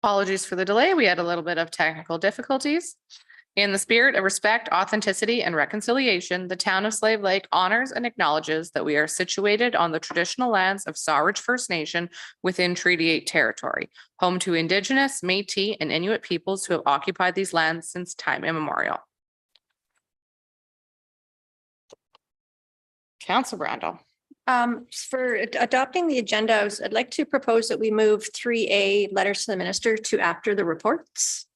Apologies for the delay. We had a little bit of technical difficulties. In the spirit of respect, authenticity, and reconciliation, the town of Slave Lake honors and acknowledges that we are situated on the traditional lands of Sawridge First Nation within Treaty 8 territory, home to Indigenous, Métis, and Inuit peoples who have occupied these lands since time immemorial. Councillor Brandel. For adopting the agenda, I'd like to propose that we move 3A letters to the minister to after the reports.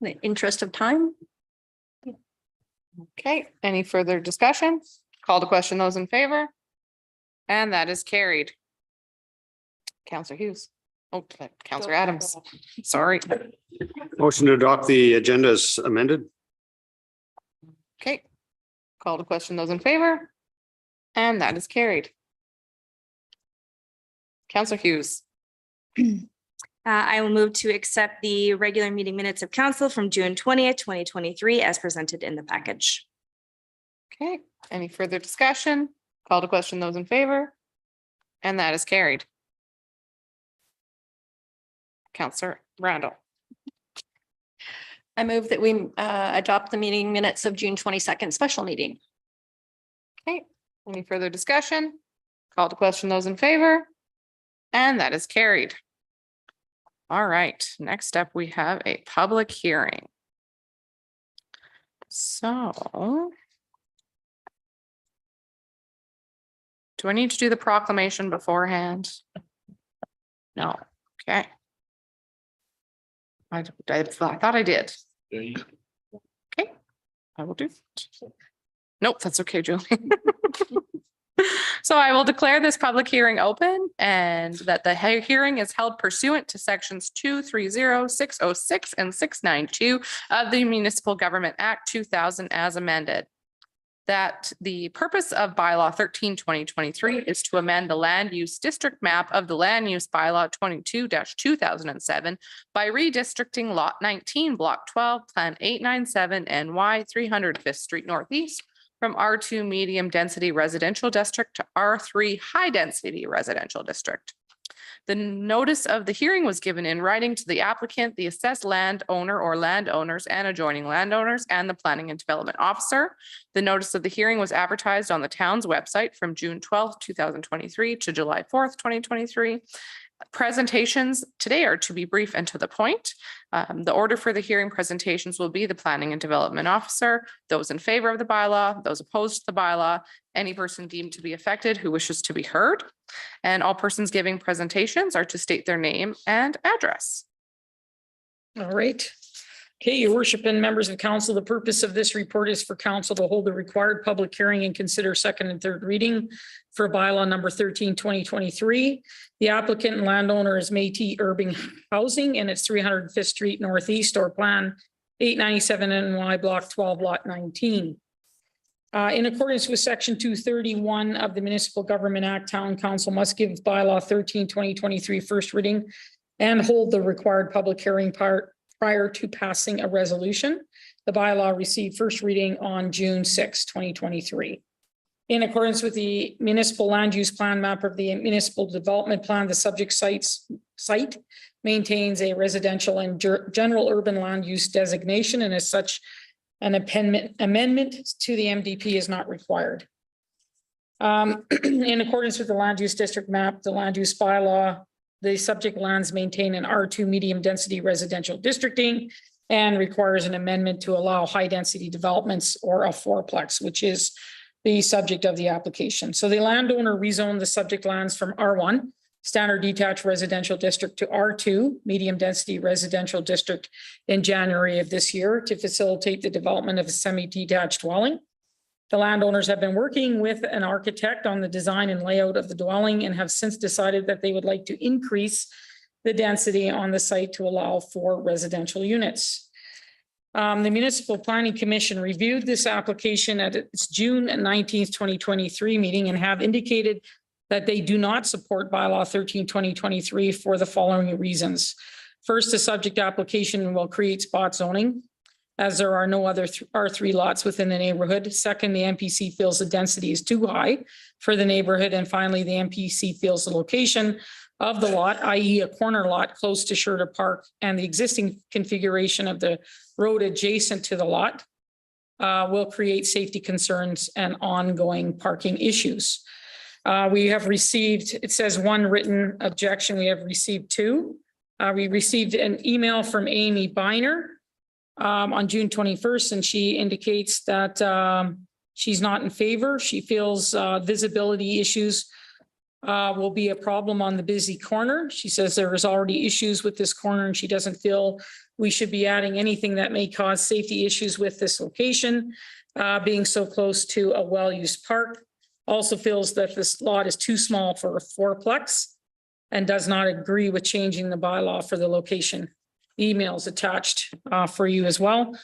In the interest of time. Okay, any further discussion? Call to question those in favor. And that is carried. Councillor Hughes. Oh, Councillor Adams. Sorry. Motion to adopt the agenda as amended. Okay. Call to question those in favor. And that is carried. Councillor Hughes. I will move to accept the regular meeting minutes of council from June 20th, 2023 as presented in the package. Okay, any further discussion? Call to question those in favor. And that is carried. Councillor Randall. I move that we adopt the meeting minutes of June 22nd special meeting. Okay, any further discussion? Call to question those in favor. And that is carried. All right, next up, we have a public hearing. So. Do I need to do the proclamation beforehand? No, okay. I thought I did. Okay, I will do. Nope, that's okay, Julie. So I will declare this public hearing open and that the hearing is held pursuant to sections 230, 606, and 692 of the Municipal Government Act 2000 as amended. That the purpose of bylaw 13/2023 is to amend the land use district map of the land use bylaw 22-2007 by redistricting lot 19, block 12, plan 897 NY 305th Street Northeast from R2 medium density residential district to R3 high density residential district. The notice of the hearing was given in writing to the applicant, the assessed landowner or landowners and adjoining landowners, and the planning and development officer. The notice of the hearing was advertised on the town's website from June 12th, 2023 to July 4th, 2023. Presentations today are to be brief and to the point. The order for the hearing presentations will be the planning and development officer, those in favor of the bylaw, those opposed to the bylaw, any person deemed to be affected who wishes to be heard. And all persons giving presentations are to state their name and address. All right. Okay, your worship and members of council, the purpose of this report is for council to hold the required public hearing and consider second and third reading for bylaw number 13/2023. The applicant and landowner is Métis Urban Housing and it's 305th Street Northeast or plan 897 NY block 12 lot 19. In accordance with section 231 of the Municipal Government Act, Town Council must give bylaw 13/2023 first reading and hold the required public hearing prior to passing a resolution. The bylaw received first reading on June 6, 2023. In accordance with the municipal land use plan map of the municipal development plan, the subject site maintains a residential and general urban land use designation, and as such, an amendment to the MDP is not required. In accordance with the land use district map, the land use bylaw, the subject lands maintain an R2 medium density residential districting and requires an amendment to allow high density developments or a fourplex, which is the subject of the application. So the landowner rezoned the subject lands from R1 standard detached residential district to R2 medium density residential district in January of this year to facilitate the development of a semi-detached dwelling. The landowners have been working with an architect on the design and layout of the dwelling and have since decided that they would like to increase the density on the site to allow for residential units. The Municipal Planning Commission reviewed this application at its June 19th, 2023 meeting and have indicated that they do not support bylaw 13/2023 for the following reasons. First, the subject application will create spot zoning, as there are no other R3 lots within the neighborhood. Second, the MPC feels the density is too high for the neighborhood. And finally, the MPC feels the location of the lot, i.e. a corner lot close to Schurter Park, and the existing configuration of the road adjacent to the lot will create safety concerns and ongoing parking issues. We have received, it says one written objection. We have received two. We received an email from Amy Biner on June 21st, and she indicates that she's not in favor. She feels visibility issues will be a problem on the busy corner. She says there is already issues with this corner, and she doesn't feel we should be adding anything that may cause safety issues with this location, being so close to a well-used park. Also feels that this lot is too small for a fourplex and does not agree with changing the bylaw for the location. Emails attached for you as well.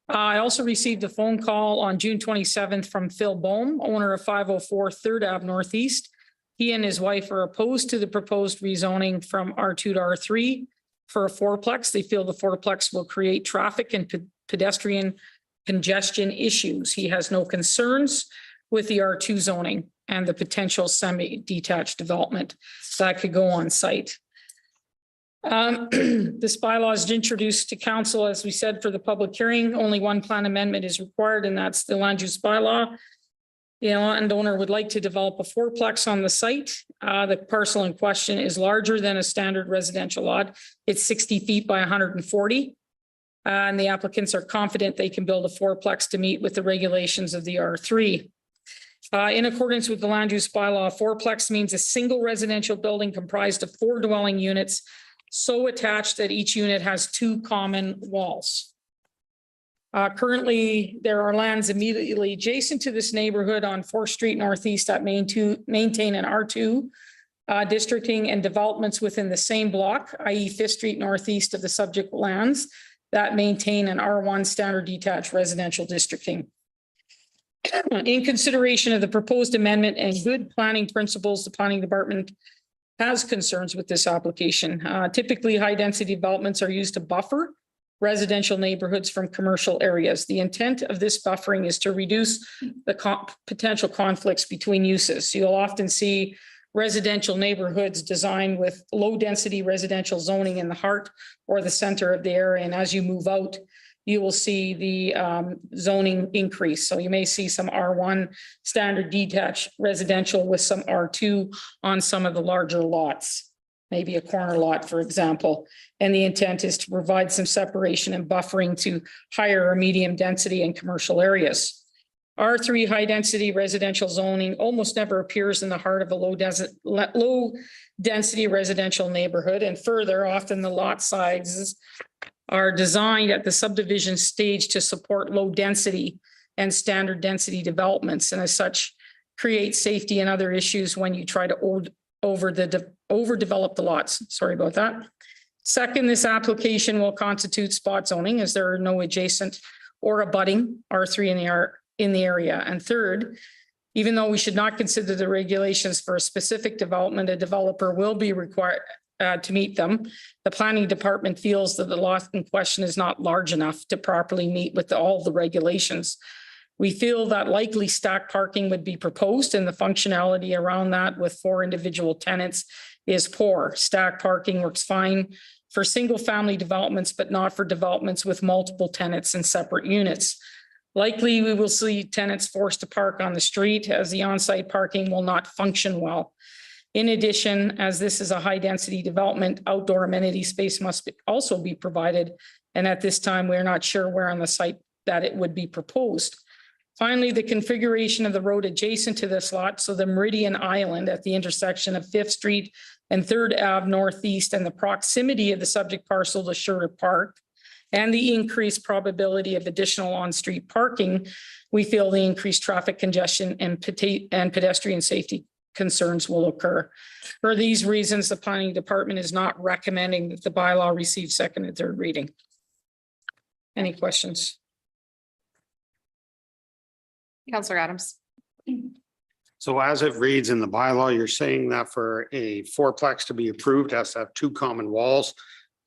I also received a phone call on June 27th from Phil Bohm, owner of 504 3rd Ave Northeast. He and his wife are opposed to the proposed rezoning from R2 to R3 for a fourplex. They feel the fourplex will create traffic and pedestrian congestion issues. He has no concerns with the R2 zoning and the potential semi-detached development that could go on site. This bylaw is introduced to council, as we said, for the public hearing. Only one plan amendment is required, and that's the land use bylaw. The landowner would like to develop a fourplex on the site. The parcel in question is larger than a standard residential lot. It's 60 feet by 140. And the applicants are confident they can build a fourplex to meet with the regulations of the R3. In accordance with the land use bylaw, fourplex means a single residential building comprised of 4 dwelling units, so attached that each unit has 2 common walls. Currently, there are lands immediately adjacent to this neighborhood on 4th Street Northeast that maintain an R2 districting, and developments within the same block, i.e. 5th Street Northeast of the subject lands, that maintain an R1 standard detached residential districting. In consideration of the proposed amendment and good planning principles, the planning department has concerns with this application. Typically, high density developments are used to buffer residential neighborhoods from commercial areas. The intent of this buffering is to reduce the potential conflicts between uses. You'll often see residential neighborhoods designed with low density residential zoning in the heart or the center of the area. And as you move out, you will see the zoning increase. So you may see some R1 standard detached residential with some R2 on some of the larger lots, maybe a corner lot, for example. And the intent is to provide some separation and buffering to higher or medium density and commercial areas. R3 high density residential zoning almost never appears in the heart of a low density residential neighborhood. And further, often the lot sizes are designed at the subdivision stage to support low density and standard density developments, and as such create safety and other issues when you try to overdevelop the lots. Sorry about that. Second, this application will constitute spot zoning as there are no adjacent or abutting R3 in the area. And third, even though we should not consider the regulations for a specific development, a developer will be required to meet them. The planning department feels that the lot in question is not large enough to properly meet with all the regulations. We feel that likely stacked parking would be proposed, and the functionality around that with 4 individual tenants is poor. Stacked parking works fine for single family developments, but not for developments with multiple tenants and separate units. Likely, we will see tenants forced to park on the street as the on-site parking will not function well. In addition, as this is a high density development, outdoor amenity space must also be provided. And at this time, we're not sure where on the site that it would be proposed. Finally, the configuration of the road adjacent to this lot, so the Meridian Island at the intersection of 5th Street and 3rd Ave Northeast, and the proximity of the subject parcel to Schurter Park, and the increased probability of additional on-street parking, we feel the increased traffic congestion and pedestrian safety concerns will occur. For these reasons, the planning department is not recommending that the bylaw receive second and third reading. Any questions? Councillor Adams. So as it reads in the bylaw, you're saying that for a fourplex to be approved, it has to have 2 common walls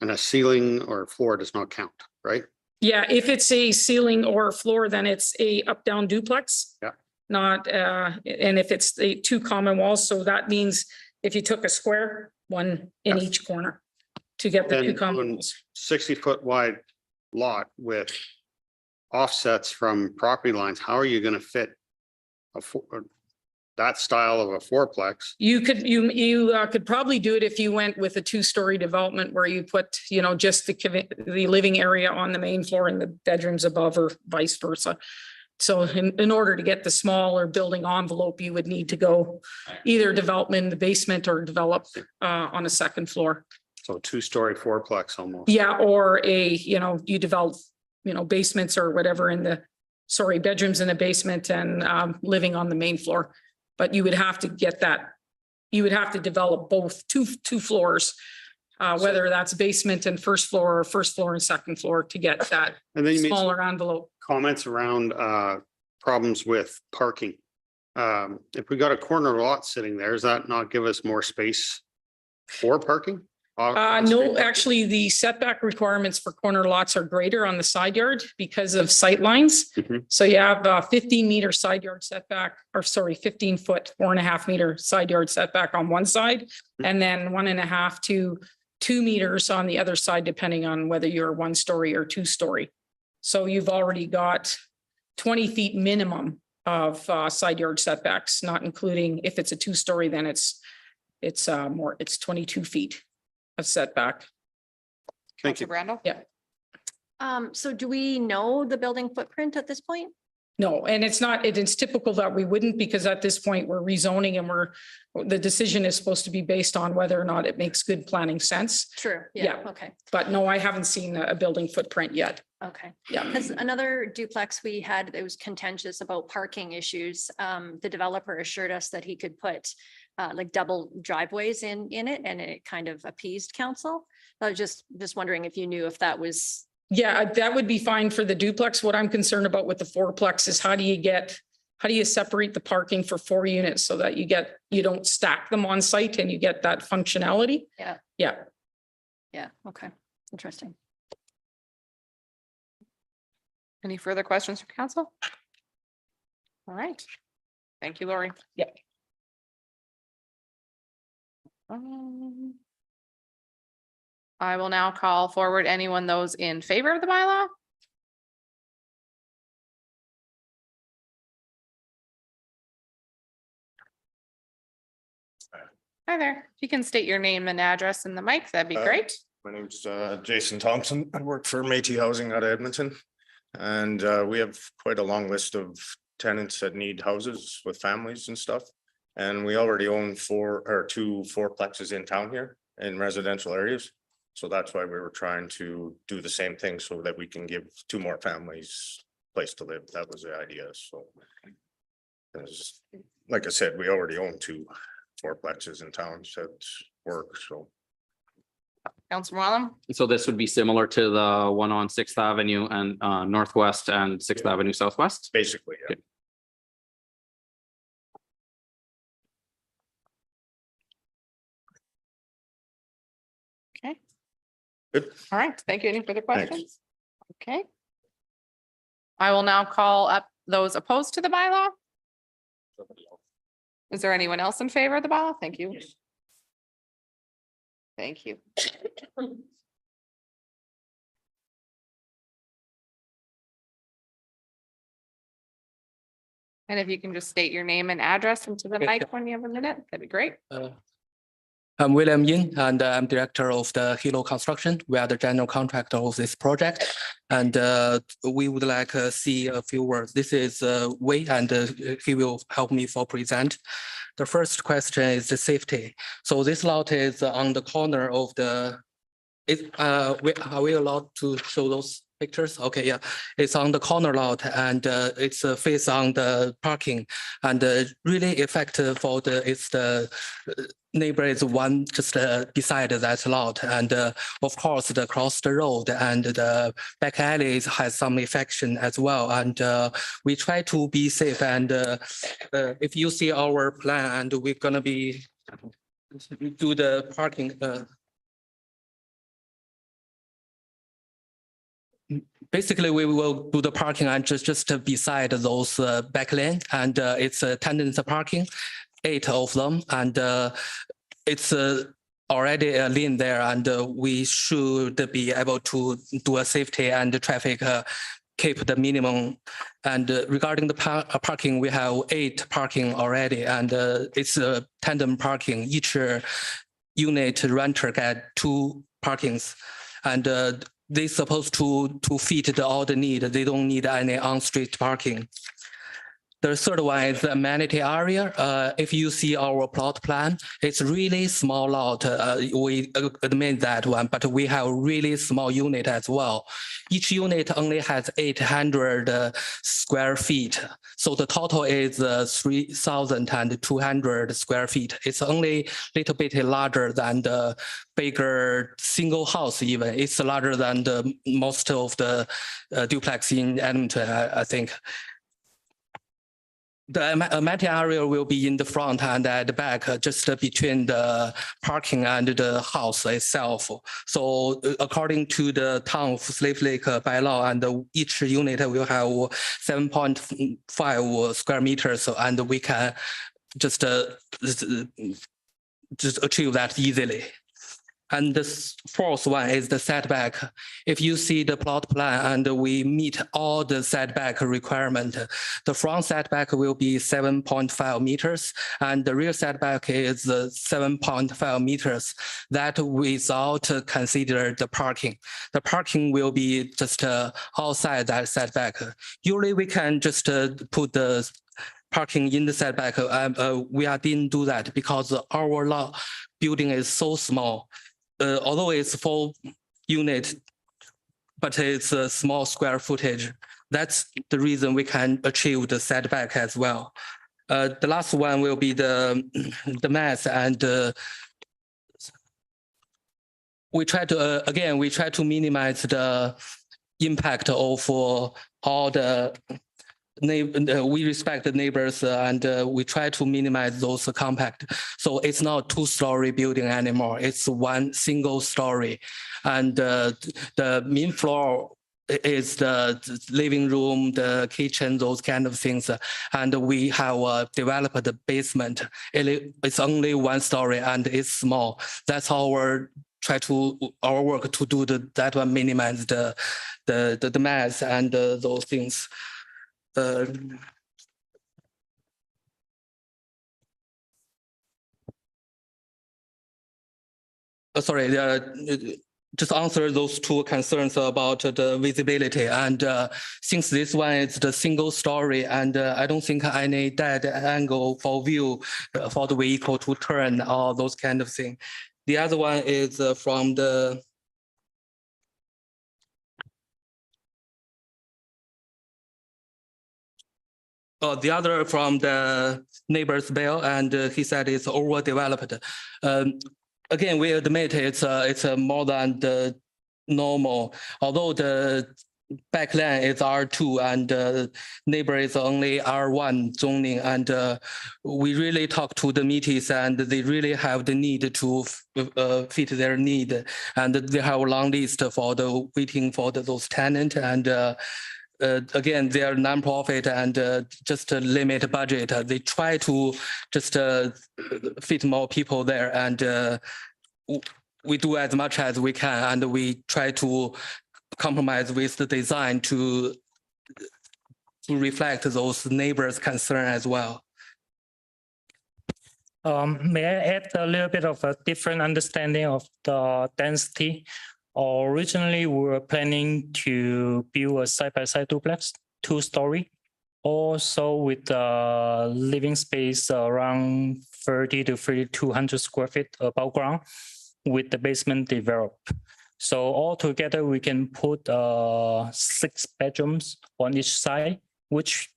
and a ceiling or floor does not count, right? Yeah, if it's a ceiling or a floor, then it's a up-down duplex. Yeah. Not, and if it's the 2 common walls, so that means if you took a square one in Yes. each corner to get the two Then common on walls. 60-foot wide lot with offsets from property lines, how are you gonna fit that style of a fourplex? You could probably do it if you went with a two-story development where you put, just the living area on the main floor and the bedrooms above or vice versa. So in order to get the smaller building envelope, you would need to go either development in the basement or develop on a second floor. So 2-story fourplex almost. Yeah, or you develop, basements or whatever bedrooms in the basement and living on the main floor. But you would have to get that, you would have to develop both two floors, whether that's basement and first floor or first floor and second floor to get that And then you made some smaller envelope. comments around problems with parking. If we got a corner lot sitting there, does that not give us more space for parking? No, actually, the setback requirements for corner lots are greater on the side yard because of sight lines. Mhm. So you have a 15-meter side yard setback, 15-foot, 4.5-meter side yard setback on one side, and then 1.5 to 2 meters on the other side, depending on whether you're 1-story or 2-story. So you've already got 20 feet minimum of side yard setbacks, not including if it's a 2-story, then it's 22 feet of setback. Thank Counselor you. Brandel? So do we know the building footprint at this point? No, and it's typical that we wouldn't, because at this point we're rezoning and the decision is supposed to be based on whether or not it makes good planning sense. True. Yeah. Okay, But no, I haven't seen a building footprint yet. okay. Yeah. Because another duplex we had, it was contentious about parking issues. The developer assured us that he could put like double driveways in it, and it kind of appeased council. I was just wondering if you knew if that was. Yeah, that would be fine for the duplex. What I'm concerned about with the fourplex is how do you separate the parking for 4 units so that you don't stack them on site and you get that functionality? Yeah. Yeah. Yeah, okay, interesting. Any further questions from council? All right. Thank you, Lori. Yeah. I will now call forward those in favor of the bylaw. Hi there. If you can state your name and address in the mic, that'd be great. My name's Jason Thompson. I work for Métis Housing out of Edmonton. And we have quite a long list of tenants that need houses with families and stuff. And we already own 2 fourplexes in town here in residential areas. So that's why we were trying to do the same thing so that we can give 2 more families a place to live. That was the idea, so. Like I said, we already own 2 fourplexes in town that work, so. Councilor Wallen? So this would be similar to the one on Sixth Avenue and Northwest and Sixth Avenue Southwest? Basically, yeah. Okay. Good. All right, thank you. Any further Thanks. questions? Okay. I will now call up those opposed to the bylaw. Is there anyone else in favor of the bylaw? Thank you. Thank you. And if you can just state your name and address into the mic when you have a minute, that'd be great. I'm William Ying, and I'm director of the Hilo Construction. We are the general contractor of this project. And we would like to see a few words. This is Wei, and he will help me for present. The first question is the safety. So this lot is on the corner of the, are we allowed to show those pictures? Okay, yeah, it's on the corner lot, and it's face on the parking, and really effective for it's the neighbor is one just beside that lot, and of course the cross the road and the back alleys has some affection as well, and we try to be safe. And if you see our plan, and we're gonna be do the parking. Basically, we will do the parking and just beside those back lane, and it's a tenant parking, 8 of them, and it's already a lane there, and we should be able to do a safety and traffic keep the minimum. And regarding the parking, we have 8 parking already, and it's a tandem parking. Each unit renter get 2 parkings, and they supposed to fit all the need. They don't need any on-street parking. The third one is the amenity area. If you see our plot plan, it's really small lot. We admit that one, but we have really small unit as well. Each unit only has 800 square feet. So the total is 3,200 square feet. It's only a little bit larger than the bigger single house even. It's larger than the most of the duplex in Edmonton, I think. The amenity area will be in the front and at the back, just between the parking and the house itself. So according to the town of Slave Lake bylaw, and each unit will have 7.5 square meters, and we can just achieve that easily. And the fourth one is the setback. If you see the plot plan and we meet all the setback requirement, the front setback will be 7.5 meters and the rear setback is 7.5 meters. That without consider the parking. The parking will be just outside that setback. Usually we can just put the parking in the setback. We didn't do that because our building is so small. Although it's 4 unit, but it's a small square footage. That's the reason we can achieve the setback as well. The last one will be the mass, and we try to again minimize the impact of all the. We respect the neighbors and we try to minimize those compact. So it's not 2-story building anymore. It's 1 single story. And the main floor is the living room, the kitchen, those kind of things. And we have developed the basement. It's only 1 story and it's small. That's our work to do that one, minimize the mass and those things. Sorry, just answer those 2 concerns about the visibility. And since this one is the single story, and I don't think any dead angle for view for the vehicle to turn or those kind of thing. The other one is from the the other from the neighbor's bill, and he said it's overdeveloped. Again, we admit it's more than the normal. Although the backland is R2 and neighbor is only R1 zoning, and we really talk to the meetings, and they really have the need to fit their need, and they have a long list for the waiting for those tenants, and again, they are non-profit and just limit budget. They try to just fit more people there, and we do as much as we can, and we try to compromise with the design to reflect those neighbors' concern as well. May I add a little bit of a different understanding of the density? Originally, we were planning to build a side-by-side duplex, 2-story, also with a living space around 30 to 3,200 square feet above ground, with the basement developed. So altogether, we can put 6 bedrooms on each side, which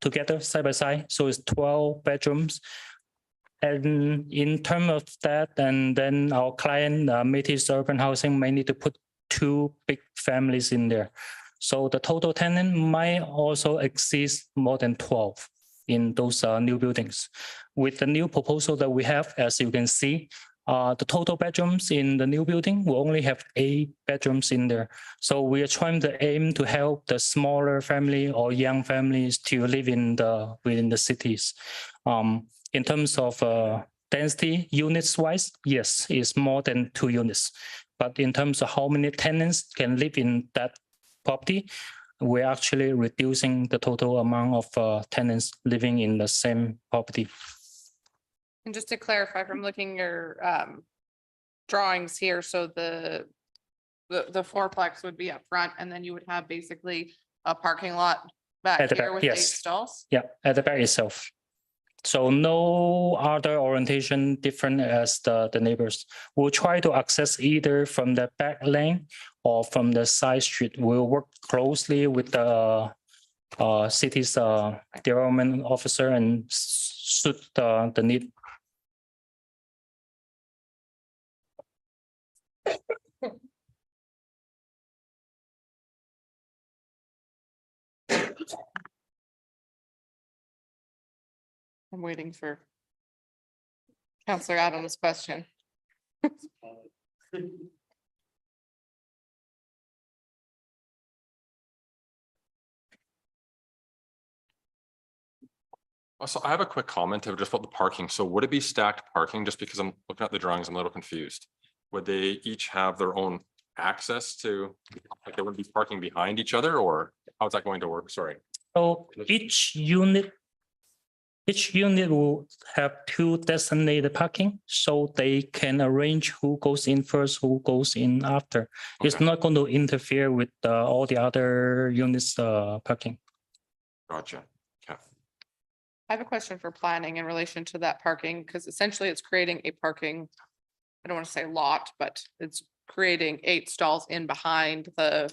together side by side, so it's 12 bedrooms. And in terms of that, and then our client, Métis Urban Housing, may need to put 2 big families in there. So the total tenant might also exceed more than 12 in those new buildings. With the new proposal that we have, as you can see, the total bedrooms in the new building will only have 8 bedrooms in there. So we are trying to aim to help the smaller family or young families to live within the cities. In terms of density units wise, yes, it's more than 2 units. But in terms of how many tenants can live in that property, we're actually reducing the total amount of tenants living in the same property. And just to clarify, from looking your drawings here, so the fourplex would be up front, and then you would have basically a parking lot back At the here back, with 8 yes. stalls? Yeah, at the back itself. So no other orientation different as the neighbors. We'll try to access either from the back lane or from the side street. We'll work closely with the city's development officer and suit the need. I'm waiting for Counselor Adams' question. So I have a quick comment of just about the parking. So would it be stacked parking? Just because I'm looking at the drawings, I'm a little confused. Would they each have their own access to, like, they would be parking behind each other, or how's that going to work? Sorry. So each unit will have 2 designated parking, so they can arrange who goes in first, who goes in after. It's Okay. not going to interfere with all the other units parking. Gotcha. Okay. I have a question for planning in relation to that parking, because essentially it's creating a parking, I don't want to say lot, but it's creating 8 stalls in behind the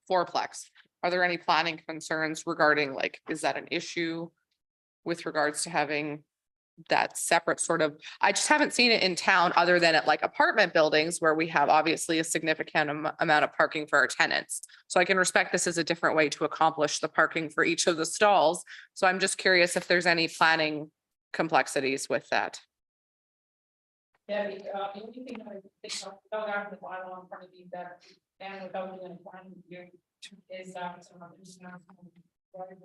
fourplex. Are there any planning concerns regarding, like, is that an issue with regards to having that separate sort of, I just haven't seen it in town other than at like apartment buildings where we have obviously a significant amount of parking for our tenants. So I can respect this as a different way to accomplish the parking for each of the stalls. So I'm just curious if there's any planning complexities with that. Yeah, the only thing that I think of, without having the bylaw in front of me, that, and without doing a plan review, is that some of this now. So if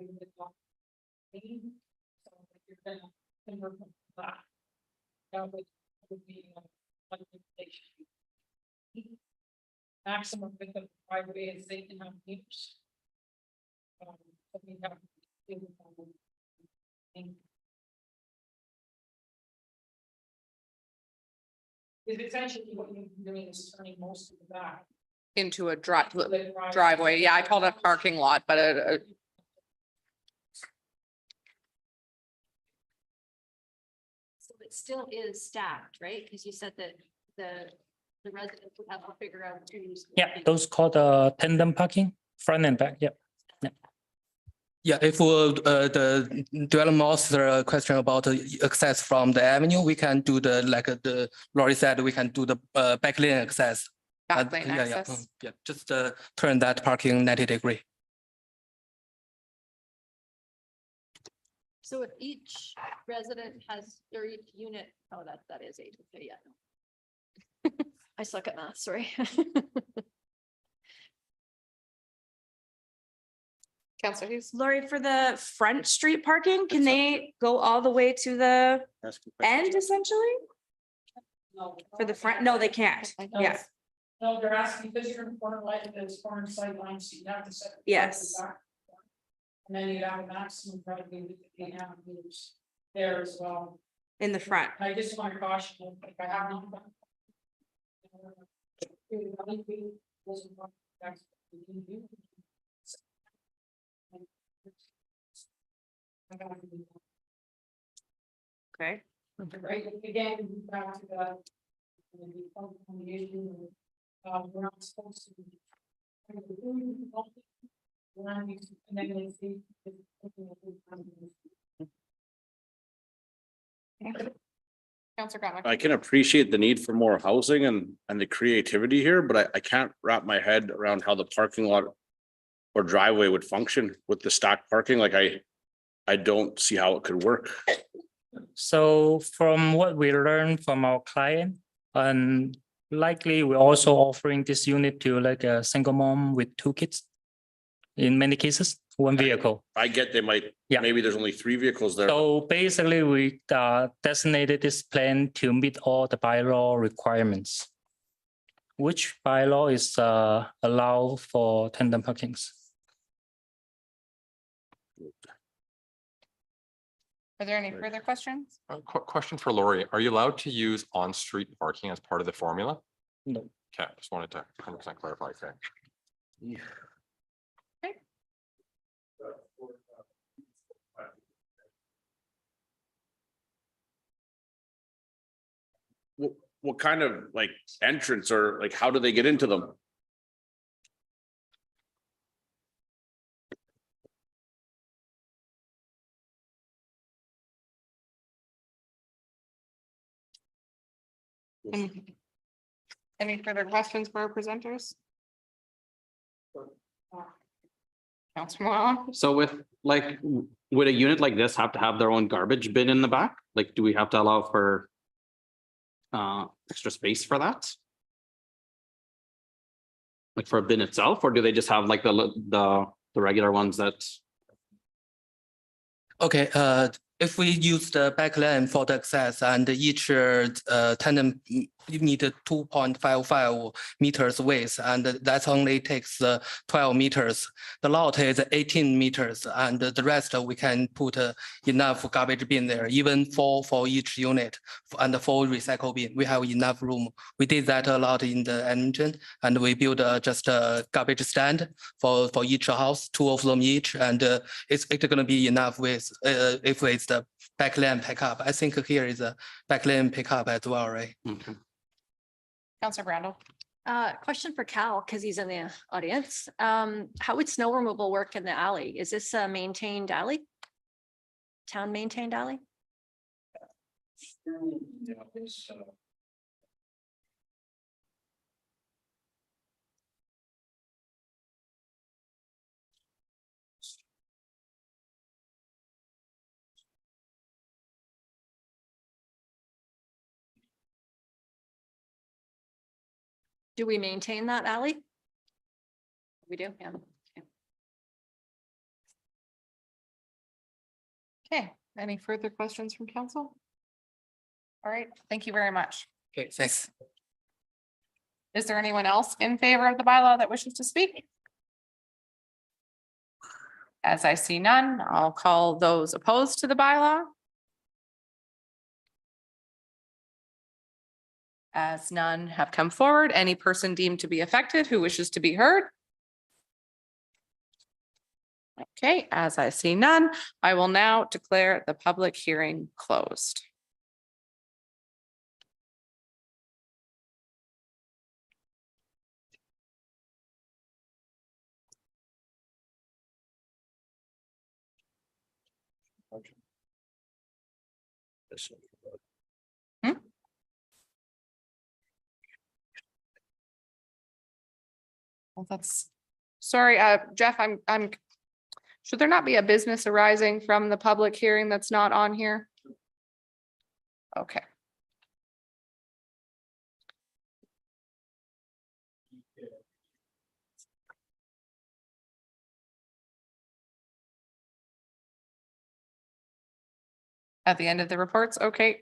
you're gonna convert from that, that would be like maximum width of the driveway is 8.5 meters. So we have is essentially what you're doing is turning most of the back. Into a driveway. Yeah, I called it a parking lot, but So it still is stacked, right? Because you said that the residents would have to figure out who's. Yeah, those called tandem parking, front and back. Yeah. Yeah, if the development officer question about access from the avenue, we can do the, like the Lori said, we can do the back lane access. back lane Yeah, access. yeah, just turn that parking 90-degree. So if each resident has, or each unit, oh, that is 8, okay, yeah. I suck at math, sorry. Counselor Hughes. Lori, for the front street parking, can they go all the way to the end essentially? No. For the front? No, they can't. No. Yeah, No, they're asking, because you're in corner light, there's corner sight lines, so you have to set. the Yes. driveway back. And then you have a maximum driveway with 8.5 meters there as well. in the front. I just want to caution, you, if I have not. Okay. Right, again, back to the. We're not supposed to. And then they see. Counselor Gottlieb. I can appreciate the need for more housing and the creativity here, but I can't wrap my head around how the parking lot or driveway would function with the stacked parking. Like I don't see how it could work. So from what we learned from our client, and likely we're also offering this unit to like a single mom with 2 kids. in many cases, one vehicle. I get they might, Yeah. maybe there's only 3 vehicles there. So basically, we designated this plan to meet all the bylaw requirements. Which bylaw is allow for tandem parkings? Are there any further questions? Question for Lori. Are you allowed to use on-street parking as part of the formula? No. Okay, just wanted to 100% clarify. Okay. What kind of like entrance or like, how do they get into them? Any further questions for our presenters? Councilor Malone? So with like, would a unit like this have to have their own garbage bin in the back? Like, do we have to allow for extra space for that? Like for a bin itself, or do they just have like the regular ones that? Okay, if we use the back lane for the access and each tandem you need 2.55 meters width, and that only takes 12 meters. The lot is 18 meters, and the rest we can put enough garbage bin there, even for each unit and for recycle bin. We have enough room. We did that a lot in the Edmonton, and we built just a garbage stand for each house, 2 of them each, and it's going to be enough with if it's the back lane pickup. I think here is a back lane pickup as well, right? Okay. Councilor Brandel? Question for Cal, because he's in the audience. How would snow removal work in the alley? Is this a maintained alley? Town maintained alley? Do we maintain that alley? We do, yeah. Okay. Okay, any further questions from council? All right, thank you very much. Okay, thanks. Is there anyone else in favor of the bylaw that wishes to speak? As I see none, I'll call those opposed to the bylaw. As none have come forward, any person deemed to be affected who wishes to be heard? Okay, as I see none, I will now declare the public hearing closed. Well, that's, sorry, Jeff, I'm, should there not be a business arising from the public hearing that's not on here? Okay. At the end of the reports, okay.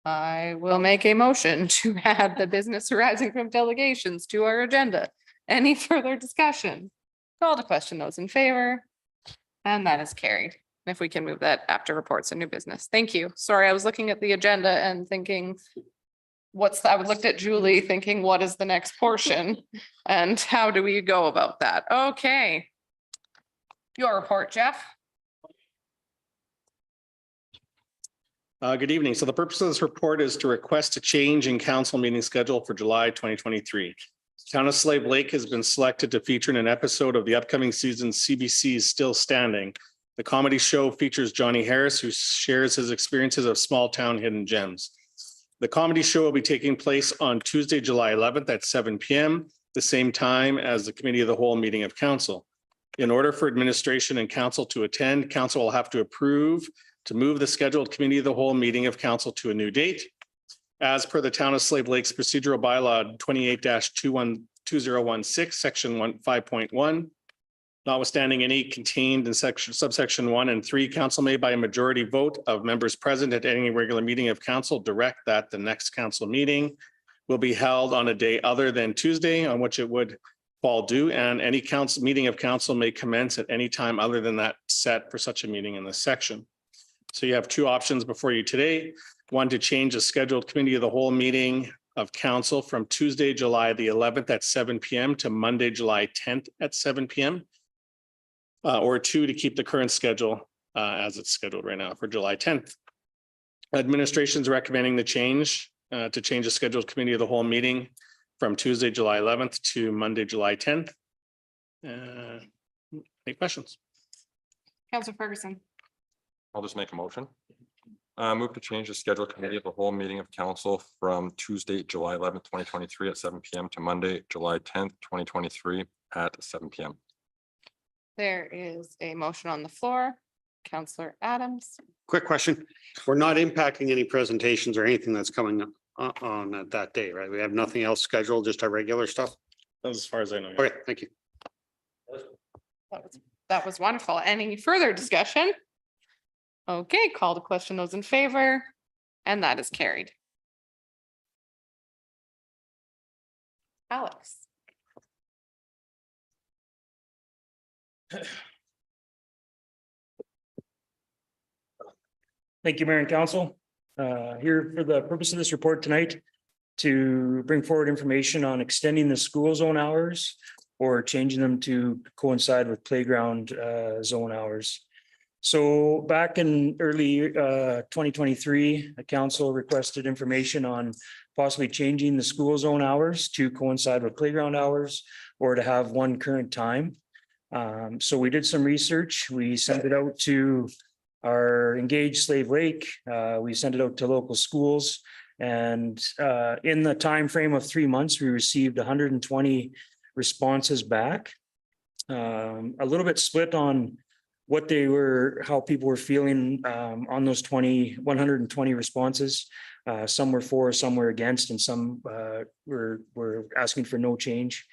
I will make a motion to add the business arising from delegations to our agenda. Any further discussion? Call to question those in favor. And that is carried. If we can move that after reports and new business. Thank you. Sorry, I was looking at the agenda and thinking, I looked at Julie thinking, what is the next portion? And how do we go about that? Okay. Your report, Jeff. Good evening. So the purpose of this report is to request a change in council meeting schedule for July 2023. Town of Slave Lake has been selected to feature in an episode of the upcoming season's CBC's Still Standing. The comedy show features Johnny Harris, who shares his experiences of small town hidden gems. The comedy show will be taking place on Tuesday, July 11th at 7 p.m., the same time as the Committee of the Whole meeting of council. In order for administration and council to attend, council will have to approve to move the scheduled Committee of the Whole meeting of council to a new date. As per the Town of Slave Lake's procedural bylaw 28-2016, section 5.1, Notwithstanding any contained in subsection 1 and 3, council may by a majority vote of members present at any regular meeting of council direct that the next council meeting will be held on a day other than Tuesday on which it would fall due, and any council meeting of council may commence at any time other than that set for such a meeting in this section. So you have two options before you today. One, to change the scheduled committee of the whole meeting of council from Tuesday, July the 11th at 7 p.m. to Monday, July 10th at 7 p.m. Or two, to keep the current schedule as it's scheduled right now for July 10th. Administration's recommending the change to change the scheduled committee of the whole meeting from Tuesday, July 11th to Monday, July 10th. Any questions? Counselor Ferguson. I'll just make a motion. Move to change the scheduled committee of the whole meeting of council from Tuesday, July 11th, 2023 at 7 p.m. to Monday, July 10th, 2023 at 7 p.m. There is a motion on the floor. Counselor Adams. Quick question. We're not impacting any presentations or anything that's coming on that day, right? We have nothing else scheduled, just our regular stuff. That's as far as I know. Okay, thank you. That was wonderful. Any further discussion? Okay, call the question. Those in favor, and that is carried. Alex. Thank you, Mayor and Council. Here for the purpose of this report tonight, to bring forward information on extending the school zone hours or changing them to coincide with playground zone hours. So back in early 2023, the council requested information on possibly changing the school zone hours to coincide with playground hours or to have one current time. So we did some research. We sent it out to our Engaged Slave Lake. We sent it out to local schools. And in the time frame of 3 months, we received 120 responses back. A little bit split on what they were, how people were feeling on those 120 responses. Some were for, some were against, and some were asking for no change.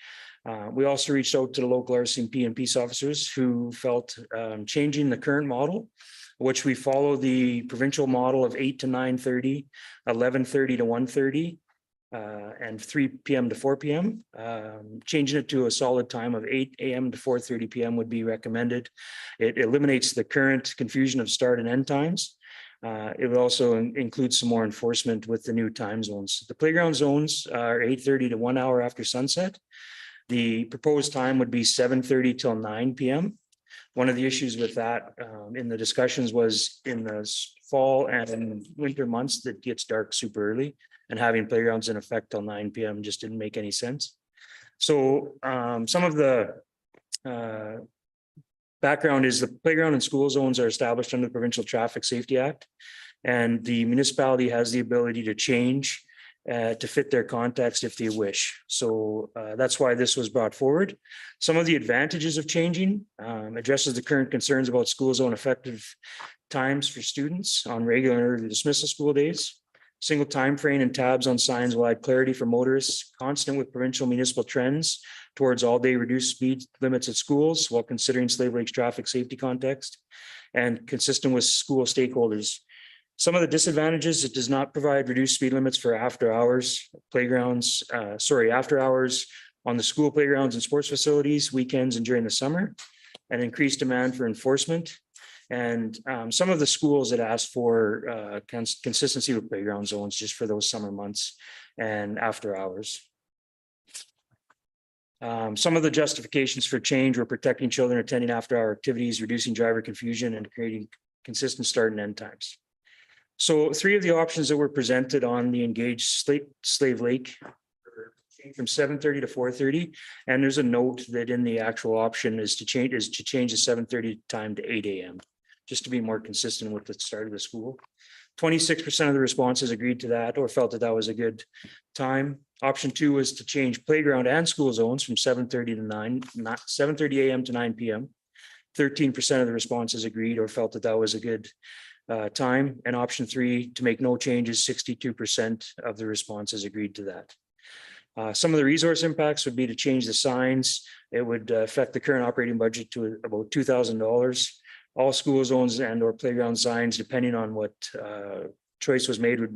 We also reached out to the local RCMP and peace officers who felt changing the current model, which we follow the provincial model of 8 to 9:30, 11:30 to 1:30, and 3 p.m. to 4 p.m. Changing it to a solid time of 8 a.m. to 4:30 p.m. would be recommended. It eliminates the current confusion of start and end times. It would also include some more enforcement with the new time zones. The playground zones are 8:30 to 1 hour after sunset. The proposed time would be 7:30 till 9 p.m. One of the issues with that in the discussions was in the fall and winter months that gets dark super early, and having playgrounds in effect till 9 p.m. just didn't make any sense. So some of the background is the playground and school zones are established under the Provincial Traffic Safety Act, and the municipality has the ability to change to fit their context if they wish. So that's why this was brought forward. Some of the advantages of changing addresses the current concerns about school zone effective times for students on regular and early dismissal school days. Single time frame and tabs on signs will add clarity for motorists, constant with provincial municipal trends towards all day reduced speed limits at schools while considering Slave Lake's traffic safety context, and consistent with school stakeholders. Some of the disadvantages, it does not provide reduced speed limits for after hours playgrounds, after hours on the school playgrounds and sports facilities, weekends and during the summer, and increased demand for enforcement. And some of the schools that asked for consistency with playground zones just for those summer months and after hours. Some of the justifications for change were protecting children attending after hour activities, reducing driver confusion, and creating consistent start and end times. So 3 of the options that were presented on the Engaged Slave Lake from 7:30 to 4:30, and there's a note that in the actual option is to change the 7:30 time to 8 a.m. just to be more consistent with the start of the school. 26% of the responses agreed to that or felt that that was a good time. Option 2 was to change playground and school zones from 7:30 to 7:30 a.m. to 9 p.m. 13% of the responses agreed or felt that that was a good time. And option 3, to make no changes, 62% of the responses agreed to that. Some of the resource impacts would be to change the signs. It would affect the current operating budget to about $2,000. All school zones and or playground signs, depending on what choice was made, would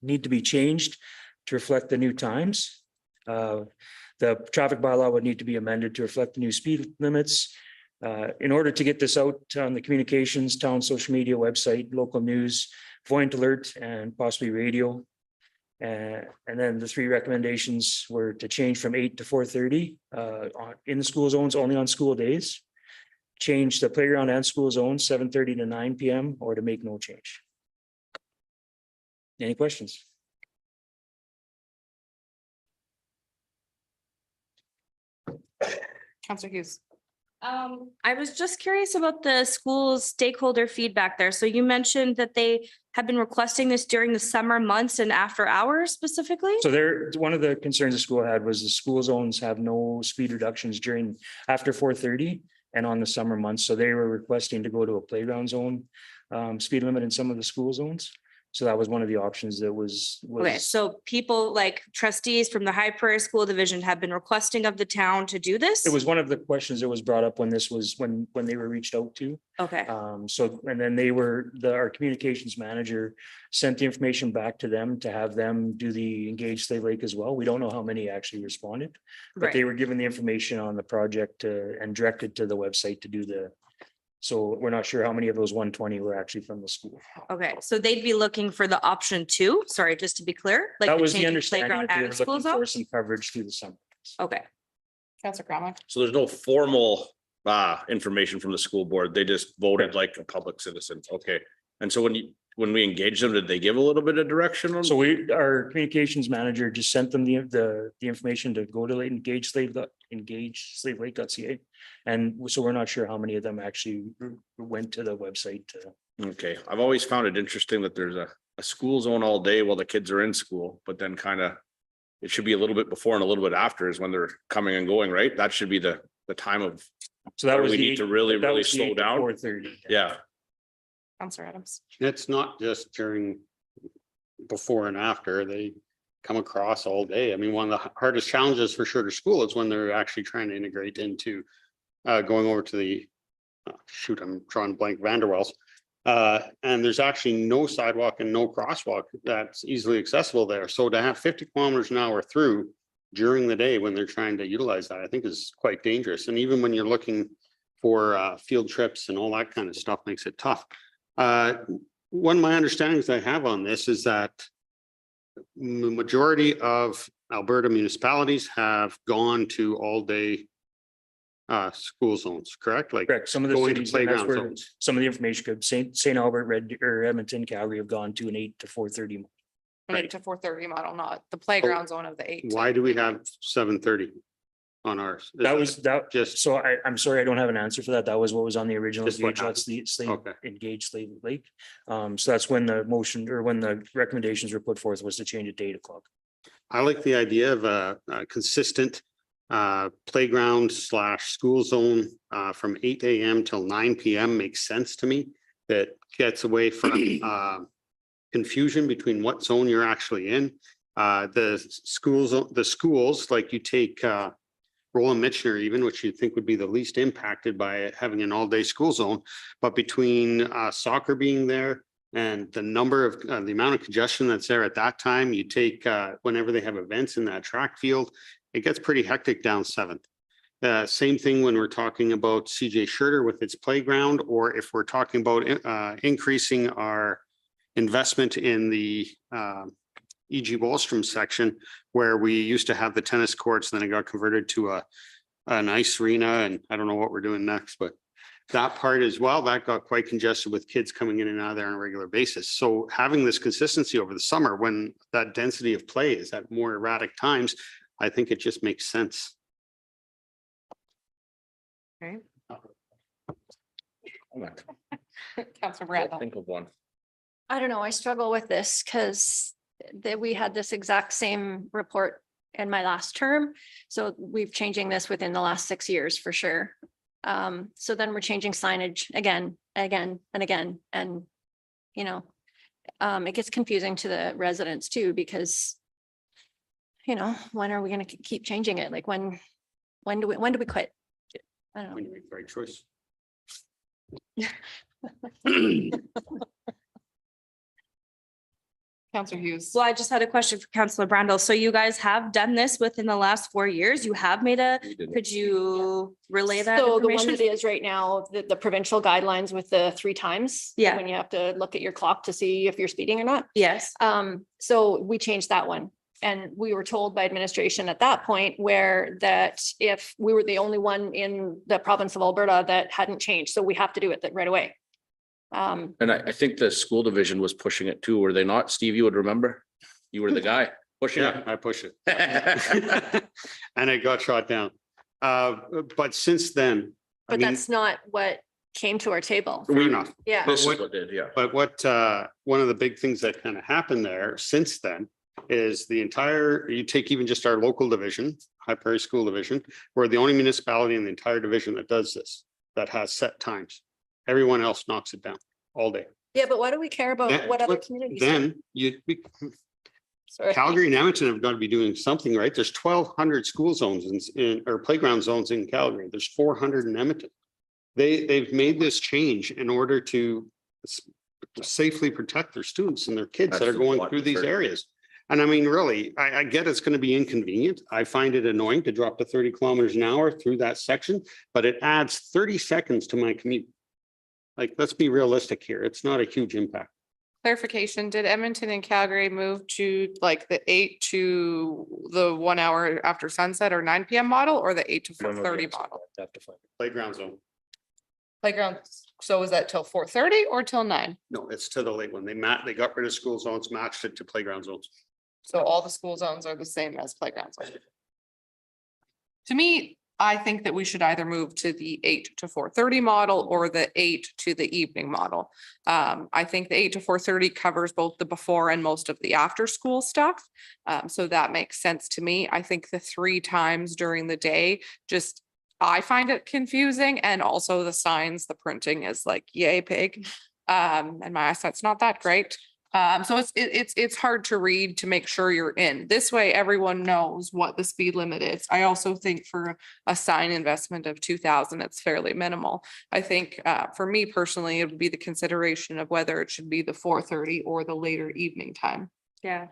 need to be changed to reflect the new times. The traffic bylaw would need to be amended to reflect the new speed limits. In order to get this out on the communications, town social media, website, local news, Voint alert, and possibly radio. And then the three recommendations were to change from 8 to 4:30 in the school zones, only on school days. Change the playground and school zones 7:30 to 9 PM, or to make no change. Any questions? Counselor Hughes. I was just curious about the school's stakeholder feedback there. So you mentioned that they have been requesting this during the summer months and after hours specifically? So one of the concerns the school had was the school zones have no speed reductions after 4:30 and on the summer months. So they were requesting to go to a playground zone speed limit in some of the school zones. So that was one of the options that was. Okay, so people like trustees from the High Prairie School Division have been requesting of the town to do this? It was one of the questions that was brought up when they were reached out to. Okay, So, and then our communications manager sent the information back to them to have them do the Engage Slave Lake as well. We don't know how many actually responded, but they right. were given the information on the project and directed to the website to do so we're not sure how many of those 120 were actually from the school. Okay, so they'd be looking for the option 2, sorry, just to be clear? like That was the changing understanding. playground That they were and school looking for zones? some coverage through the summer. Okay, Counselor Crammer. So there's no formal information from the school board. They just voted like a public citizen. Okay. And so when we engaged them, did they give a little bit of direction on? So our communications manager just sent them the information to go to engageslavelakeca. And so we're not sure how many of them actually went to the website. Okay, I've always found it interesting that there's a school zone all day while the kids are in school, but then it should be a little bit before and a little bit after is when they're coming and going, right? That should be the time of. So that where was we need to really slow down. 4:30. Yeah. Counselor Adams. It's not just during before and after. They come across all day. I mean, one of the hardest challenges for shorter school is when they're actually trying to integrate into going over to the I'm drawing blank Vanderwells. And there's actually no sidewalk and no crosswalk that's easily accessible there. So to have 50 kilometers an hour through during the day when they're trying to utilize that, I think is quite dangerous. And even when you're looking for field trips and all that kind of stuff makes it tough. One of my understandings I have on this is that the majority of Alberta municipalities have gone to all day school zones, correct? Like Correct. Some of the going to cities, and that's playground where zones. some of the information could St. Albert, Edmonton, Calgary have gone to an 8 to 4:30. An 8 to 4:30 model, not the playground zone of the 8. Why do we have 7:30 on ours? Is Just so I'm sorry, I don't have an answer for that. That was what was on the original Just what Engage Slave Lake. So that's when the motion or when the recommendations were put forth was to change it to 8 o'clock. I like the idea of a consistent playground / school zone from 8 AM till 9 PM makes sense to me. That gets away from confusion between what zone you're actually in. The schools, like you take Roland Michener even, which you think would be the least impacted by having an all-day school zone. But between soccer being there and the number of the amount of congestion that's there at that time, you take whenever they have events in that track field, it gets pretty hectic down 7th. Same thing when we're talking about CJ Schurter with its playground, or if we're talking about increasing our investment in the E.G. Wallstrom section, where we used to have the tennis courts, then it got converted to an ice arena, and I don't know what we're doing next, but that part as well, that got quite congested with kids coming in and out of there on a regular basis. So having this consistency over the summer when that density of play is at more erratic times, I think it just makes sense. Okay. Counselor I'll Brandon. think of one. I don't know, I struggle with this because we had this exact same report in my last term. So we've changing this within the last 6 years for sure. So then we're changing signage again, and again, and it gets confusing to the residents too, because you know, when are we gonna keep changing it? Like when do we quit? I don't know. When you make the right choice. Counselor Hughes. Well, I just had a question for Councillor Brandel. So you guys have done this within the last 4 years? You have made could you relay that So the one information? that is right now, the provincial guidelines with the 3 times. Yeah. When you have to look at your clock to see if you're speeding or not. Yes. So we changed that one. And we were told by administration at that point where that if we were the only one in the province of Alberta that hadn't changed, so we have to do it right away. And I think the school division was pushing it too, were they not? Steve, you would remember? You were the guy pushing Yeah, it. I push it. And it got shot down. But since then, I But mean, that's not what came to our table. fair enough. Yeah. This is what- what did, yeah. But what, one of the big things that kind of happened there since then is the entire, you take even just our local division, High Prairie School Division, we're the only municipality in the entire division that does this, that has set times. Everyone else knocks it down all day. Yeah, but why do we care about Then- what other but communities? do? Then you, Sorry. Calgary and Edmonton have got to be doing something, right? There's 1,200 school zones or playground zones in Calgary. There's 400 in Edmonton. They've made this change in order to safely protect their students and their kids that are That's the going one through these for- areas. And I mean, really, I get it's going to be inconvenient. I find it annoying to drop to 30 kilometers an hour through that section, but it adds 30 seconds to my commute. Like, let's be realistic here. It's not a huge impact. Clarification, did Edmonton and Calgary move to like the 8 to the 1 hour after sunset or 9 PM model or the 8 to 4:30 model? Playground zone. Playground, so is that till 4:30 or till 9? No, it's to the late one. They got rid of school zones, matched it to playground zones. So all the school zones are the same as playground zones. To me, I think that we should either move to the 8 to 4:30 model or the 8 to the evening model. I think the 8 to 4:30 covers both the before and most of the after school stuff. So that makes sense to me. I think the 3 times during the day, just, I find it confusing, and also the signs, the printing is like yay big. And my eyesight's not that great. So it's hard to read to make sure you're in. This way, everyone knows what the speed limit is. I also think for a sign investment of 2,000, it's fairly minimal. I think for me personally, it would be the consideration of whether it should be the 4:30 or the later evening time. Yeah.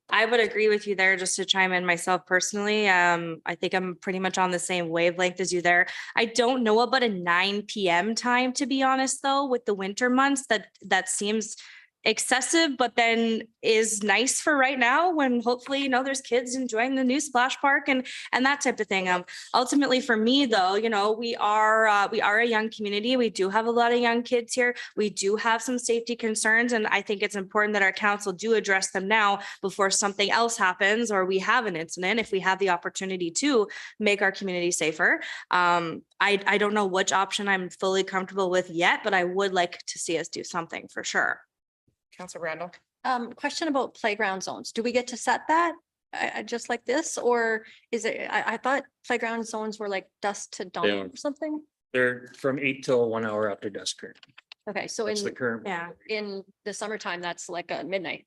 I would agree with you there, just to chime in myself personally. I think I'm pretty much on the same wavelength as you there. I don't know about a 9 PM time, to be honest, though, with the winter months, that seems excessive, but then is nice for right now when hopefully, you know, there's kids enjoying the new splash park and that type of thing. Ultimately for me though, you know, we are a young community. We do have a lot of young kids here. We do have some safety concerns, and I think it's important that our council do address them now before something else happens or we have an incident, if we have the opportunity to make our community safer. I don't know which option I'm fully comfortable with yet, but I would like to see us do something for sure. Councilor Randall. Question about playground zones. Do we get to set that? Just like this, or is it, I thought playground zones were like dusk to dawn are. or something? They're from 8 till 1 hour after dusk currently. Okay, so That's the current. Yeah. in the summertime, that's like a midnight.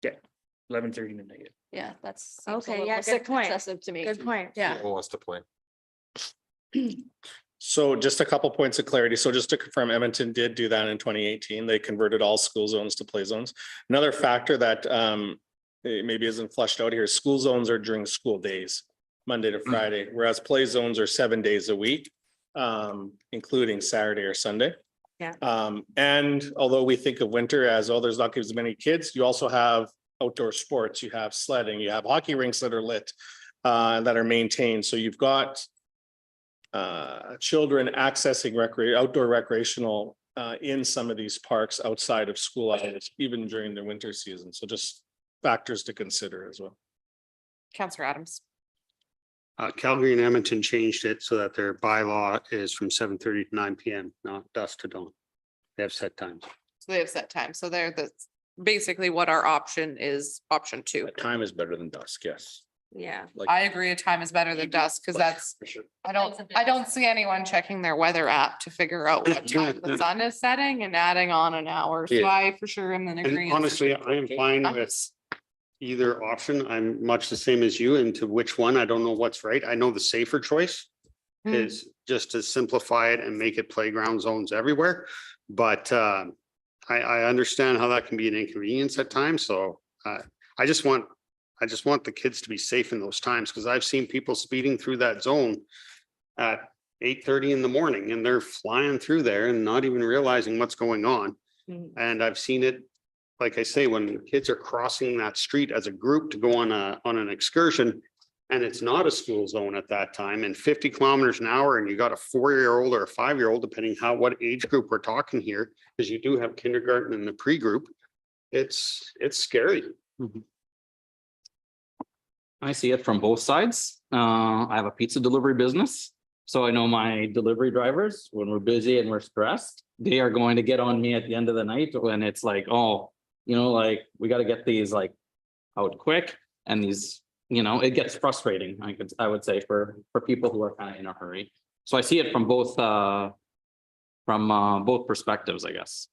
11:30 midnight. Yeah, that's. Okay, yeah, good point. Excessive to me. Good point. Yeah. Who wants to play? So just a couple points of clarity. So just to confirm, Edmonton did do that in 2018. They converted all school zones to play zones. Another factor that maybe isn't flushed out here, is school zones are during school days, Monday to Friday, whereas play zones are 7 days a week, including Saturday or Sunday. Yeah. And although we think of winter as, oh, there's not as many kids, you also have outdoor sports, you have sledding, you have hockey rinks that are lit, that are maintained. So you've got children accessing outdoor recreational in some of these parks outside of school hours, even during the winter season. So just factors to consider as well. Councilor Adams. Calgary and Edmonton changed it so that their bylaw is from 7:30 to 9 PM, not dusk to dawn. They have set times. So they have set time. So they're basically what our option is, option 2. But time is better than dusk, yes. Yeah. Like, I agree, a time is better than dusk, because that's, I don't see anyone checking their weather app to figure out what time the sun is setting and adding on an hour. So Yeah. I for sure am in And agreement. honestly, I am fine with either option. I'm much the same as you, and to which one, I don't know what's right. I know the safer choice Hmm. is just to simplify it and make it playground zones everywhere. But I understand how that can be an inconvenience at times, so I just want the kids to be safe in those times, because I've seen people speeding through that zone at 8:30 in the morning, and they're flying through there and not even realizing what's going on. Mhm. And I've seen it, like I say, when kids are crossing that street as a group to go on an excursion, and it's not a school zone at that time, and 50 kilometers an hour, and you got a 4-year-old or a 5-year-old, depending what age group we're talking here, because you do have kindergarten and the pre-group. It's scary. I see it from both sides. I have a pizza delivery business. So I know my delivery drivers, when we're busy and we're stressed, they are going to get on me at the end of the night when it's like, oh, like we got to get these like out quick, and these, it gets frustrating. I would say for people who are kind of in a hurry. So I see it from both perspectives, I guess.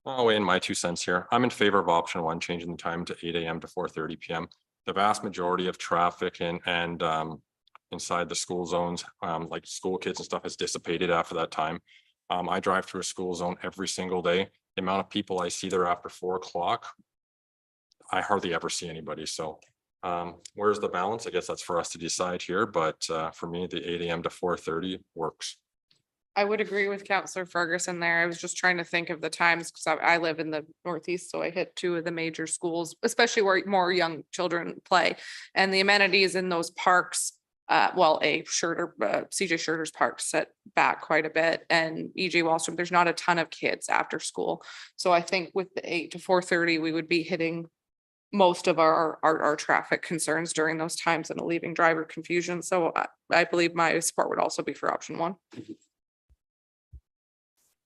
I'll weigh in my 2 cents here. I'm in favor of option 1, changing the time to 8 AM to 4:30 PM. The vast majority of traffic and inside the school zones, like school kids and stuff, has dissipated after that time. I drive through a school zone every single day. The amount of people I see there after 4 o'clock, I hardly ever see anybody. So where's the balance? I guess that's for us to decide here. But for me, the 8 AM to 4:30 works. I would agree with Counselor Ferguson there. I was just trying to think of the times, because I live in the Northeast, so I hit 2 of the major schools, especially where more young children play. And the amenities in those parks, CJ Schurter's park set back quite a bit, and EJ Wallstrom, there's not a ton of kids after school. So I think with the 8 to 4:30, we would be hitting most of our traffic concerns during those times and alleviating driver confusion. So I believe my support would also be for option 1.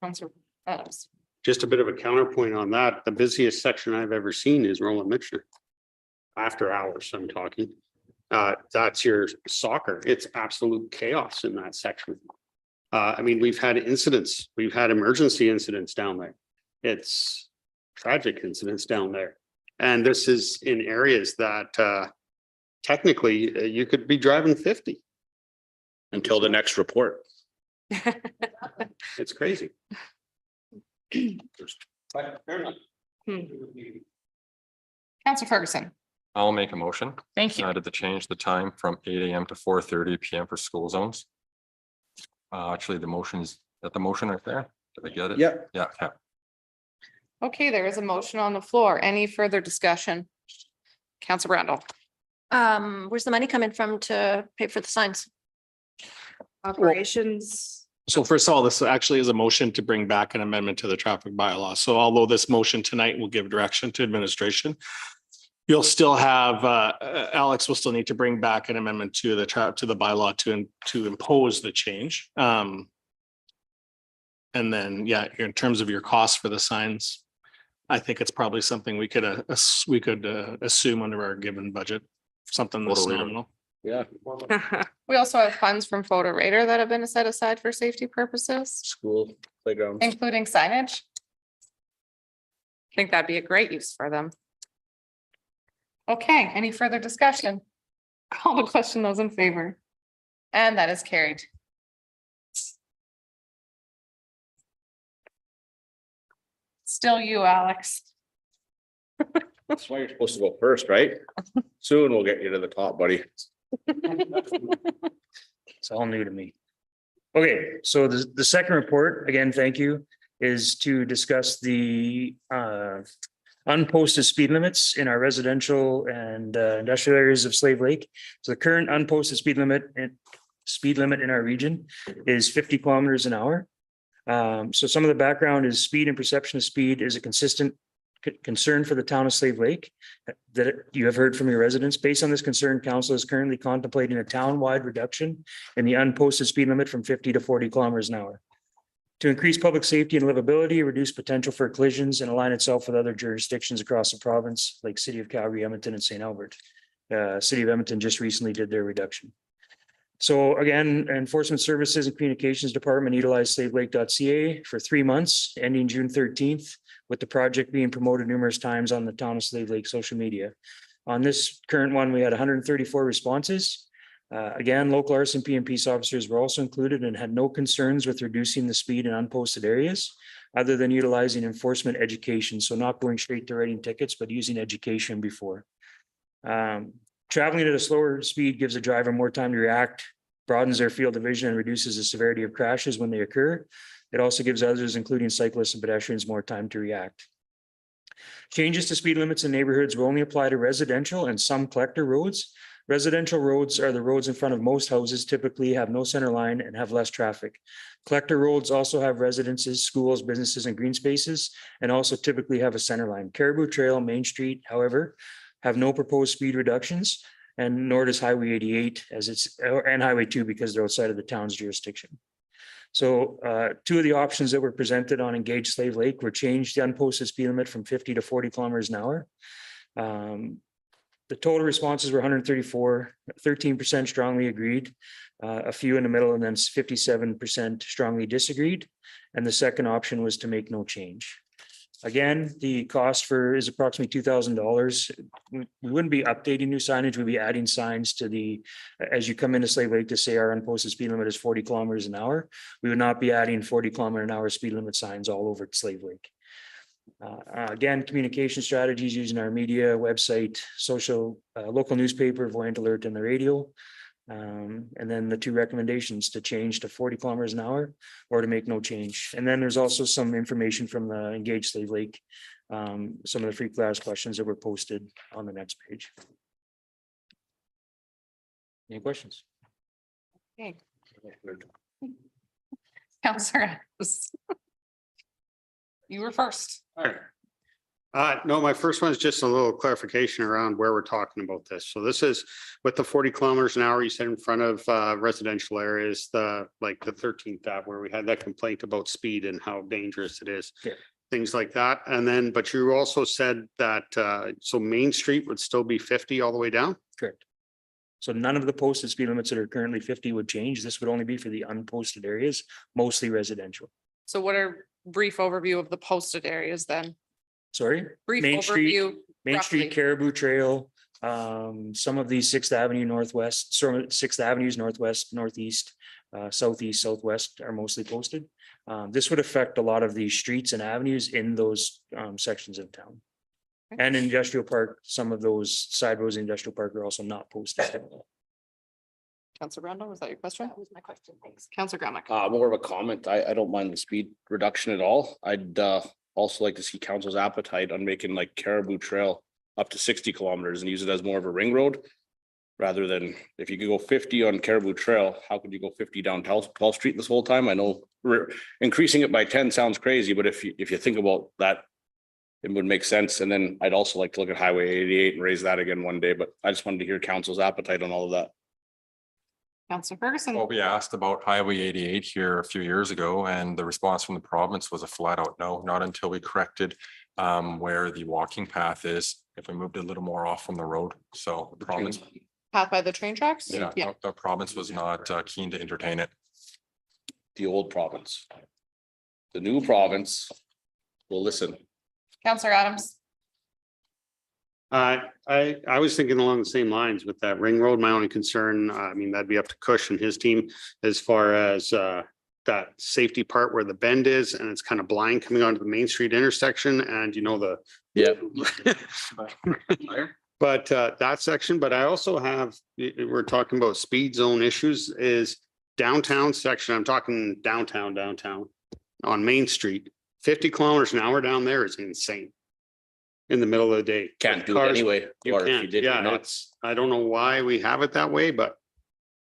Counselor Adams. Just a bit of a counterpoint on that. The busiest section I've ever seen is Roland Michener. After hours, I'm talking. That's your soccer. It's absolute chaos in that section. I mean, we've had incidents, we've had emergency incidents down there. It's tragic incidents down there. And this is in areas that technically you could be driving 50. Until the next report. It's crazy. Counselor Ferguson. I'll make a motion. Thank you. To change the time from 8 AM to 4:30 PM for school zones. Actually, the motion is that the motion right there. Did I get it? Yep. Yeah. Okay. Okay, there is a motion on the floor. Any further discussion? Counselor Randall. Where's the money coming from to pay for the signs? Operations. So first of all, this actually is a motion to bring back an amendment to the traffic bylaw. So although this motion tonight will give direction to administration, you'll still have, Alex will still need to bring back an amendment to the bylaw to impose the change. And then, yeah, in terms of your costs for the signs, I think it's probably something we could assume under our given budget, something that's Totally. nominal. Yeah. We also have funds from Photo Radar that have been set aside for safety purposes, School playgrounds. including signage. I think that'd be a great use for them. Okay, any further discussion? Call the question, those in favor. And that is carried. Still you, Alex. That's why you're supposed to go first, right? Soon we'll get you to the top, buddy. It's all new to me. Okay, so the second report, again, thank you, is to discuss the unposted speed limits in our residential and industrial areas of Slave Lake. So the current unposted speed limit in our region is 50 kilometers an hour. So some of the background is speed and perception of speed is a consistent concern for the town of Slave Lake that you have heard from your residents. Based on this concern, council is currently contemplating a town-wide reduction in the unposted speed limit from 50 to 40 kilometers an hour. To increase public safety and livability, reduce potential for collisions, and align itself with other jurisdictions across the province, like City of Calgary, Edmonton, and St. Albert. City of Edmonton just recently did their reduction. So again, Enforcement Services and Communications Department utilized slavelake.ca for 3 months, ending June 13th, with the project being promoted numerous times on the Town of Slave Lake social media. On this current one, we had 134 responses. Again, local RCMP and peace officers were also included and had no concerns with reducing the speed in unposted areas, other than utilizing enforcement education. So not going straight to writing tickets, but using education before. Traveling at a slower speed gives a driver more time to react, broadens their field of vision, and reduces the severity of crashes when they occur. It also gives others, including cyclists and pedestrians, more time to react. Changes to speed limits in neighborhoods will only apply to residential and some collector roads. Residential roads are the roads in front of most houses, typically have no center line and have less traffic. Collector roads also have residences, schools, businesses, and green spaces, and also typically have a center line. Caribou Trail, Main Street, however, have no proposed speed reductions, and nor does Highway 88 and Highway 2 because they're outside of the town's jurisdiction. So 2 of the options that were presented on Engage Slave Lake were changed the unposted speed limit from 50 to 40 kilometers an hour. The total responses were 134, 13% strongly agreed, a few in the middle, and then 57% strongly disagreed. And the second option was to make no change. Again, the cost is approximately $2,000. We wouldn't be updating new signage. We'd be adding signs to as you come into Slave Lake to say our unposted speed limit is 40 kilometers an hour. We would not be adding 40 kilometer an hour speed limit signs all over Slave Lake. Again, communication strategies using our media, website, social, local newspaper, Voyant Alert, and the radio. And then the 2 recommendations to change to 40 kilometers an hour or to make no change. And then there's also some information from the Engage Slave Lake, some of the free class questions that were posted on the next page. Any questions? Okay. Counselor Adams. You were first. All right. No, my first one is just a little clarification around where we're talking about this. So this is with the 40 kilometers an hour you said in front of residential areas, like the 13th Ave where we had that complaint about speed and how dangerous it is. Yeah. Things like that. And then, but you also said that so Main Street would still be 50 all the way down? Correct. So none of the posted speed limits that are currently 50 would change. This would only be for the unposted areas, mostly residential. So what are brief overview of the posted areas then? Sorry? Brief Main Street, overview. Main Street, roughly. Caribou Trail, some of these 6th Avenue Northwest, so 6th Avenues Northwest, Northeast, Southeast, Southwest are mostly posted. This would affect a lot of the streets and avenues in those sections of town. Okay. And Industrial Park, some of those side roads in Industrial Park are also not posted. Counselor Brando, was that your question? That was my question. Thanks. Counselor Gramack. More of a comment. I don't mind the speed reduction at all. I'd also like to see council's appetite on making like Caribou Trail up to 60 kilometers and use it as more of a ring road. Rather than if you could go 50 on Caribou Trail, how could you go 50 down 12th Street this whole time? I know increasing it by 10 sounds crazy, but if you think about that, it would make sense. And then I'd also like to look at Highway 88 and raise that again one day, but I just wanted to hear council's appetite on all of that. Counselor Ferguson. Well, we asked about Highway 88 here a few years ago, and the response from the province was a flat out no, not until we corrected where the walking path is, if we moved a little more off from the road. So the province, Path by the train tracks? yeah, the province was not keen to entertain it. The old province. The new province will listen. Counselor Adams. I was thinking along the same lines with that ring road. My only concern, I mean, that'd be up to Cush and his team as far as that safety part where the bend is and it's kind of blind coming onto the Main Street intersection and you know the. Yeah. But that section, but I also have, we're talking about speed zone issues is downtown section. I'm talking downtown on Main Street. 50 kilometers an hour down there is insane. In the middle of the day. Can't do it Cars- anyway. You Or if you can't, did, yeah, you're it's, I don't know why we have it that way, but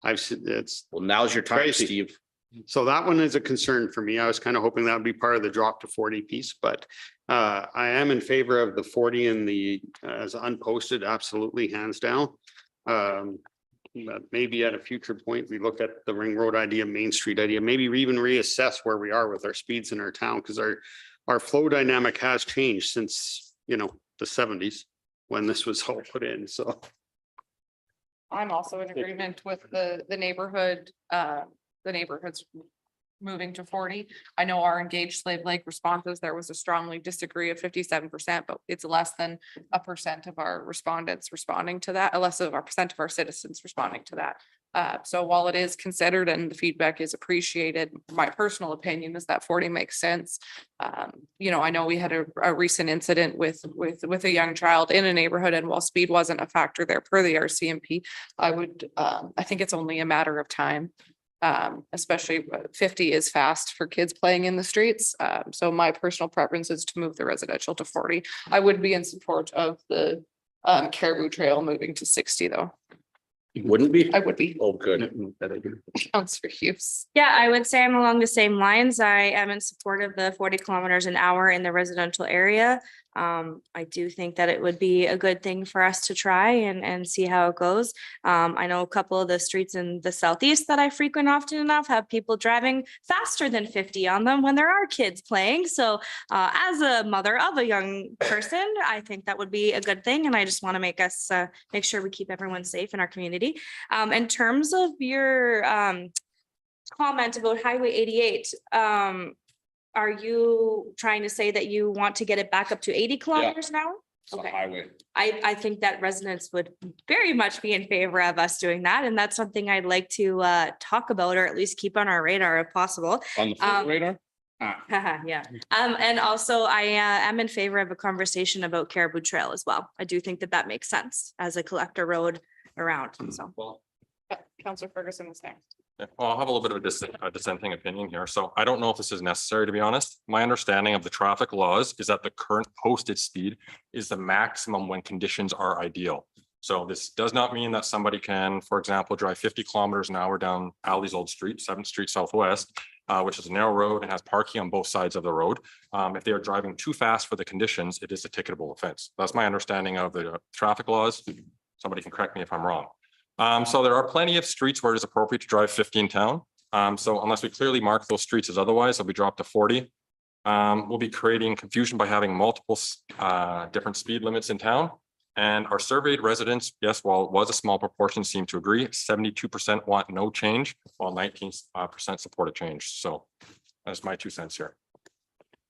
I've seen, it's, Well, now's your time, Crazy. Steve. so that one is a concern for me. I was kind of hoping that would be part of the drop to 40 piece, but I am in favor of the 40 and the as unposted, absolutely, hands down. But maybe at a future point, we look at the ring road idea, Main Street idea, maybe we even reassess where we are with our speeds in our town, because our flow dynamic has changed since, you know, the 70s when this was all put in, so. I'm also in agreement with the neighborhood, the neighborhoods moving to 40. I know our engaged Slave Lake responses, there was a strongly disagree of 57%, but it's less than a percent of our respondents responding to that, less of our percent of our citizens responding to that. So while it is considered and the feedback is appreciated, my personal opinion is that 40 makes sense. You know, I know we had a recent incident with a young child in a neighborhood, and while speed wasn't a factor there per the RCMP, I think it's only a matter of time. Especially 50 is fast for kids playing in the streets. So my personal preference is to move the residential to 40. I would be in support of the Caribou Trail moving to 60 though. You wouldn't be? I would be. Oh, good. Counselor Hughes. Yeah, I would say I'm along the same lines. I am in support of the 40 kilometers an hour in the residential area. I do think that it would be a good thing for us to try and see how it goes. I know a couple of the streets in the southeast that I frequent often enough have people driving faster than 50 on them when there are kids playing. So as a mother of a young person, I think that would be a good thing. And I just want to make sure we keep everyone safe in our community. In terms of your comment about Highway 88, are you trying to say that you want to get it back up to 80 kilometers an hour? It's on Okay. highway. I think that residents would very much be in favor of us doing that. And that's something I'd like to talk about, or at least keep on our radar if possible. On the radar? Yeah. And also I am in favor of a conversation about Caribou Trail as well. I do think that that makes sense as a collector road around, so. Counselor Ferguson was next. Yeah, well, I'll have a little bit of a dissenting opinion here. So I don't know if this is necessary, to be honest. My understanding of the traffic laws is that the current posted speed is the maximum when conditions are ideal. So this does not mean that somebody can, for example, drive 50 kilometers an hour down Ali's Old Street, 7th Street Southwest, which is a narrow road and has parking on both sides of the road. If they are driving too fast for the conditions, it is a ticketable offense. That's my understanding of the traffic laws. Somebody can correct me if I'm wrong. So there are plenty of streets where it is appropriate to drive 50 in town. So unless we clearly mark those streets as otherwise, they'll be dropped to 40. We'll be creating confusion by having multiple different speed limits in town. And our surveyed residents, yes, while it was a small proportion, seem to agree. 72% want no change, while 19% support a change. So that's my 2 cents here.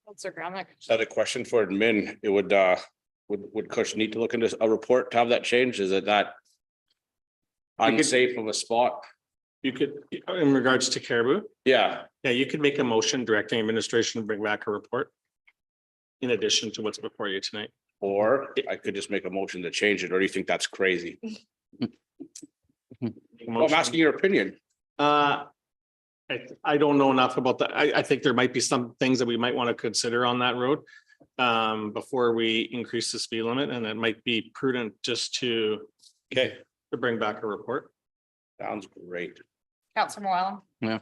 Counselor Gramick. Is that a question for admin? It would Cush need to look into a report to have that change? Is it that unsafe of a spot? You could, in regards to Caribou, Yeah, you could make a motion directing administration to bring back a report. In addition to what's before you tonight. or I could just make a motion to change it, or do you think that's crazy? Well, I'm asking your opinion. I don't know enough about that. I think there might be some things that we might want to consider on that road. Before we increase the speed limit, and it might be prudent just to bring back a report. Sounds great. Counselor Moellen. Yeah,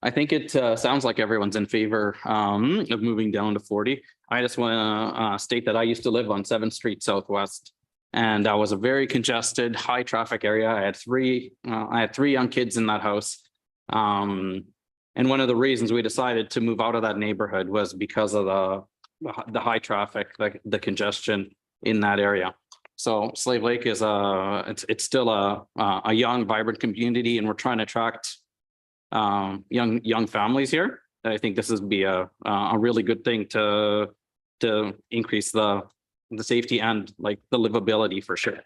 I think it sounds like everyone's in favor of moving down to 40. I just want to state that I used to live on 7th Street Southwest. And that was a very congested, high traffic area. I had three young kids in that house. And one of the reasons we decided to move out of that neighborhood was because of the high traffic, like the congestion in that area. So Slave Lake is it's still a young, vibrant community, and we're trying to attract young families here. I think this would be a really good thing to increase the safety and like the livability for sure.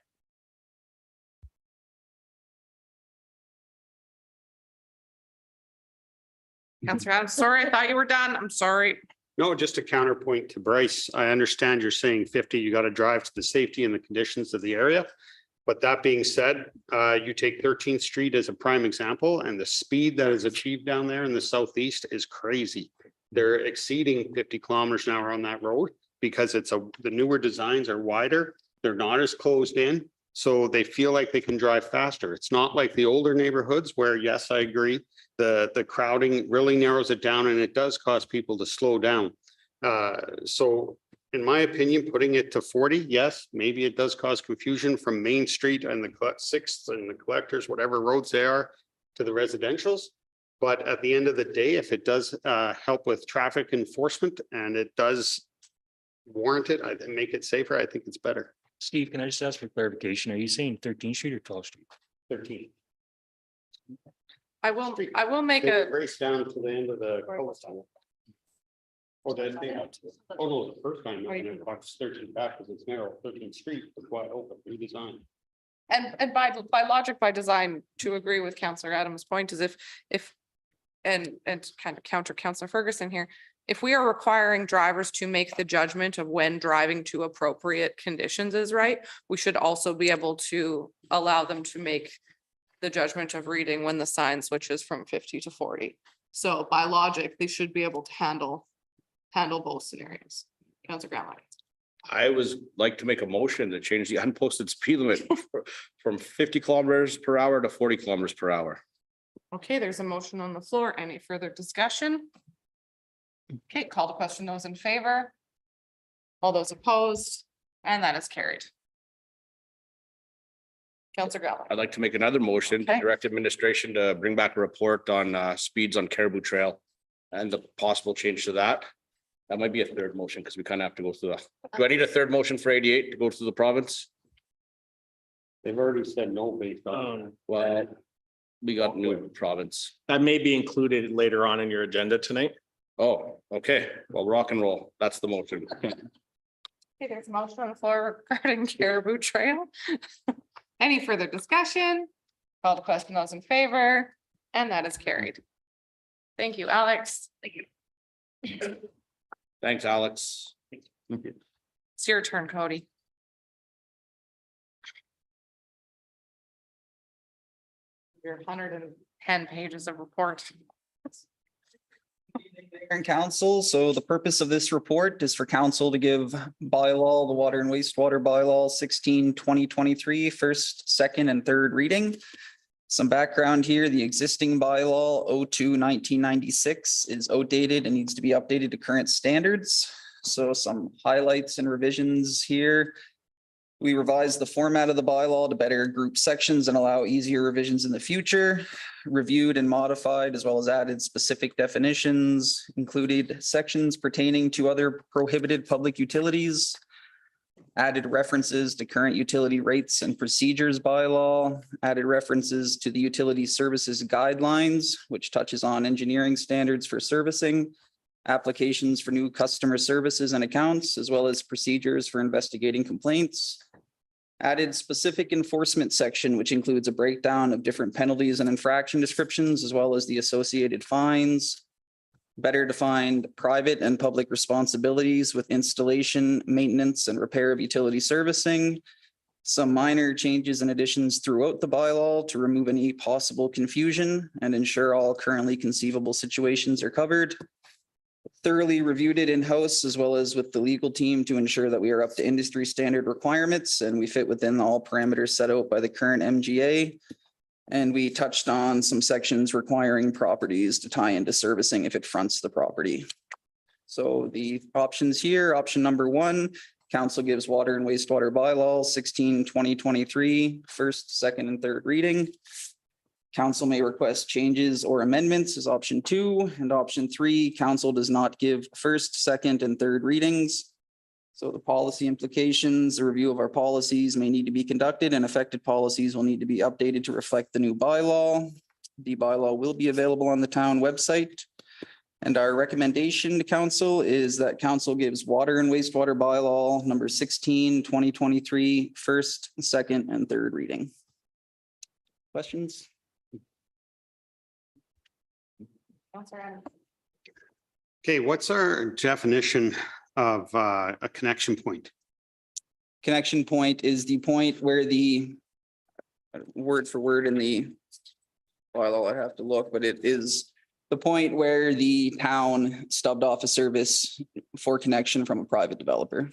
Counselor, I'm sorry, I thought you were done. I'm sorry. No, just a counterpoint to Bryce. I understand you're saying 50, you got to drive to the safety and the conditions of the area. But that being said, you take 13th Street as a prime example, and the speed that is achieved down there in the southeast is crazy. They're exceeding 50 kilometers an hour on that road because the newer designs are wider. They're not as closed in, so they feel like they can drive faster. It's not like the older neighborhoods where, yes, I agree, the crowding really narrows it down, and it does cause people to slow down. So in my opinion, putting it to 40, yes, maybe it does cause confusion from Main Street and the 6th and the collectors, whatever roads they are, to the residentials. But at the end of the day, if it does help with traffic enforcement and it does warrant it, make it safer, I think it's better. Steve, can I just ask for clarification? Are you saying 13th Street or 12th Street? 13. I will make a, Race down to the end of the cul-de-sac. Or that thing, oh no, the first time, I box 13 back because it's narrow, 13th Street, it's wide open, redesign. and by logic, by design, to agree with Counselor Adams' point is if, and kind of counter Counselor Ferguson here, if we are requiring drivers to make the judgment of when driving to appropriate conditions is right, we should also be able to allow them to make the judgment of reading when the sign switches from 50 to 40. So by logic, they should be able to handle both scenarios. Counselor Gramlich. I was like to make a motion to change the unposted speed limit from 50 kilometers per hour to 40 kilometers per hour. Okay, there's a motion on the floor. Any further discussion? Okay, call to question. Those in favor? All those opposed? And that is carried. Counselor Gramlich. I'd like to make another motion to Okay. direct administration to bring back a report on speeds on Caribou Trail and the possible change to that. That might be a third motion because we kind of have to go through do I need a third motion for 88 to go through the province? They've already said no based on. Well, we got new province. That may be included later on in your agenda tonight. Oh, okay. Well, rock and roll. That's the motion. Okay, there's a motion on the floor regarding Caribou Trail. Any further discussion? Call to question. Those in favor? And that is carried. Thank you, Alex. Thank you. Thanks, Alex. It's your turn, Cody. Your 110 pages of report. Mayor and council, so the purpose of this report is for council to give bylaw, the water and wastewater bylaw 16/2023, first, second, and third reading. Some background here, the existing bylaw 02/1996 is outdated and needs to be updated to current standards. So some highlights and revisions here. We revised the format of the bylaw to better group sections and allow easier revisions in the future. Reviewed and modified, as well as added specific definitions, included sections pertaining to other prohibited public utilities. Added references to current utility rates and procedures bylaw, added references to the utility services guidelines, which touches on engineering standards for servicing, applications for new customer services and accounts, as well as procedures for investigating complaints. Added specific enforcement section, which includes a breakdown of different penalties and infraction descriptions, as well as the associated fines. Better defined private and public responsibilities with installation, maintenance, and repair of utility servicing. Some minor changes and additions throughout the bylaw to remove any possible confusion and ensure all currently conceivable situations are covered. Thoroughly reviewed it in-house as well as with the legal team to ensure that we are up to industry standard requirements and we fit within all parameters set out by the current MGA. And we touched on some sections requiring properties to tie into servicing if it fronts the property. So the options here, option number 1, council gives water and wastewater bylaw 16/2023, first, second, and third reading. Council may request changes or amendments is option 2, and option 3, council does not give first, second, and third readings. So the policy implications, a review of our policies may need to be conducted and affected policies will need to be updated to reflect the new bylaw. The bylaw will be available on the town website. And our recommendation to council is that council gives water and wastewater bylaw number 16/2023, first, second, and third reading. Questions? Okay, what's our definition of a connection point? Connection point is the point where the word for word in the bylaw, I have to look, but it is the point where the town stubbed off a service for connection from a private developer.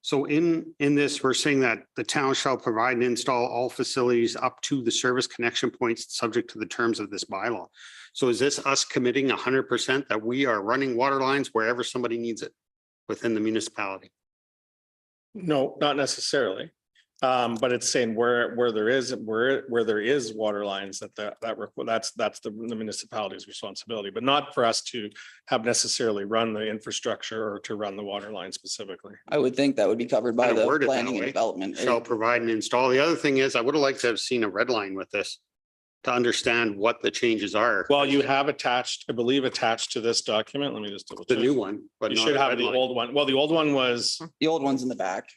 So in this, we're saying that the town shall provide and install all facilities up to the service connection points subject to the terms of this bylaw. So is this us committing 100% that we are running water lines wherever somebody needs it within the municipality? No, not necessarily. But it's saying where there is water lines that's the municipality's responsibility, but not for us to have necessarily run the infrastructure or to run the water line specifically. I would think that would be covered by Kinda the worded that planning and way. development. Shall provide and install. The other thing is, I would have liked to have seen a red line with this to understand what the changes are. Well, you have attached, I believe, attached to this document. Let me just double The check. new one, but You not should a have red the line. old one. Well, the old one was The old one's in the back.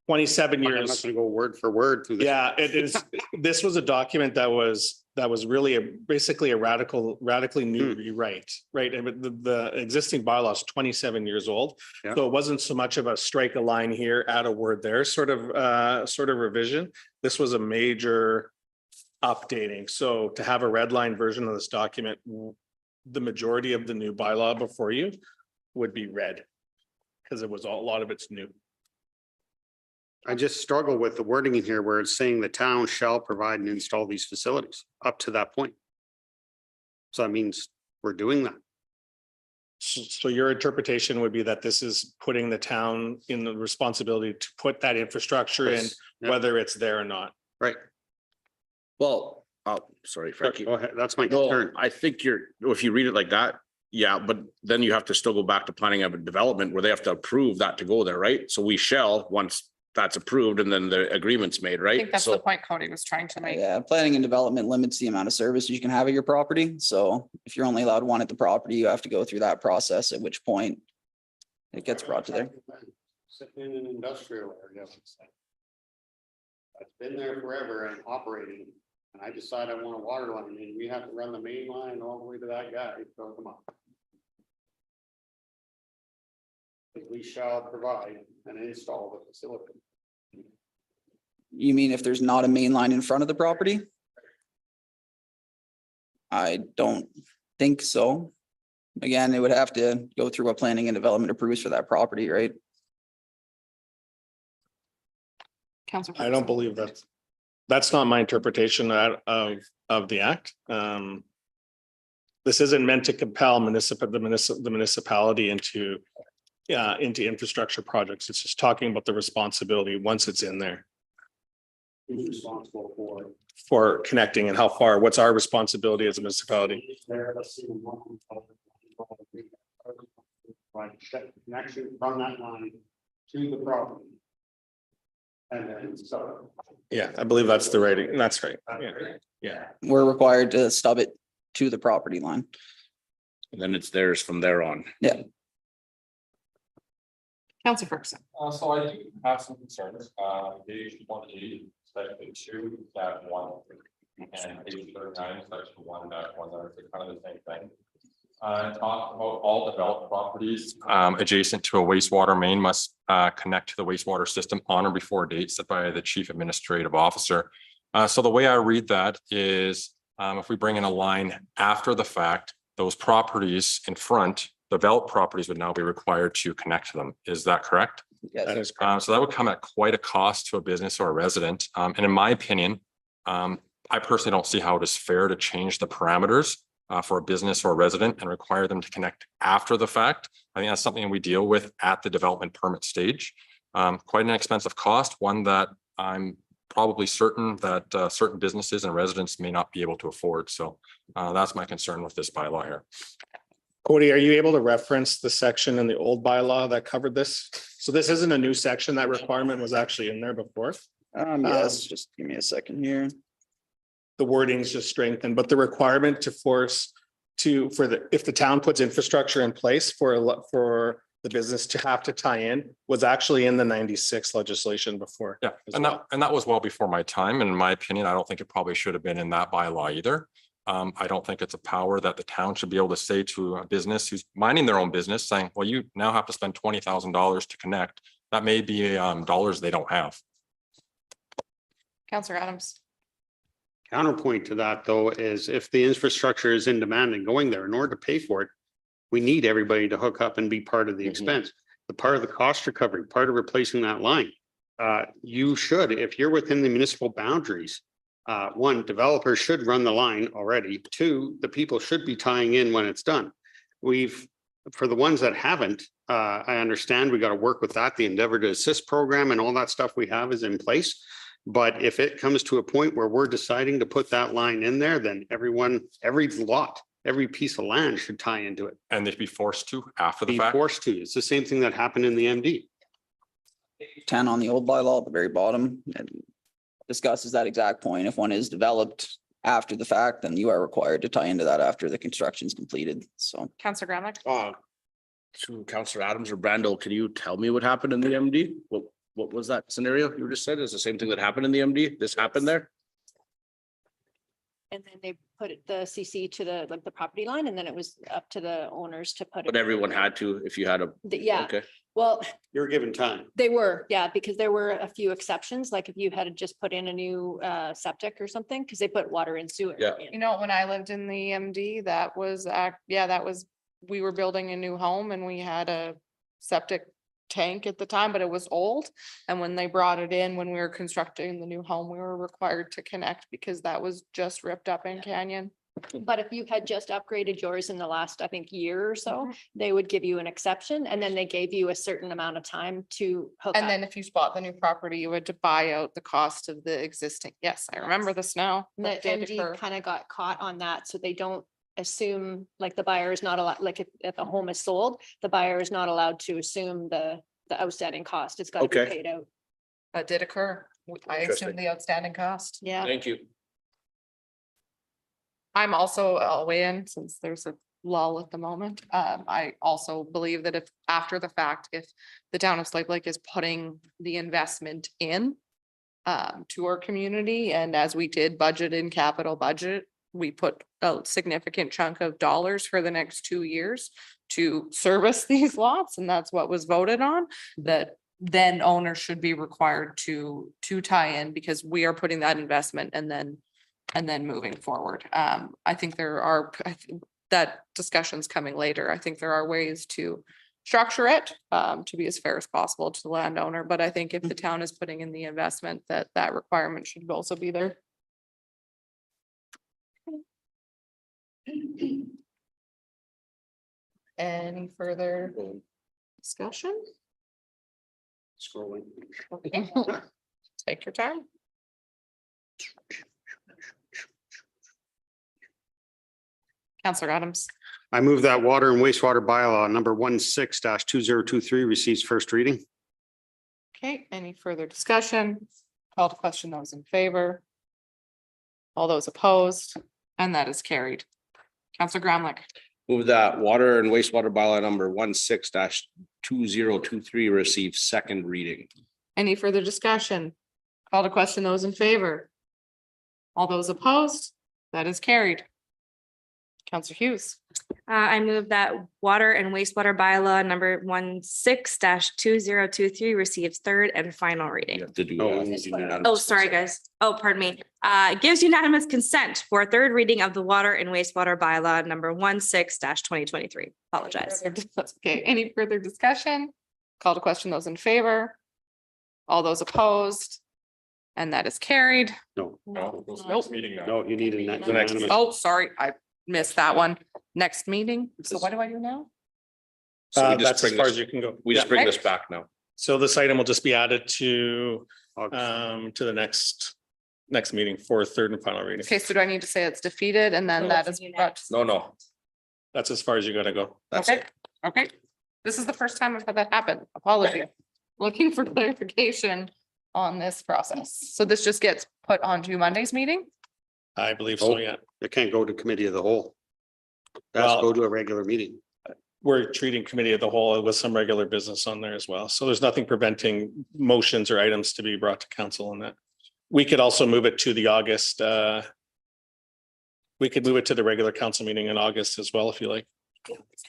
27 I'm not years. gonna go word for word through this. Yeah, it is. This was a document that was really basically a radically new rewrite, right? And the existing bylaw is 27 years old. Yeah. So it wasn't so much of a strike a line here, add a word there sort of revision. This was a major updating. So to have a red line version of this document, the majority of the new bylaw before you would be red. Because it was a lot of it's new. I just struggle with the wording in here where it's saying the town shall provide and install these facilities up to that point. So that means we're doing that. So your interpretation would be that this is putting the town in the responsibility to put that infrastructure in, Yes. Yeah. whether it's there or not. Right. Well, sorry, Frankie. Go ahead. That's my No, concern. I think if you read it like that, yeah, but then you have to still go back to planning of development where they have to approve that to go there, right? So we shall, once that's approved and then the agreement's made, I right? think that's the So point Cody was trying to make. Yeah, planning and development limits the amount of services you can have at your property. So if you're only allowed one at the property, you have to go through that process, at which point it gets brought to there. Sitting in an industrial area. It's been there forever and operating, and I decide I want a water line, and we have to run the main line all the way to that guy, so come on. We shall provide and install the facility. You mean if there's not a main line in front of the property? I don't think so. Again, it would have to go through what planning and development approves for that property, right? Councilor I don't believe that's not my interpretation of the act. This isn't meant to compel the municipality into infrastructure projects. It's just talking about the responsibility once it's in there Who's responsible for connecting and how far, what's our responsibility as a municipality? Connection from that line to the property. And then so. Yeah, I believe that's the rating. That's right. Yeah, yeah. We're required to stub it to the property line. and then it's theirs from there on. Councilor Ferguson. So I do have some concerns, page 180, section 2.1. And page 39, section 1.1, they're kind of the same thing. Talk about all developed properties adjacent to a wastewater main must connect to the wastewater system on or before a date set by the chief administrative officer. So the way I read that is if we bring in a line after the fact, those properties in front, developed properties would now be required to connect to them. Is that correct? That is So that would come at quite a cost to a business or a resident. And in my opinion, I personally don't see how it is fair to change the parameters for a business or a resident and require them to connect after the fact. I think that's something we deal with at the development permit stage. Quite an expensive cost, one that I'm probably certain that certain businesses and residents may not be able to afford. So that's my concern with this bylaw here. Cody, are you able to reference the section in the old bylaw that covered this? So this isn't a new section. That requirement was actually in there before. Yes, just give me a second here. The wording's just strengthened, but the requirement to force if the town puts infrastructure in place for the business to have to tie in was actually in the 96 legislation before. Yeah, and that was well before my time. And in my opinion, I don't think it probably should have been in that bylaw either. I don't think it's a power that the town should be able to say to a business who's minding their own business saying, well, you now have to spend $20,000 to connect. That may be dollars they don't have. Councilor Adams. Counterpoint to that, though, is if the infrastructure is in demand and going there, in order to pay for it, we need everybody to hook up and be part of the expense. The part of the cost recovery, part of replacing that line. You should, if you're within the municipal boundaries, one, developers should run the line already. Two, the people should be tying in when it's done. For the ones that haven't, I understand we got to work with that. The Endeavor to Assist program and all that stuff we have is in place. But if it comes to a point where we're deciding to put that line in there, then everyone, every lot, every piece of land should tie into it. And they'd be forced to after the Be fact? forced to. It's the same thing that happened in the MD. 10 on the old bylaw at the very bottom and discusses that exact point. If one is developed after the fact, then you are required to tie into that after the construction's completed. So Counselor Gramlich? To Counselor Adams or Brandel, can you tell me what happened in the MD? What was that scenario you just said? Is the same thing that happened in the MD? This happened there? And then they put the CC to the, like the property line, and then it was up to the owners to put it. But everyone had to, if you had a, Yeah, okay. well, You're given time. they were, yeah, because there were a few exceptions, like if you had to just put in a new septic or something, because they put water and sewer. Yeah. in. You know, when I lived in the MD, that was, we were building a new home and we had a septic tank at the time, but it was old. And when they brought it in, when we were constructing the new home, we were required to connect because that was just ripped up in Canyon. But if you had just upgraded yours in the last, I think, year or Mm-hmm. so, they would give you an exception, and then they gave you a certain amount of time to hook up. And then if you bought the new property, you had to buy out the cost of the existing. Yes, I remember this now. The That did MD occur. kind of got caught on that, so they don't assume, like, the buyer is not allowed, like, if the home is sold, the buyer is not allowed to assume the outstanding cost. It's got to be Okay. paid out. That did occur. I Interesting. assume the outstanding cost. Yeah. Thank you. I'm also, I'll weigh in since there's a lull at the moment. I also believe that if after the fact, if the town of Slave Lake is putting the investment in to our community, and as we did budget in capital budget, we put a significant chunk of dollars for the next 2 years to service these lots, and that's what was voted on, that then owners should be required to tie in because we are putting that investment and then moving forward. I think there are, that discussion's coming later. I think there are ways to structure it to be as fair as possible to the landowner, but I think if the town is putting in the investment, that requirement should also be there. Any further discussion? Scrolling. Okay. Take your time. Counselor Adams. I move that water and wastewater bylaw number 16-2023 receives first reading. Okay, any further discussion? Call to question those in favor. All those opposed, and that is carried. Counselor Gramlich. Move that water and wastewater bylaw number 16-2023 receive second reading. Any further discussion? Call to question those in favor. All those opposed, that is carried. Counselor Hughes. I move that water and wastewater bylaw number 16-2023 receives third and final You reading. have to do. Oh, sorry, guys. Oh, pardon me. Gives unanimous consent for third reading of the water and wastewater bylaw number 16-2023. Apologize. Okay, any further discussion? Call to question those in favor. All those opposed, and that is carried. No, No, it goes to Nope. next meeting now. no, you need a The next unanimous. Oh, sorry, I missed that one. Next meeting. So what do I do now? So we just That's as bring far this- as you can go. We just Yeah. bring this back now. So this item will just be added to August. the next meeting for third and final reading. Okay, so do I need to say it's defeated and then that is brought? No. That's as far as you gotta go. That's Okay, it. okay. This is the first time I've had that happen. Apology. Looking for clarification on this process. So this just gets put onto Monday's meeting? I believe so, yeah. It can't go to committee of the whole. That's Well- go to a regular meeting. We're treating committee of the whole with some regular business on there as well. So there's nothing preventing motions or items to be brought to council on that. We could also move it to the August, we could move it to the regular council meeting in August as well, if you like.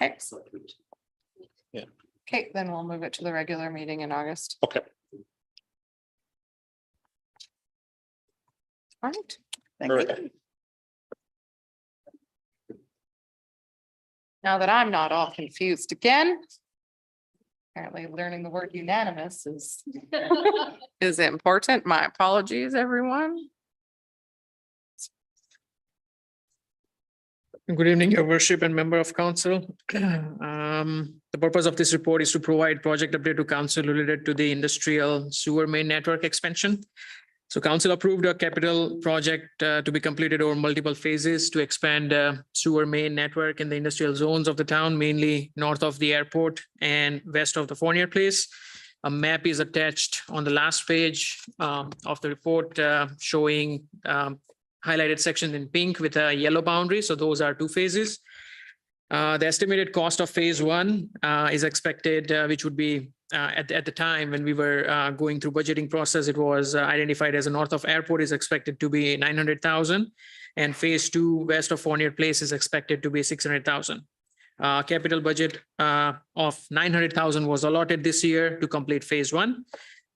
Okay. Yeah. Okay, then we'll move it to the regular meeting in August. Okay. All right. thank you. Now that I'm not all confused again. Apparently learning the word unanimous is important. My apologies, everyone. Good evening, Your Worship and member of council. The purpose of this report is to provide project update to council related to the industrial sewer main network expansion. So council approved a capital project to be completed over multiple phases to expand sewer main network in the industrial zones of the town, mainly north of the airport and west of the Fournier Place. A map is attached on the last page of the report showing highlighted sections in pink with a yellow boundary. So those are 2 phases. The estimated cost of phase 1 is expected, which would be at the time when we were going through budgeting process, it was identified as a north of airport is expected to be 900,000, and phase 2 west of Fournier Place is expected to be 600,000. Capital budget of 900,000 was allotted this year to complete phase 1.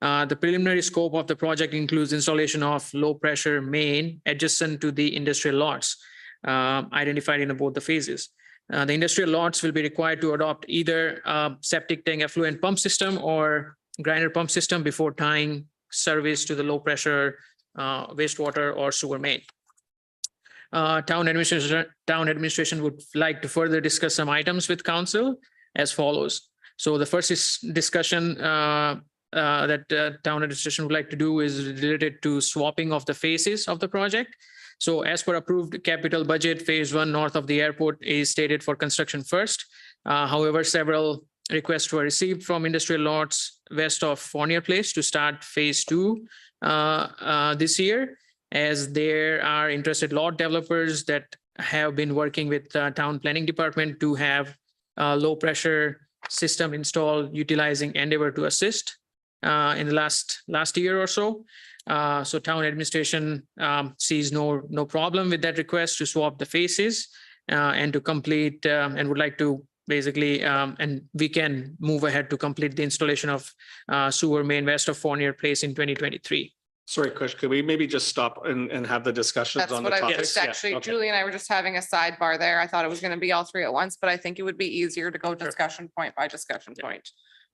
The preliminary scope of the project includes installation of low pressure main adjacent to the industrial lots identified in both the phases. The industrial lots will be required to adopt either septic tank effluent pump system or grinder pump system before tying service to the low pressure wastewater or sewer main. Town administration would like to further discuss some items with council as follows. So the first is discussion that town administration would like to do is related to swapping of the phases of the project. So as per approved capital budget, phase 1 north of the airport is stated for construction first. However, several requests were received from industrial lots west of Fournier Place to start phase 2 this year, as there are interested lot developers that have been working with town planning department to have a low pressure system installed utilizing Endeavor to assist in the last year or so. So town administration sees no problem with that request to swap the phases and to complete and would like to basically and we can move ahead to complete the installation of sewer main west of Fournier Place in 2023. Sorry, Kush, could we maybe just stop and have the discussions That's on the what I was topics? just actually, okay. Julie and I were just having a sidebar there. I thought it was going to be all 3 at once, but I think it would be easier to go discussion point by discussion point.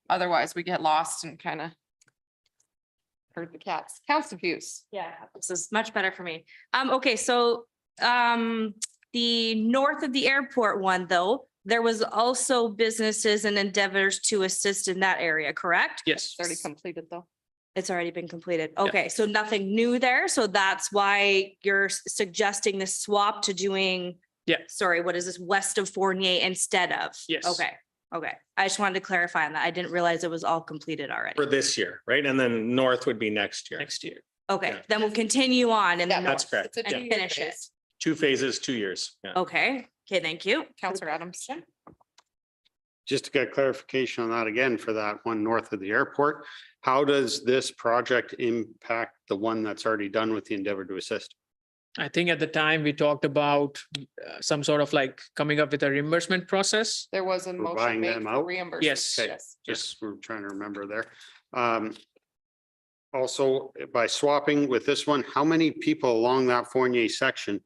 Otherwise, we get lost and kind of herd the cats. Council views. Yeah, this is much better for me. Okay, so the north of the airport one, though, there was also businesses and endeavors to assist in that area, correct? Yes. It's already completed though. It's already been completed. Okay, so nothing new there. So that's why you're suggesting this swap to doing. Yeah. Sorry, what is this? West of Fournier instead of? Yes. Okay. I just wanted to clarify on that. I didn't realize it was all completed already. For this year, right? And then north would be next year. Next year. Okay, Yeah. then we'll continue on in the Yeah, That's north correct. It's a and two finish it. phase. 2 phases, 2 years. Yeah. Okay, thank you. Counselor Adams. Just to get clarification on that again, for that one north of the airport, how does this project impact the one that's already done with the Endeavor to Assist? I think at the time we talked about some sort of like coming up with a reimbursement process. There was a We're motion buying made them for out? reimbursement. Yes. Okay, just we're trying to remember there. Also, by swapping with this one, how many people along that Fournier section,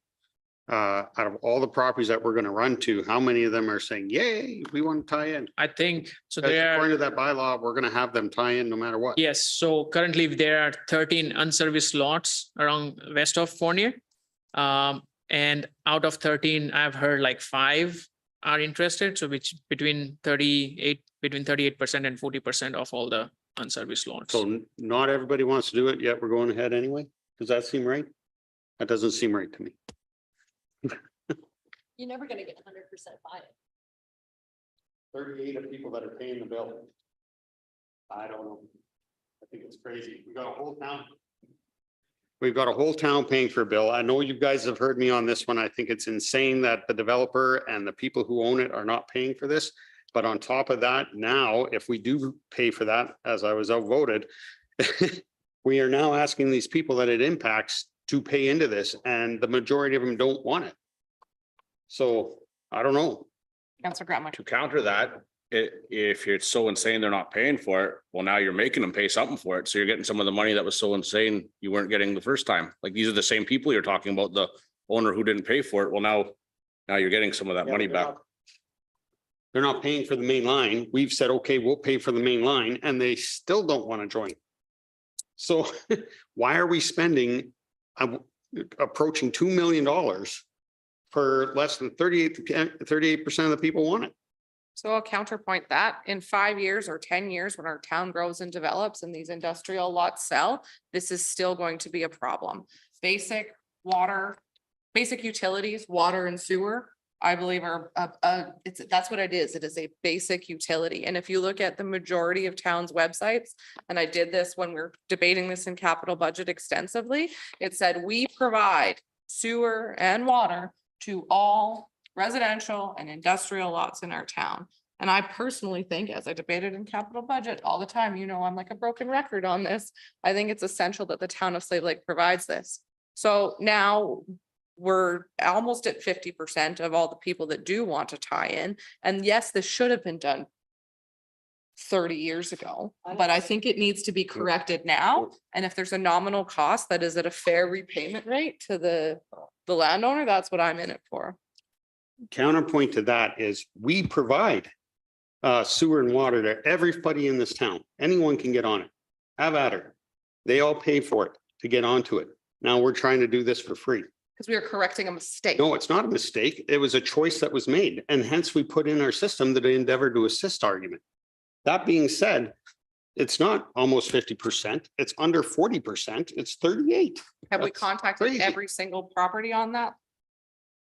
out of all the properties that we're gonna run to, how many of them are saying, yay, we want to tie in? I think, so Because there according are, to that bylaw, we're gonna have them tie in no matter what. yes, so currently there are 13 unserviced lots around west of Fournier. And out of 13, I've heard like 5 are interested, so which between 38% and 40% of all the unserviced lots. So not everybody wants to do it, yet we're going ahead anyway? Does that seem right? That doesn't seem right to me. You're never gonna get 100% buy-in. 38 of people that are paying the bill. I don't know. I think it's crazy. We got a whole town. We've got a whole town paying for a bill. I know you guys have heard me on this one. I think it's insane that the developer and the people who own it are not paying for this. But on top of that, now, if we do pay for that, as I was outvoted, we are now asking these people that it impacts to pay into this, and the majority of them don't want it. So I don't know. Counselor Grandma. To counter that, if it's so insane they're not paying for it, well, now you're making them pay something for it. So you're getting some of the money that was so insane you weren't getting the first time. Like, these are the same people you're talking about, the owner who didn't pay for it. Well, now you're getting some of that money back. They're not paying for the main line. We've said, okay, we'll pay for the main line, and they still don't want to join. So why are we spending approaching $2 million for less than 38% of the people want it? So I'll counterpoint that in 5 years or 10 years, when our town grows and develops and these industrial lots sell, this is still going to be a problem. Basic water, basic utilities, water and sewer, I believe are, that's what it is. It is a basic utility. And if you look at the majority of towns' websites, and I did this when we were debating this in capital budget extensively, it said, we provide sewer and water to all residential and industrial lots in our town. And I personally think, as I debated in capital budget all the time, you know, I'm like a broken record on this. I think it's essential that the town of Slave Lake provides this. So now we're almost at 50% of all the people that do want to tie in. And yes, this should have been done 30 years ago, but I think it needs to be corrected now. And if there's a nominal cost that is at a fair repayment rate to the landowner, that's what I'm in it for. Counterpoint to that is we provide sewer and water to everybody in this town. Anyone can get on it. Have at her. They all pay for it to get onto it. Now we're trying to do this for free. Because we are correcting a mistake. No, it's not a mistake. It was a choice that was made, and hence we put in our system the endeavor to assist argument. That being said, it's not almost 50%. It's under 40%. It's 38. Have we That's contacted crazy. every single property on that?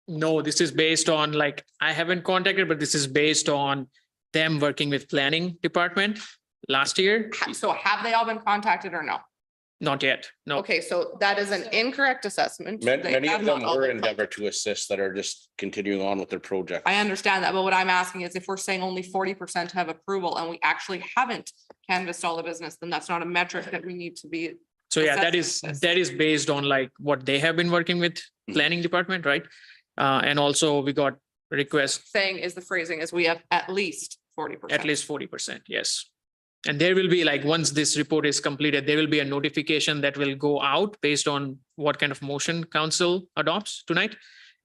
No, this is based on like, I haven't contacted, but this is based on them working with planning department last year. So have they all been contacted or no? Not yet. No. Okay, so that is an incorrect assessment. They Many have of them not all were been endeavor to assist that are just continuing on with their project. I understand that, but what I'm asking is if we're saying only 40% have approval and we actually haven't canvassed all the business, then that's not a metric that we need to be. So yeah, assessing this. that is based on like what they have been working with planning department, right? And also we got requests Saying is the phrasing is we have at least 40%. at least 40%, yes. And there will be like, once this report is completed, there will be a notification that will go out based on what kind of motion council adopts tonight.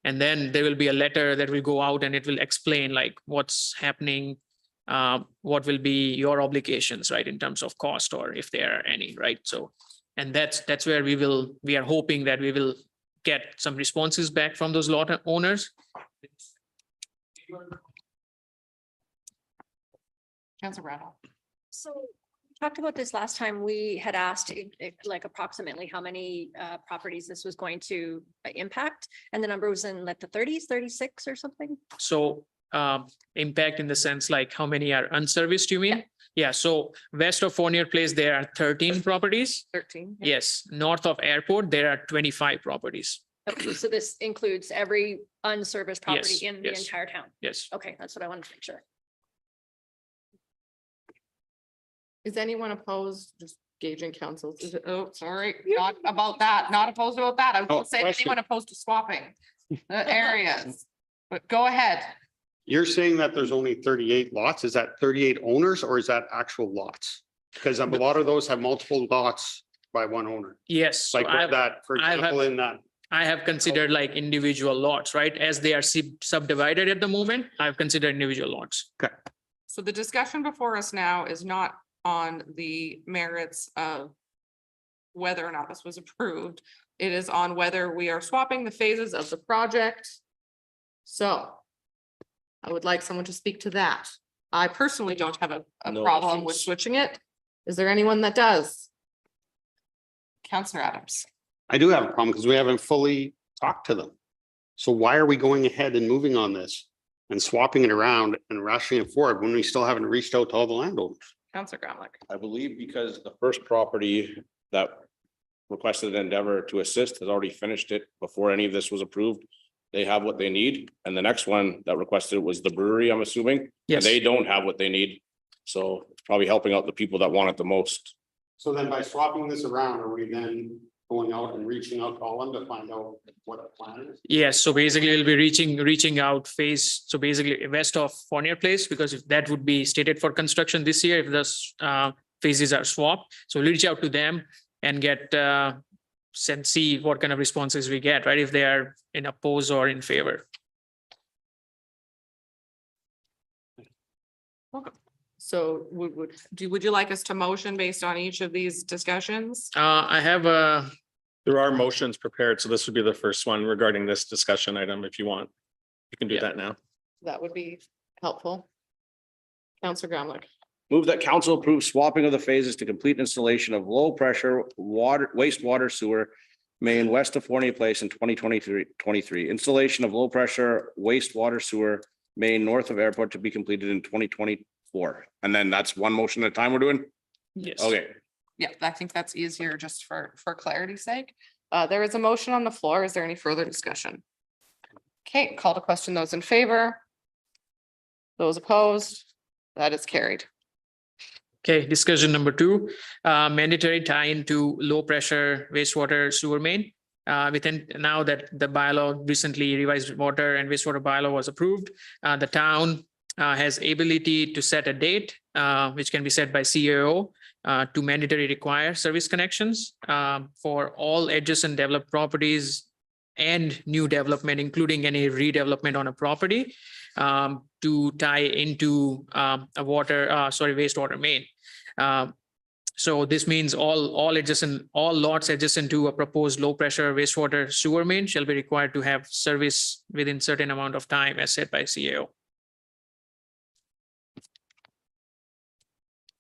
And then there will be a letter that will go out and it will explain like what's happening, what will be your obligations, right, in terms of cost or if there are any, right? So, and that's where we are hoping that we will get some responses back from those lot owners. Councilor Rattle. So we talked about this last time. We had asked like approximately how many properties this was going to impact. And the number was in like the 30s, 36 or something. So impact in the sense like how many are unserviced, you mean? Yeah, so west of Fournier Place, there are 13 properties. 13. Yes, north of airport, there are 25 properties. Okay, so this includes every unserviced property Yes, in the yes. entire town. Yes. Okay, that's what I wanted to make sure. Is anyone opposed, just gauging councils? Is it, oh, sorry, not about that, not opposed about that. I was gonna say, question. anyone opposed to swapping the areas? But go ahead. You're saying that there's only 38 lots. Is that 38 owners or is that actual lots? Because a lot of those have multiple lots by one owner. Yes, so Like with that, for I example, in that. I have considered like individual lots, right? As they are subdivided at the moment, I've considered individual lots. So the discussion before us now is not on the merits of whether or not this was approved. It is on whether we are swapping the phases of the project. So I would like someone to speak to that. I personally don't have a No problem with issues. switching it. Is there anyone that does? Councillor Adams. I do have a problem because we haven't fully talked to them. So why are we going ahead and moving on this and swapping it around and rushing it forward when we still haven't reached out to all the landowners? Councillor Gramlich. I believe because the first property that requested an endeavor to assist has already finished it before any of this was approved. They have what they need. And the next one that requested it was the brewery, I'm assuming. And Yes. they don't have what they need. So it's probably helping out the people that want it the most. So then by swapping this around, are we then going out and reaching out to all of them to find out what the plan is? Yes, so basically we'll be reaching out phase, so basically west of Fournier Place, because if that would be stated for construction this year, if those phases are swapped. So we'll reach out to them and get and see what kind of responses we get, right? If they are in oppose or in favor. So would you like us to motion based on each of these discussions? I have There are motions prepared, so this would be the first one regarding this discussion item if you want. You can do Yeah. that now. That would be helpful. Counselor Gramlich. Move that council approve swapping of the phases to complete installation of low pressure wastewater sewer main west of Fournier Place in 2023. Installation of low pressure wastewater sewer main north of airport to be completed in 2024. And then that's one motion at a time we're doing? Yes. Okay, Yeah, I think that's easier just for clarity's sake. There is a motion on the floor. Is there any further discussion? Okay, call to question those in favor. Those opposed, that is carried. Okay, discussion number 2, mandatory tie-in to low pressure wastewater sewer main. Within now that the bylaw recently revised water and wastewater bylaw was approved, the town has ability to set a date, which can be set by CAO to mandatory require service connections for all adjacent developed properties and new development, including any redevelopment on a property to tie into a wastewater main. So this means all lots adjacent to a proposed low pressure wastewater sewer main shall be required to have service within certain amount of time as set by CAO.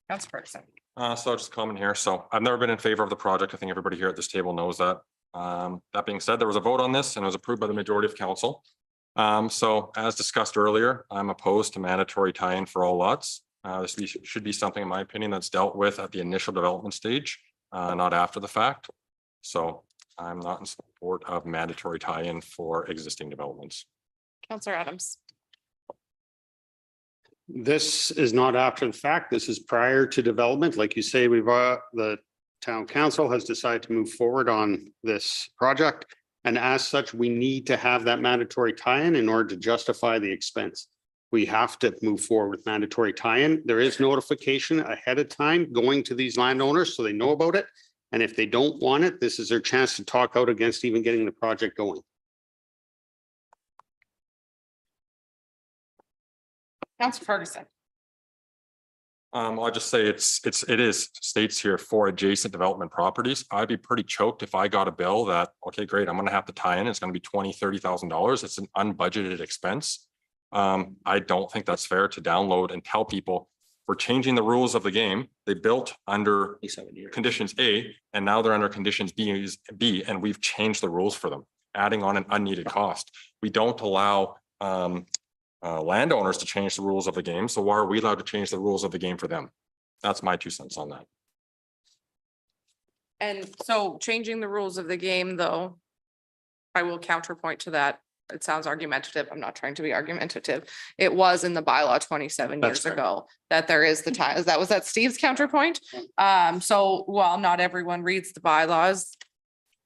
Councilor Ferguson. So I'll just comment here. So I've never been in favor of the project. I think everybody here at this table knows that. That being said, there was a vote on this and it was approved by the majority of council. So as discussed earlier, I'm opposed to mandatory tie-in for all lots. This should be something, in my opinion, that's dealt with at the initial development stage, not after the fact. So I'm not in support of mandatory tie-in for existing developments. Counselor Adams. This is not after the fact. This is prior to development. Like you say, the town council has decided to move forward on this project. And as such, we need to have that mandatory tie-in in order to justify the expense. We have to move forward with mandatory tie-in. There is notification ahead of time going to these landowners so they know about it. And if they don't want it, this is their chance to talk out against even getting the project going. Counselor Ferguson. I'll just say it is states here for adjacent development properties. I'd be pretty choked if I got a bill that, okay, great, I'm gonna have to tie in. It's gonna be $20,000-$30,000. It's an unbudgeted expense. I don't think that's fair to download and tell people we're changing the rules of the game. They built under conditions A and now they're under conditions B, and we've changed the rules for them, adding on an unneeded cost. We don't allow landowners to change the rules of the game. So why are we allowed to change the rules of the game for them? That's my 2 cents on that. And so changing the rules of the game, though, I will counterpoint to that. It sounds argumentative. I'm not trying to be argumentative. It was in the bylaw 27 That's years fair. ago that there is the tie. Was that Steve's counterpoint? So while not everyone reads the bylaws,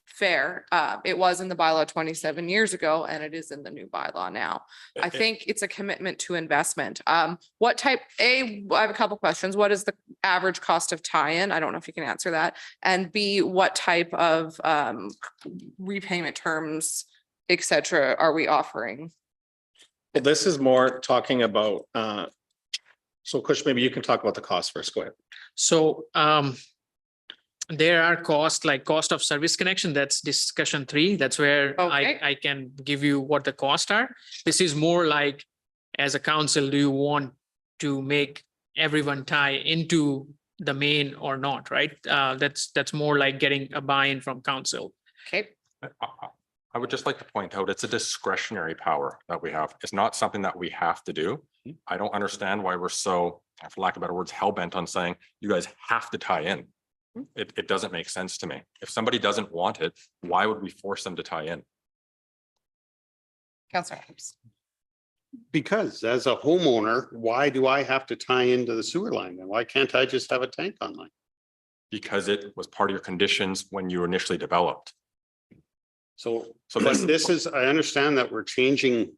fair. It was in the bylaw 27 years ago and it is in the new bylaw now. I think it's a commitment to investment. What type, I have a couple questions. What is the average cost of tie-in? I don't know if you can answer that. And B, what type of repayment terms, et cetera, are we offering? Well, this is more talking about, so Kush, maybe you can talk about the cost first. Go ahead. So there are costs like cost of service connection. That's discussion 3. That's where Okay. I can give you what the costs are. This is more like, as a council, do you want to make everyone tie into the main or not, right? That's more like getting a buy-in from council. Okay. I would just like to point out, it's a discretionary power that we have. It's not something that we have to do. I don't understand why we're so, for lack of better words, hell-bent on saying you guys have to tie in. It doesn't make sense to me. If somebody doesn't want it, why would we force them to tie in? Counselor Adams. Because as a homeowner, why do I have to tie into the sewer line? And why can't I just have a tank on mine? Because it was part of your conditions when you initially developed. So So but this- this is, I understand that we're changing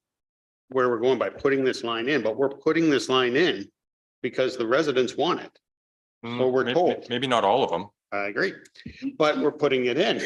where we're going by putting this line in, but we're putting this line in because the residents want it. So we're told. Maybe not all of them. I agree, but we're putting it in.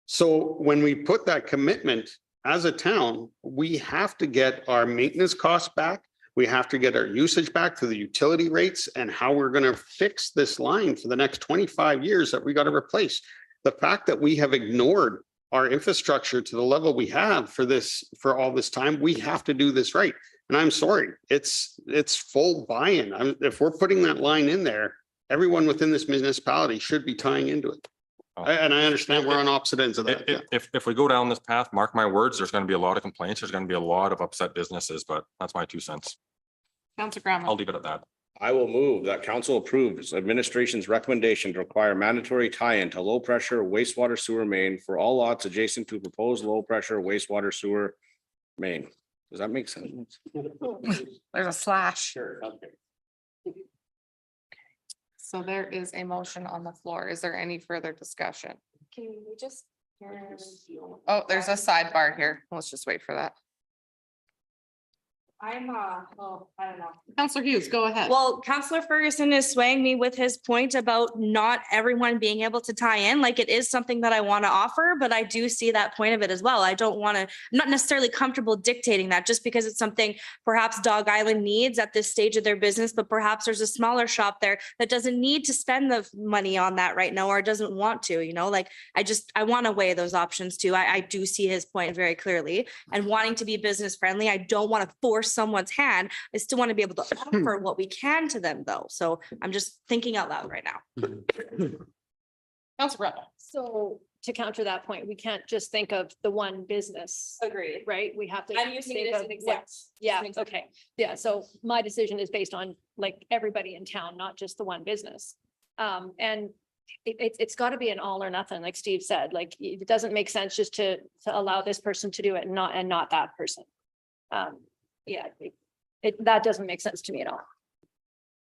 So when we put that commitment as a town, we have to get our maintenance costs back. We have to get our usage back to the utility rates and how we're going to fix this line for the next 25 years that we got to replace. The fact that we have ignored our infrastructure to the level we have for this, for all this time, we have to do this right. And I'm sorry, it's full buy-in. If we're putting that line in there, everyone within this municipality should be tying into it. And I understand we're on opposite ends of that. Yeah. If we go down this path, mark my words, there's gonna be a lot of complaints. There's gonna be a lot of upset businesses, but that's my 2 cents. Counselor Graham. I'll leave it at that. I will move that council approves administration's recommendation to require mandatory tie-in to low-pressure wastewater sewer main for all lots adjacent to proposed low-pressure wastewater sewer main. Does that make sense? There's a slash. Sure. Okay. So there is a motion on the floor. Is there any further discussion? Can we just? Oh, there's a sidebar here. Let's just wait for that. I'm, I don't know. Counselor Hughes, go ahead. Well, Counselor Ferguson is swaying me with his point about not everyone being able to tie in. Like, it is something that I want to offer, but I do see that point of it as well. I don't want to, I'm not necessarily comfortable dictating that just because it's something perhaps Dog Island needs at this stage of their business, but perhaps there's a smaller shop there that doesn't need to spend the money on that right now or doesn't want to, you know, like I want to weigh those options too. I do see his point very clearly, and wanting to be business friendly. I don't want to force someone's hand. I still want to be able to offer what we can to them though. So I'm just thinking out loud right now. Counselor Brenda. So to counter that point, we can't just think of the one business, Agreed. right? We have to. I'm using it think as of an example. Yeah, As an example. okay. Yeah, so my decision is based on like everybody in town, not just the one business. And it's got to be an all or nothing, like Steve said, like it doesn't make sense just to allow this person to do it and not that person. Yeah, that doesn't make sense to me at all.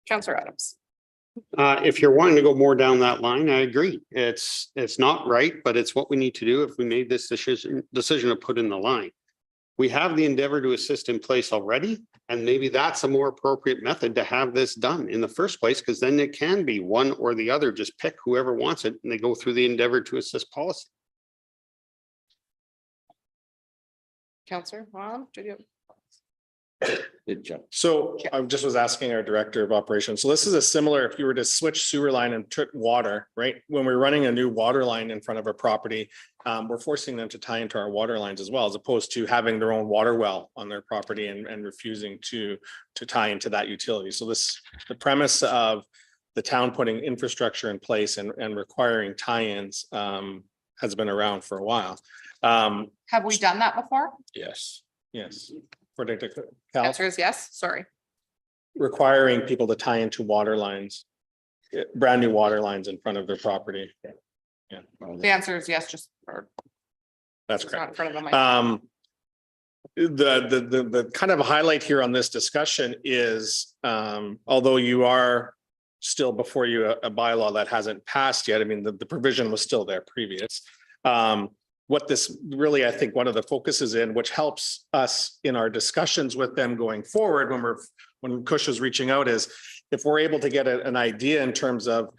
Counselor Adams. If you're wanting to go more down that line, I agree. It's not right, but it's what we need to do if we made this decision to put in the line. We have the endeavor to assist in place already, and maybe that's a more appropriate method to have this done in the first place, because then it can be one or the other. Just pick whoever wants it and they go through the endeavor to assist policy. Counselor, did you? So I just was asking our director of operations. So this is a similar, if you were to switch sewer line and took water, right? When we're running a new water line in front of a property, we're forcing them to tie into our water lines as well, as opposed to having their own water well on their property and refusing to tie into that utility. So the premise of the town putting infrastructure in place and requiring tie-ins has been around for a while. Have we done that before? Yes. For the Answer is yes. Sorry. requiring people to tie into water lines, brand new water lines in front of their property. Yeah, The answer is yes, just that's it's not in correct. front of the mic. The kind of highlight here on this discussion is, although you are still before you a bylaw that hasn't passed yet, I mean, the provision was still there previous. What this really, I think, one of the focuses in, which helps us in our discussions with them going forward when Kush is reaching out, is if we're able to get an idea in terms of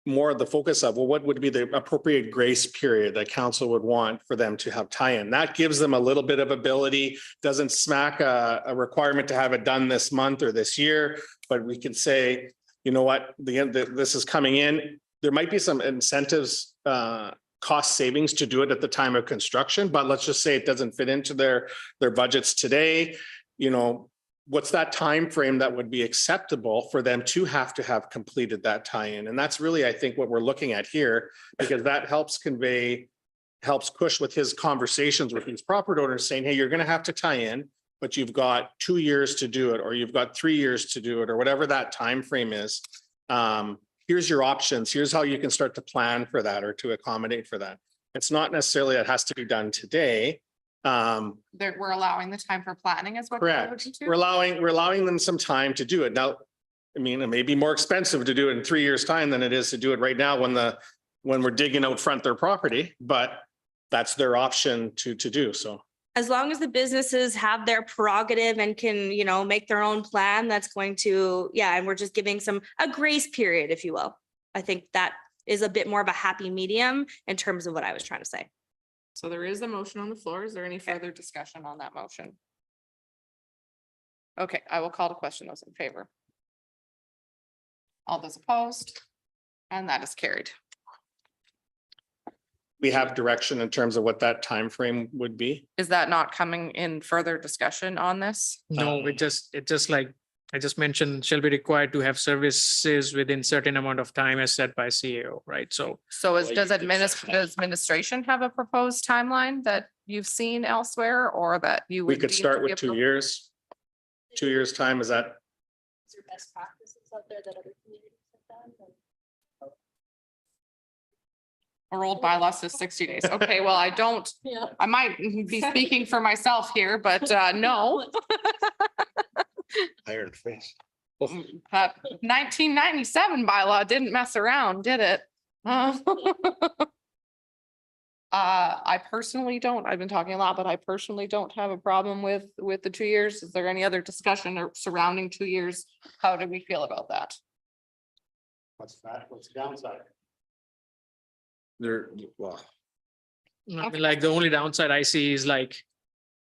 more of the focus of, well, what would be the appropriate grace period that council would want for them to have tie-in? That gives them a little bit of ability, doesn't smack a requirement to have it done this month or this year, but we can say, you know what, this is coming in. There might be some incentives, cost savings to do it at the time of construction, but let's just say it doesn't fit into their budgets today. You know, what's that time frame that would be acceptable for them to have completed that tie-in? And that's really, I think, what we're looking at here, because that helps Kush with his conversations with these property owners saying, hey, you're going to have to tie in, but you've got 2 years to do it, or you've got 3 years to do it, or whatever that time frame is. Here's your options. Here's how you can start to plan for that or to accommodate for that. It's not necessarily it has to be done today. We're allowing the time for planning is what. Correct. We're allowing them some time to do it. Now, I mean, it may be more expensive to do it in 3 years' time than it is to do it right now when we're digging out front their property, but that's their option to do so. As long as the businesses have their prerogative and can, you know, make their own plan, that's going to, yeah, and we're just giving a grace period, if you will. I think that is a bit more of a happy medium in terms of what I was trying to say. So there is a motion on the floor. Is there any further discussion on that motion? Okay, I will call to question those in favor. All those opposed? And that is carried. we have direction in terms of what that time frame would be? Is that not coming in further discussion on this? No, it just like, I just mentioned, shall be required to have services within certain amount of time as set by CEO, right? So So Well, you does did administration have a proposed timeline that you've seen elsewhere or that you We would? could deem start to be with 2 appro- years. 2 years' time, is that? Is there best practices out there that other communities have done? Our old bylaw says 60 days. Okay, well, Yeah. I might be speaking for myself here, but no. Iron face. That 1997 bylaw didn't mess around, did it? I personally don't, I've been talking a lot, but I personally don't have a problem with the 2 years. Is there any other discussion or surrounding 2 years? How do we feel about that? What's that? What's the downside? There, well, I mean, like the only downside I see is like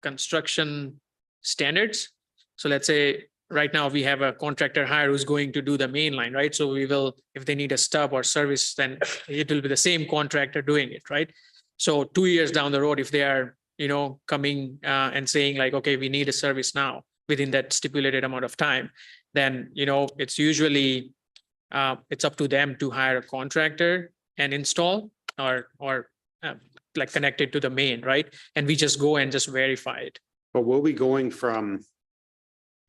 construction standards. So let's say right now we have a contractor hire who's going to do the main line, right? So we will, if they need a stub or service, then it will be the same contractor doing it, right? So 2 years down the road, if they are, coming and saying like, okay, we need a service now within that stipulated amount of time, then, it's usually it's up to them to hire a contractor and install or like connected to the main, right? And we just go and just verify it. But we'll be going from,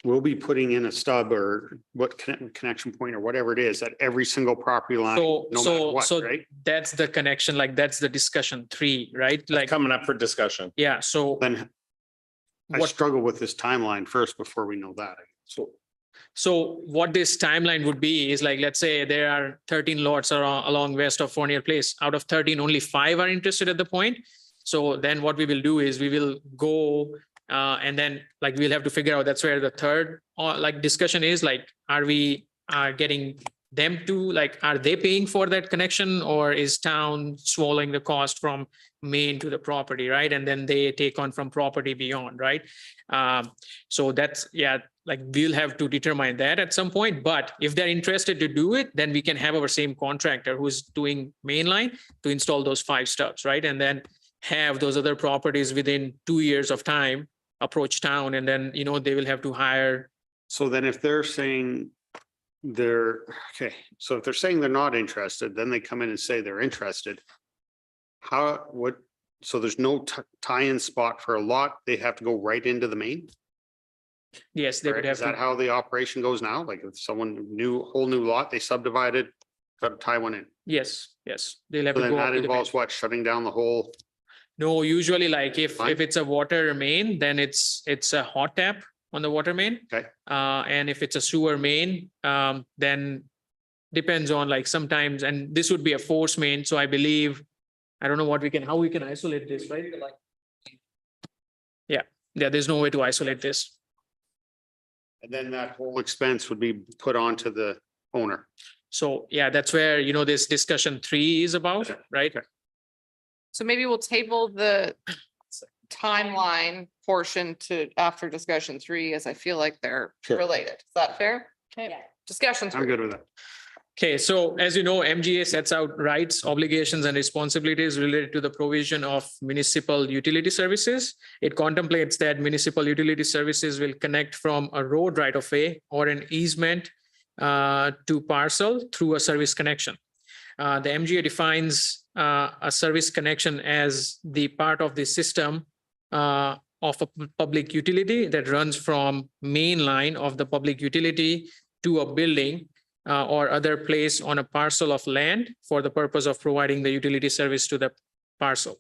we'll be putting in a stub or what connection point or whatever it is at every single property line, So, no matter what, so right? that's the connection, like that's the discussion 3, right? Like, Coming up for discussion. yeah, so Then I what, struggle with this timeline first before we know that. so what this timeline would be is like, let's say there are 13 lots along west of Fournier Place. Out of 13, only 5 are interested at the point. So then what we will do is we will go and then like we'll have to figure out, that's where the third like discussion is like, are we getting them to like, are they paying for that connection or is town swallowing the cost from main to the property, right? And then they take on from property beyond, right? So that's, yeah, like we'll have to determine that at some point, but if they're interested to do it, then we can have our same contractor who's doing mainline to install those 5 stubs, right? And then have those other properties within 2 years of time approach town and then, they will have to hire. So then if they're saying okay, so if they're saying they're not interested, then they come in and say they're interested. So there's no tie-in spot for a lot, they have to go right into the main? Yes, they would Right? have Is that to, how the operation goes now? Like if someone whole new lot, they subdivided, got to tie one in. yes, they'll have So to then go up that to the main. involves what, shutting down the whole, No, usually like if Fine. it's a water main, then it's a hot tap on the water main. Okay. And if it's a sewer main, then depends on like sometimes, and this would be a force main, so I believe, I don't know how we can isolate this, right? Yeah, there's no way to isolate this. and then that whole expense would be put onto the owner. So, yeah, that's where, this discussion 3 is about, right? So maybe we'll table the timeline portion to after discussion 3, as I feel like they're Sure. related. Is that fair? Okay. Yeah. Discussion I'm 3. good with that. Okay, so as you know, MGA sets out rights, obligations, and responsibilities related to the provision of municipal utility services. It contemplates that municipal utility services will connect from a road right of way or an easement to parcel through a service connection. The MGA defines a service connection as the part of the system of a public utility that runs from main line of the public utility to a building or other place on a parcel of land for the purpose of providing the utility service to the parcel.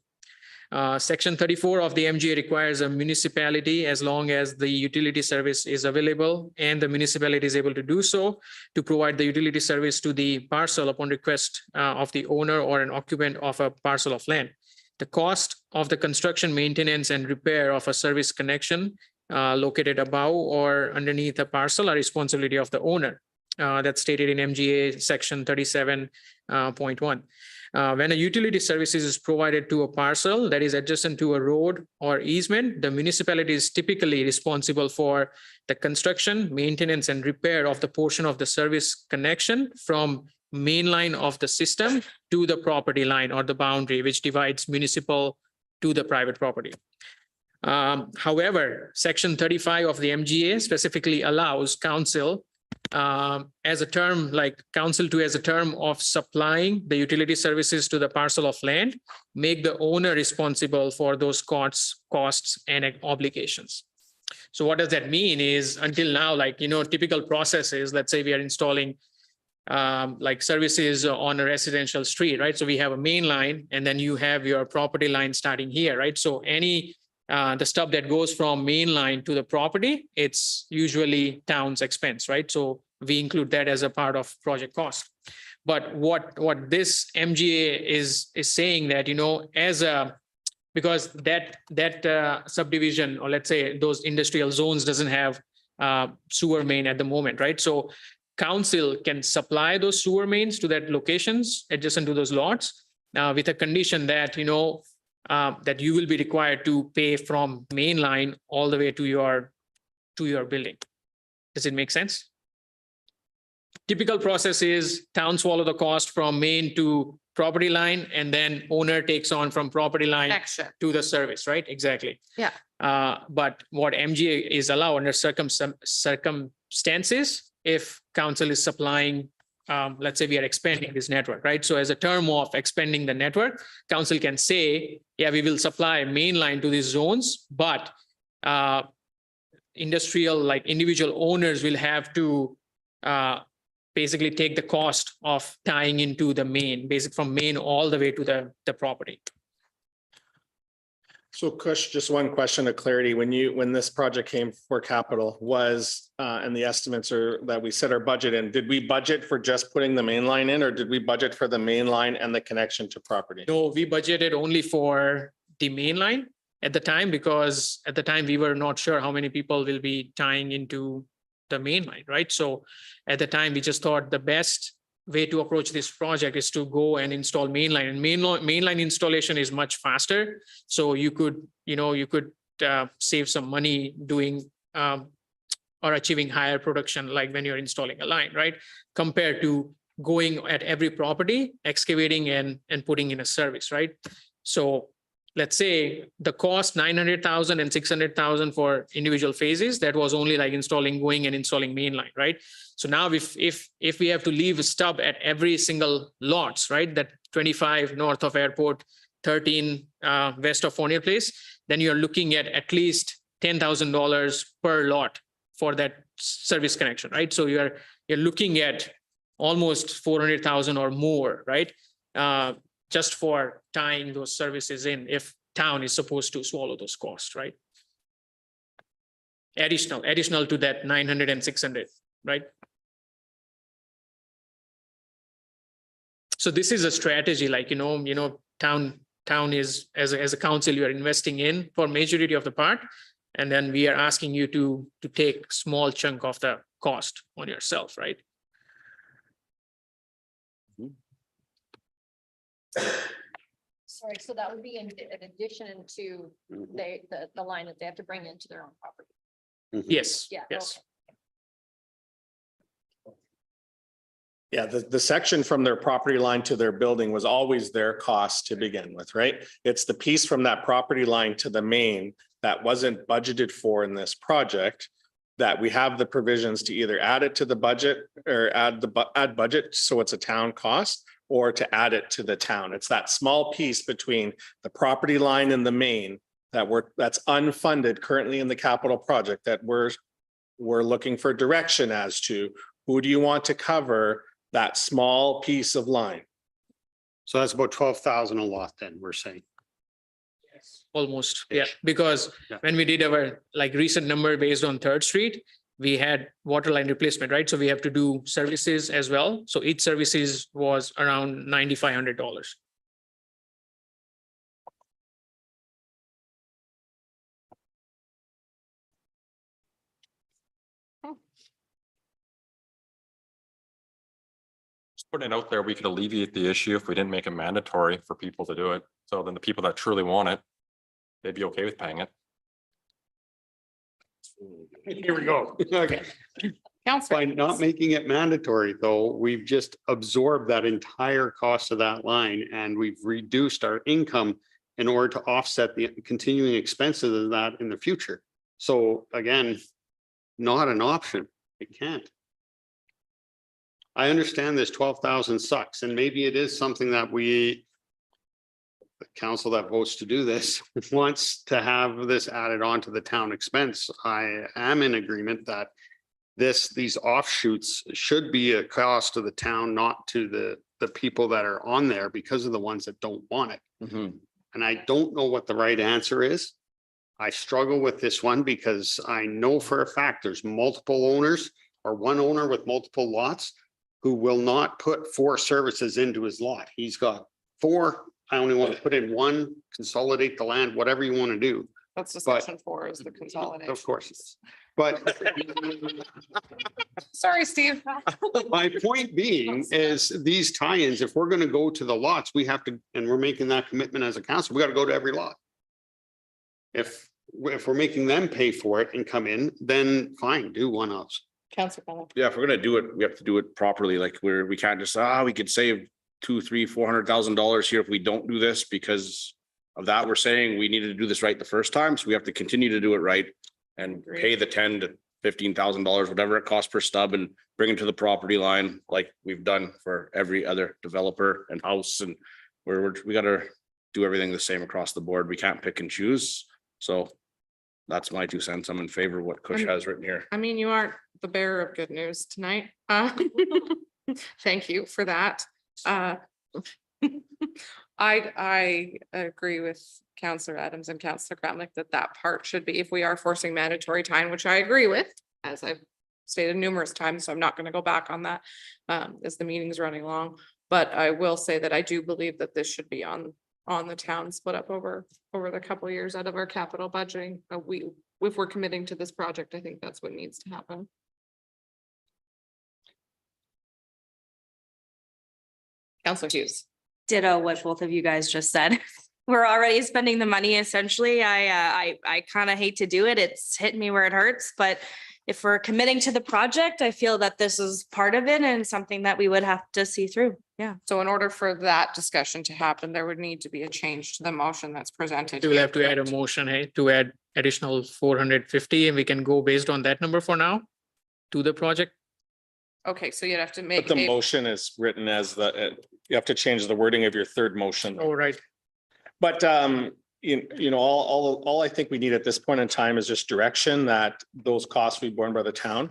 Section 34 of the MGA requires a municipality, as long as the utility service is available and the municipality is able to do so, to provide the utility service to the parcel upon request of the owner or an occupant of a parcel of land. The cost of the construction, maintenance, and repair of a service connection located above or underneath a parcel are responsibility of the owner. That's stated in MGA section 37.1. When a utility services is provided to a parcel that is adjacent to a road or easement, the municipality is typically responsible for the construction, maintenance, and repair of the portion of the service connection from main line of the system to the property line or the boundary which divides municipal to the private property. However, section 35 of the MGA specifically allows council as a term, like council to as a term of supplying the utility services to the parcel of land, make the owner responsible for those costs and obligations. So what does that mean is until now, like, typical processes, let's say we are installing like services on a residential street, right? So we have a main line and then you have your property line starting here, right? So any the stuff that goes from main line to the property, it's usually town's expense, right? So we include that as a part of project cost. But what this MGA is saying that, as a, because that subdivision, or let's say those industrial zones doesn't have sewer main at the moment, right? So council can supply those sewer mains to that locations adjacent to those lots with a condition that, that you will be required to pay from main line all the way to your building. Does it make sense? Typical process is town swallow the cost from main to property line, and then owner takes on from property line Connection. to the service, right? Exactly. Yeah. But what MGA is allowed under circumstances, if council is supplying, let's say we are expanding this network, right? So as a term of expanding the network, council can say, yeah, we will supply main line to these zones, but industrial, like individual owners will have to basically take the cost of tying into the main, from main all the way to the property. So Kush, just one question of clarity. When this project came for capital was, and the estimates are that we set our budget in, did we budget for just putting the main line in, or did we budget for the main line and the connection to property? No, we budgeted only for the main line at the time, because at the time we were not sure how many people will be tying into the main line, right? So at the time, we just thought the best way to approach this project is to go and install mainline, and mainline installation is much faster. So you could save some money doing or achieving higher production, like when you're installing a line, right? Compared to going at every property, excavating and putting in a service, right? So let's say the cost 900,000 and 600,000 for individual phases, that was only like going and installing mainline, right? So now if we have to leave a stub at every single lots, right? That 25 north of airport, 13 west of Fournier Place, then you're looking at least $10,000 per lot for that service connection, right? So you're looking at almost 400,000 or more, right? Just for tying those services in, if town is supposed to swallow those costs, right? Additional to that 900 and 600, right? So this is a strategy, like, town is, as a council, you are investing in for majority of the part, and then we are asking you to take small chunk of the cost on yourself, right? Sorry, so that would be in addition to the line that they have to bring into their own property. Yes. Yeah. Yes. Okay. Yeah, the section from their property line to their building was always their cost to begin with, right? It's the piece from that property line to the main that wasn't budgeted for in this project, that we have the provisions to either add it to the budget or add budget, so it's a town cost, or to add it to the town. It's that small piece between the property line and the main that's unfunded currently in the capital project, that we're looking for direction as to who do you want to cover that small piece of line. So that's about 12,000 a lot then, we're saying. Almost, yeah, because Yeah. when we did our recent number based on Third Street, we had water line replacement, right? So we have to do services as well. So each services was around $9,500. Just putting it out there, we could alleviate the issue if we didn't make it mandatory for people to do it. So then the people that truly want it, they'd be okay with paying it. Here we go. Okay. Counselor. By not making it mandatory, though, we've just absorbed that entire cost of that line and we've reduced our income in order to offset the continuing expenses of that in the future. So again, not an option. It can't. I understand this 12,000 sucks, and maybe it is something that the council that votes to do this wants to have this added on to the town expense. I am in agreement that these offshoots should be a cost to the town, not to the people that are on there because of the ones that don't want it. And I don't know what the right answer is. I struggle with this one because I know for a fact there's multiple owners or one owner with multiple lots who will not put 4 services into his lot. He's got 4. I only want to put in 1, consolidate the land, whatever you want to do. That's discussion 4 is the consolidation. Of course. But Sorry, Steve. my point being is these tie-ins, if we're going to go to the lots, we have to, and we're making that commitment as a council, we got to go to every lot. If we're making them pay for it and come in, then fine, do one of those. Counselor Bennett. Yeah, if we're gonna do it, we have to do it properly, like we can't just, we could save $200,000, $300,000, $400,000 here if we don't do this because of that. We're saying we needed to do this right the first time, so we have to continue to do it right and pay the $10,000 to $15,000, whatever it costs per stub, and bring it to the property line like we've done for every other developer and house. And we gotta do everything the same across the board. We can't pick and choose. So that's my 2 cents. I'm in favor of what Kush has written here. I mean, you aren't the bearer of good news tonight. Thank you for that. I agree with Counselor Adams and Counselor Kramnik that part should be, if we are forcing mandatory time, which I agree with, as I've stated numerous times, so I'm not going to go back on that as the meeting's running long. But I will say that I do believe that this should be on the town, split up over the couple of years out of our capital budgeting. If we're committing to this project, I think that's what needs to happen. Counselor Hughes. Ditto what both of you guys just said. We're already spending the money essentially. I kind of hate to do it. It's hitting me where it hurts, but if we're committing to the project, I feel that this is part of it and something that we would have to see through. Yeah. So in order for that discussion to happen, there would need to be a change to the motion that's presented. We'll have to add a motion, hey, to add additional 450, and we can go based on that number for now to the project. Okay, so you'd have to But make. the motion is written as you have to change the wording of your third motion. Oh, right. But you know, all I think we need at this point in time is just direction that those costs be borne by the town.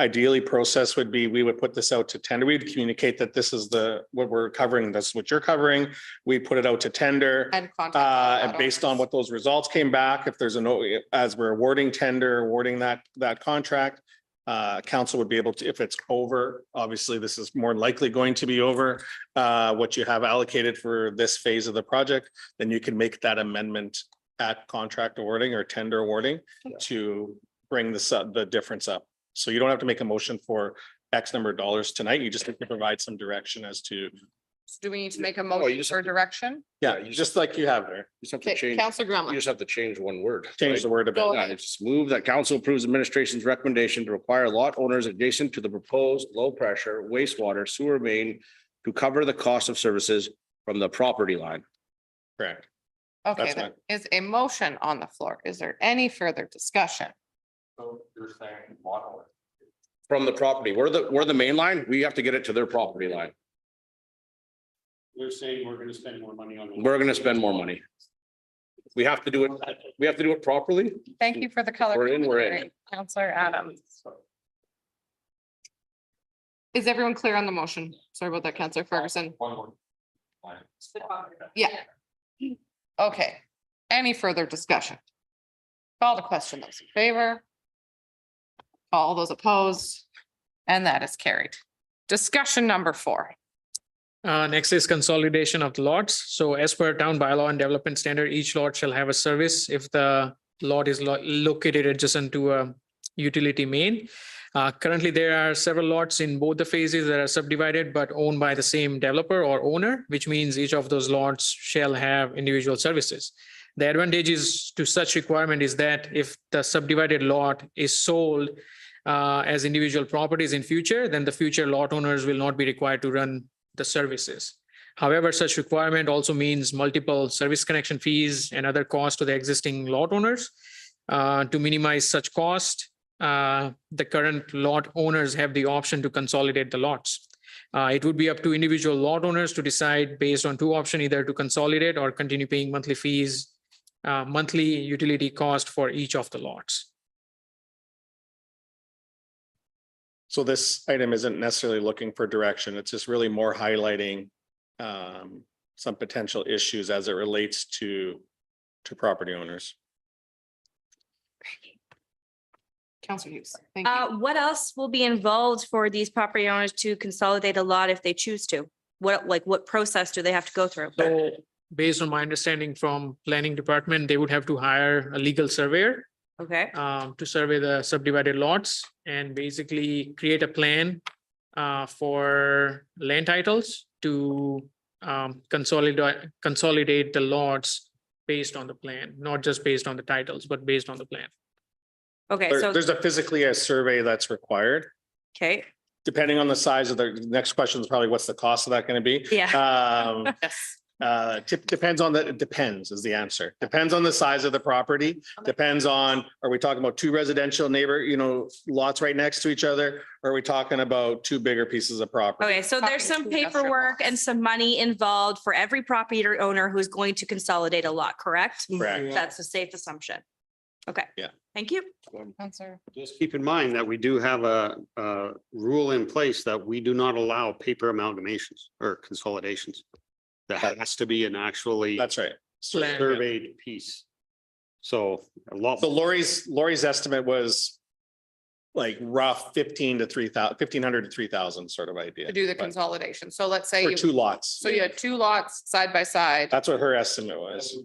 Ideally, process would be, we would put this out to tender. We'd communicate that this is what we're covering, that's what you're covering. We put it out to tender. And contact. And based on what those results came back, if there's as we're awarding that contract, council would be able to, if it's over, obviously this is more likely going to be over, what you have allocated for this phase of the project, then you can make that amendment at contract awarding or tender awarding to bring the difference up. So you don't have to make a motion for X number of dollars tonight. You just need to provide some direction as to, Do we need to make a motion for direction? just like you have there. You just have to Okay, change, Counselor you Grumman. just have to change one word. Change the word a bit. Go Yeah, ahead. it's move that council approves administration's recommendation to require lot owners adjacent to the proposed low pressure wastewater sewer main to cover the cost of services from the property line. Correct. Okay, That's there is a motion on the floor. Is there any further discussion? So you're saying water. From the property, we're the main line, we have to get it to their property line. We're saying we're going to spend more money on. We're gonna spend more money. We have to do it properly. Thank you for the color. We're in, we're in. commentary, Counselor Adams. Is everyone clear on the motion? Sorry about that, Counselor Ferguson. One more. Yeah. Okay, any further discussion? Call the question, those in favor? All those opposed? And that is carried. Discussion number 4. Next is consolidation of the lots. So as per town bylaw and development standard, each lot shall have a service if the lot is located adjacent to a utility main. Currently, there are several lots in both the phases that are subdivided but owned by the same developer or owner, which means each of those lots shall have individual services. The advantages to such requirement is that if the subdivided lot is sold as individual properties in future, then the future lot owners will not be required to run the services. However, such requirement also means multiple service connection fees and other costs to the existing lot owners. To minimize such cost, the current lot owners have the option to consolidate the lots. It would be up to individual lot owners to decide based on two options, either to consolidate or continue paying monthly fees, monthly utility cost for each of the lots. So this item isn't necessarily looking for direction. It's just really more highlighting some potential issues as it relates to property owners. Counselor Hughes. Thank you. What else will be involved for these property owners to consolidate a lot if they choose to? What process do they have to go through? So based on my understanding from planning department, they would have to hire a legal surveyor Okay, to survey the subdivided lots and basically create a plan for land titles to consolidate the lots based on the plan, not just based on the titles, but based on the plan. okay, so, There's a physically a survey that's required. okay, Depending on the size of the next question is probably what's the cost of that going to be? yeah. Yes. Depends on it depends is the answer. Depends on the size of the property. Depends on, are we talking about two residential lots right next to each other? Or are we talking about two bigger pieces of property? Okay, so there's some Talking to industrial paperwork lots. and some money involved for every property owner who's going to consolidate a lot, correct? Correct. That's a safe assumption. Okay. Yeah. Thank you. Counselor. Just keep in mind that we do have a rule in place that we do not allow paper amalgamations or consolidations. That has to be an actually That's right. surveyed piece. So a lot. So Lori's estimate was like rough 1,500 to 3,000 sort of idea. To do the But consolidation. So let's say For you, two lots. so you had two lots side by side. That's what her estimate was.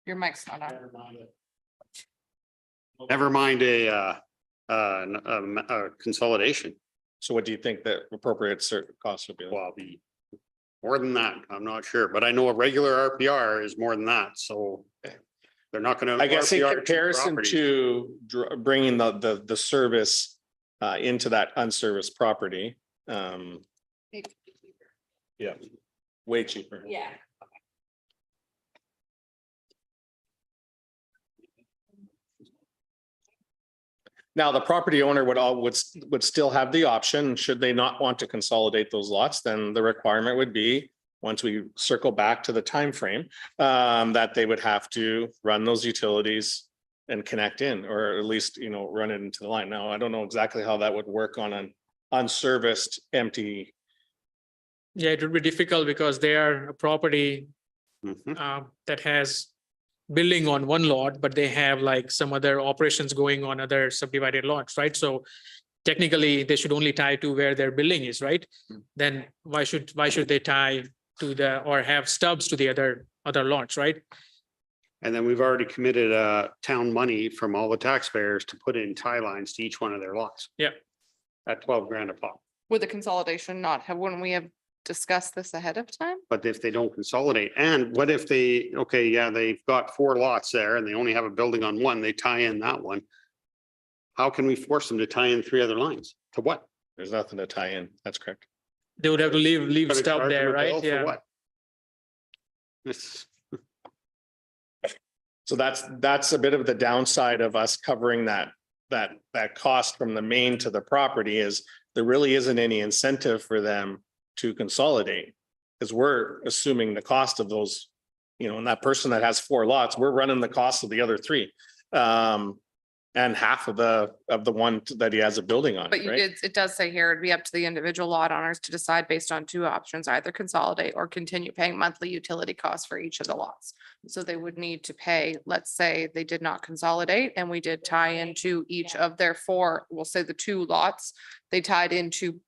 Your mic's not on. Never mind a consolidation. So what do you think the appropriate certain cost would be? Well, be more than that. I'm not sure, but I know a regular RPR is more than that. So they're not going to. I guess in comparison to bringing the service into that unserviced property. Yeah, way cheaper. Yeah. Now, the property owner would still have the option, should they not want to consolidate those lots, then the requirement would be, once we circle back to the time frame, that they would have to run those utilities and connect in, or at least, run it into the line. Now, I don't know exactly how that would work on an unserviced, empty. Yeah, it would be difficult because they are a property Mhm. that has building on one lot, but they have like some other operations going on other subdivided lots, right? So technically, they should only tie to where their building is, right? Then why should they tie to or have stubs to the other lots, right? And then we've already committed town money from all the taxpayers to put in tie lines to each one of their lots. Yeah. At 12 grand a pop. Would the consolidation not have, wouldn't we have discussed this ahead of time? But if they don't consolidate, and what if they've got 4 lots there and they only have a building on one, they tie in that one. How can we force them to tie in 3 other lines? To what? There's nothing to tie in. That's correct. They would have to leave Gotta stub charge them there, a bill right? for Yeah. what? This- So that's a bit of the downside of us covering that cost from the main to the property, is there really isn't any incentive for them to consolidate. Because we're assuming the cost of those, and that person that has 4 lots, we're running the cost of the other 3. And half of the one that he has a building on, But you right? did, it does say here, it'd be up to the individual lot owners to decide based on 2 options, either consolidate or continue paying monthly utility costs for each of the lots. So they would need to pay, let's say they did not consolidate and we did tie into each of their 4, we'll say the 2 lots, they tied into.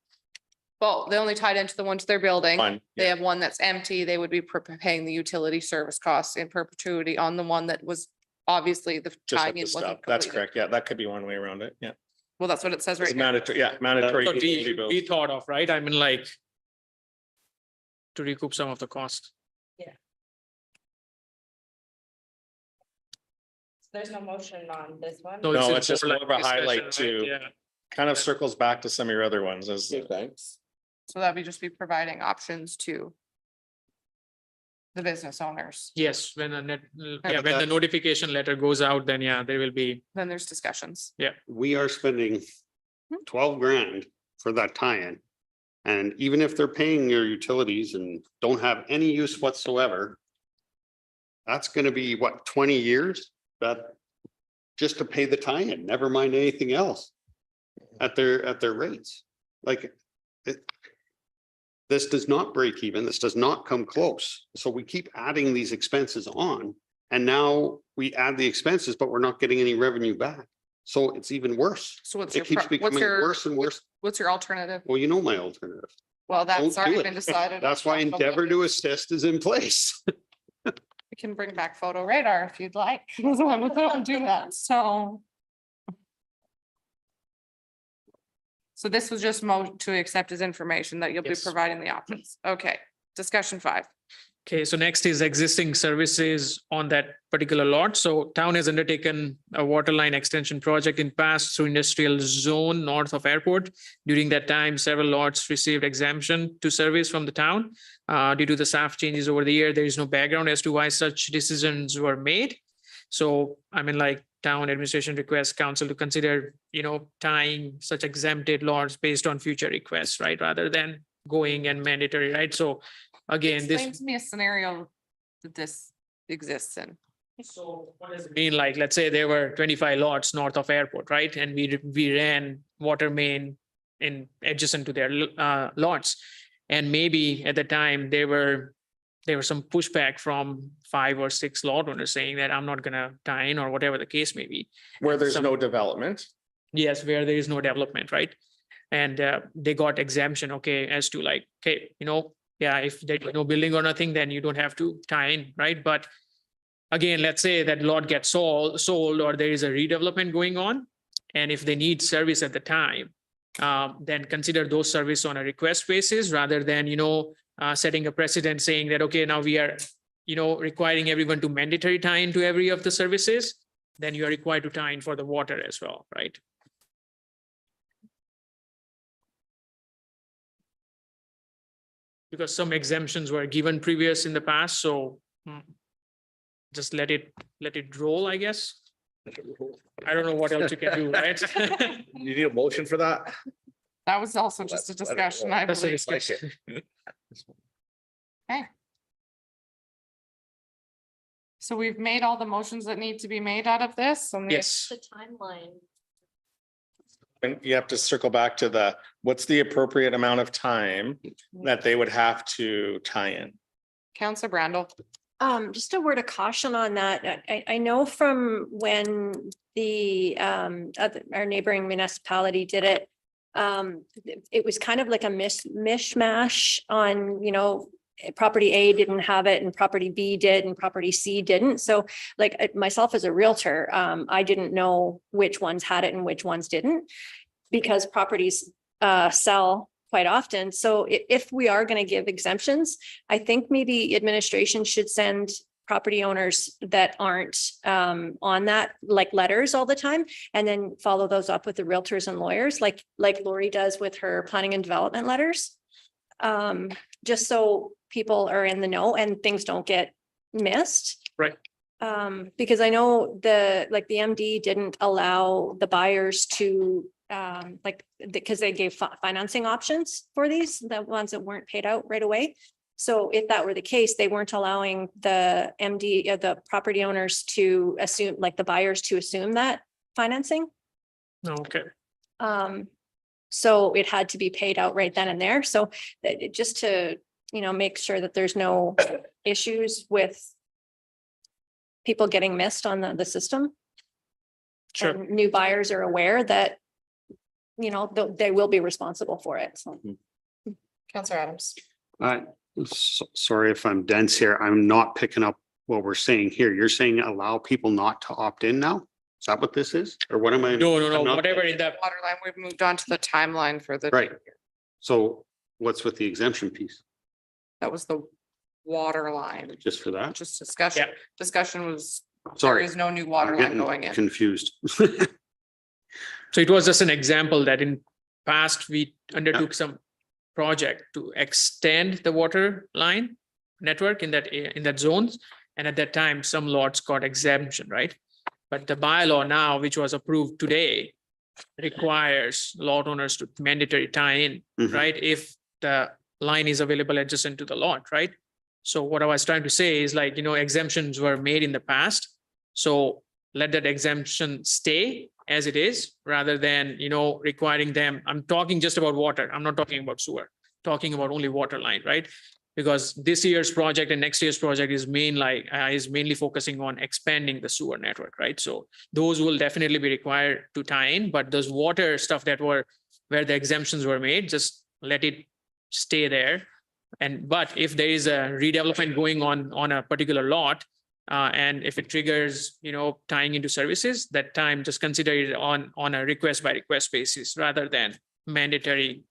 Well, they only tied into the one to their building. Fine. They have one that's empty, they would be paying the utility service costs in perpetuity on the one that was obviously the Just tie have in to stop. wasn't That's completed. correct. Yeah, that could be one way around it. Yeah. Well, that's what it says It's right now. mandatory, yeah, mandatory. So utility bills. we thought of, right? I mean, like to recoup some of the cost. There's no motion on this one. No, it's just more of a highlight discussion, right? to Yeah. kind of circles back to some of your other ones as. Thanks. So that'd be just be providing options to the business owners. Yes, when when the notification letter goes out, then yeah, there will be, Then there's discussions. We are spending 12 grand for that tie-in. And even if they're paying your utilities and don't have any use whatsoever, that's gonna be what, 20 years? That just to pay the tie-in, never mind anything else at their rates. Like this does not break even. This does not come close. So we keep adding these expenses on. And now we add the expenses, but we're not getting any revenue back. So it's even worse. So what's It your, keeps what's becoming your, worse and worse. what's your alternative? Well, you know my alternative. Well, that's Don't do already it. been decided. That's why Endeavor to Assist is in place. We can bring back photo radar if you'd like. Don't do that, so. So this was just to accept as information that you'll be Yes. providing the options. Okay, discussion 5. okay, so next is existing services on that particular lot. So town has undertaken a water line extension project in past through industrial zone north of airport. During that time, several lots received exemption to service from the town. Due to the staff changes over the year, there is no background as to why such decisions were made. So I mean, like town administration requests council to consider, tying such exempted lots based on future requests, right? Rather than going and mandatory, right? So again, this. Explain to me a scenario that this exists in. So what does it mean? Like, let's say there were 25 lots north of airport, right? And we ran water main in adjacent to their lots. And maybe at the time there were some pushback from 5 or 6 lot owners saying that I'm not gonna tie in or whatever the case may be. Where there's Some- no development. Yes, where there is no development, right? And they got exemption, okay, as to like, okay, yeah, if there's no building or nothing, then you don't have to tie in, right? But again, let's say that lot gets sold or there is a redevelopment going on. And if they need service at the time, then consider those service on a request basis rather than, setting a precedent saying that, okay, now we are, requiring everyone to mandatory tie into every of the services, then you are required to tie in for the water as well, right? Because some exemptions were given previous in the past, so just let it roll, I guess. I don't know what else you can do, right? You need a motion for that? That was also just a discussion, I That's a believe. discussion. Okay. So we've made all the motions that need to be made out of this. So Yes. The timeline. And you have to circle back to what's the appropriate amount of time that they would have to tie in? Counselor Brandel. Just a word of caution on that. I know from when our neighboring municipality did it. It was kind of like a mishmash on, property A didn't have it and property B did and property C didn't. So like myself as a realtor, I didn't know which ones had it and which ones didn't. Because properties sell quite often. So if we are going to give exemptions, I think maybe administration should send property owners that aren't on that, like letters all the time, and then follow those up with the realtors and lawyers, like Lori does with her planning and development letters. Just so people are in the know and things don't get missed. Right. Because I know the MD didn't allow the buyers to because they gave financing options for these, the ones that weren't paid out right away. So if that were the case, they weren't allowing the MD, the property owners to assume, like the buyers to assume that financing. Okay. So it had to be paid out right then and there. So just to, make sure that there's no issues with people getting missed on the system. Sure. And new buyers are aware that, they will be responsible for it. So. Counselor Adams. Sorry if I'm dense here. I'm not picking up what we're saying here. You're saying allow people not to opt in now? Is that what this is? Or what am I? No, I'm not- whatever in that. Water line, we've moved on to the timeline for the. Right. So what's with the exemption piece? That was the water line, Just for that? just discussion. Discussion was There Sorry, is no new water I'm line getting going in. confused. So it was just an example that in past, we undertook some project to extend the water line network in that zones. And at that time, some lots got exemption, right? But the bylaw now, which was approved today, requires lot owners to mandatory tie in, Mhm. right? If the line is available adjacent to the lot, right? So what I was trying to say is like, exemptions were made in the past. So let that exemption stay as it is, rather than, requiring them. I'm talking just about water. I'm not talking about sewer, talking about only water line, right? Because this year's project and next year's project is mainly focusing on expanding the sewer network, right? So those will definitely be required to tie in, but those water stuff where the exemptions were made, just let it stay there. But if there is a redevelopment going on a particular lot, and if it triggers, tying into services, that time just consider it on a request by request basis rather than mandatory.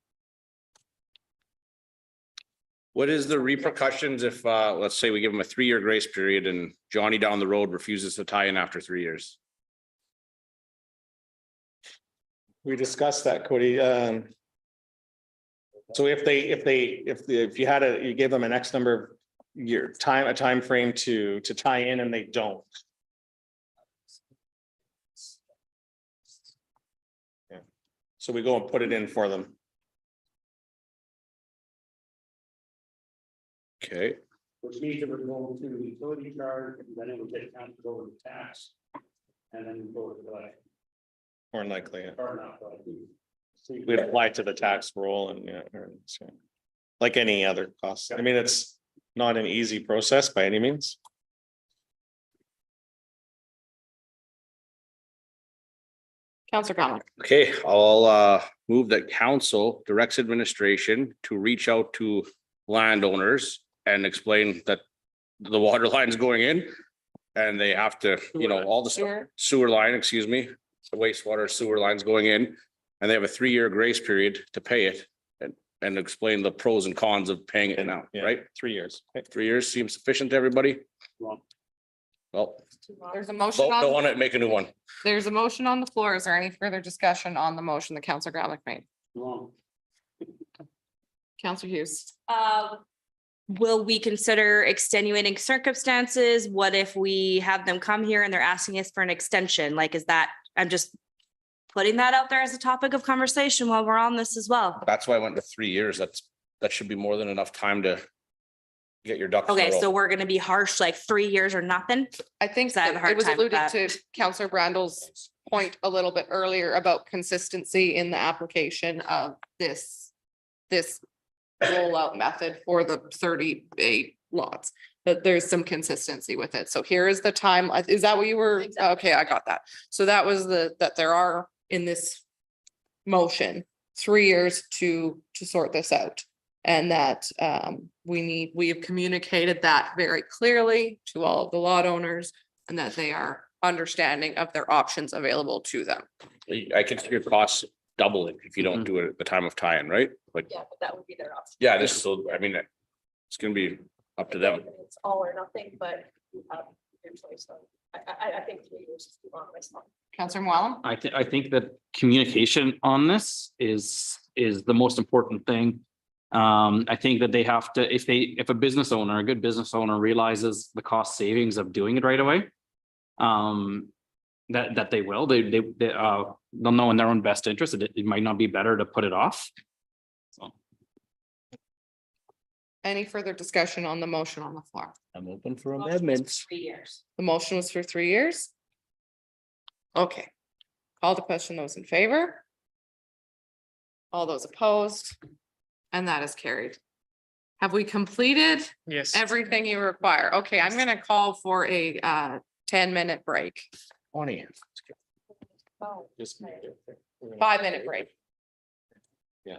What is the repercussions if, let's say we give him a 3-year grace period and Johnny down the road refuses to tie in after 3 years? We discussed that, Cody. So if you gave them an X number of a time frame to tie in and they don't. Yeah. So we go and put it in for them. Okay, Which means it would go to the utility charge, and then it would get counted over the tax. And then go to the. More than likely, yeah. Or not, but. We'd apply to the tax roll and so, like any other cost. I mean, it's not an easy process by any means. Counselor Conlon. okay, I'll move that council directs administration to reach out to landowners and explain that the water line is going in. And they have to, all the sewer line, excuse me, the wastewater sewer lines going in. And they have a 3-year grace period to pay it and explain the pros and cons of paying it now, Yeah. right? 3 years. 3 years seems sufficient to everybody? Well, There's a motion don't on, want to make a new one. there's a motion on the floor. Is there any further discussion on the motion that Counselor Gromlich made? Counselor Hughes. Will we consider extenuating circumstances? What if we have them come here and they're asking us for an extension? Like, is that, I'm just putting that out there as a topic of conversation while we're on this as well. That's why I went to 3 years. That should be more than enough time to get your ducks in a Okay, row. so we're gonna be harsh, like 3 years or nothing? I think So I have a that hard it was time with alluded that. to Counselor Brandel's point a little bit earlier about consistency in the application of this rollout method for the 38 lots, that there's some consistency with it. So here is the time. Is that what you were? Exactly. Okay, I got that. So that was that there are in this motion, 3 years to sort this out. And that we have communicated that very clearly to all of the lot owners and that they are understanding of their options available to them. I can see your costs doubling if you don't do it at the time of tie-in, right? Like, Yeah, but that would be their option. yeah, it's gonna be up to them. It's all or nothing, but you have your choice. So I think 3 years is too long myself. Counselor Mwallam? I think that communication on this is the most important thing. I think that they have to, if a business owner, a good business owner realizes the cost savings of doing it right away. That they will, they'll know in their own best interest that it might not be better to put it off. So Any further discussion on the motion on the floor? I'm open for amendments. 3 years. The motion was for 3 years? Okay. Call the question. Those in favor? All those opposed? And that is carried. Have we completed Yes. everything you require? Okay, I'm gonna call for a 10-minute break, 20. Just. 5-minute break. Yeah.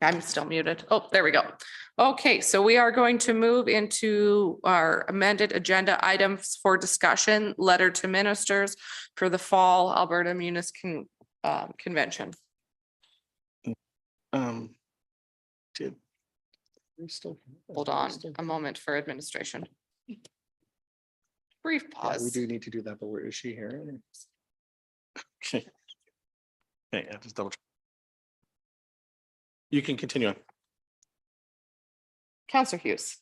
I'm still muted. Oh, there we go. Okay, so we are going to move into our amended agenda items for discussion, letter to ministers for the fall Alberta Municipal Convention. Did. we still- Hold on a moment for administration. Brief Yeah, pause. we do need to do that, but where is she here? Okay. Okay, yeah, just double. You can continue on. Counselor Hughes.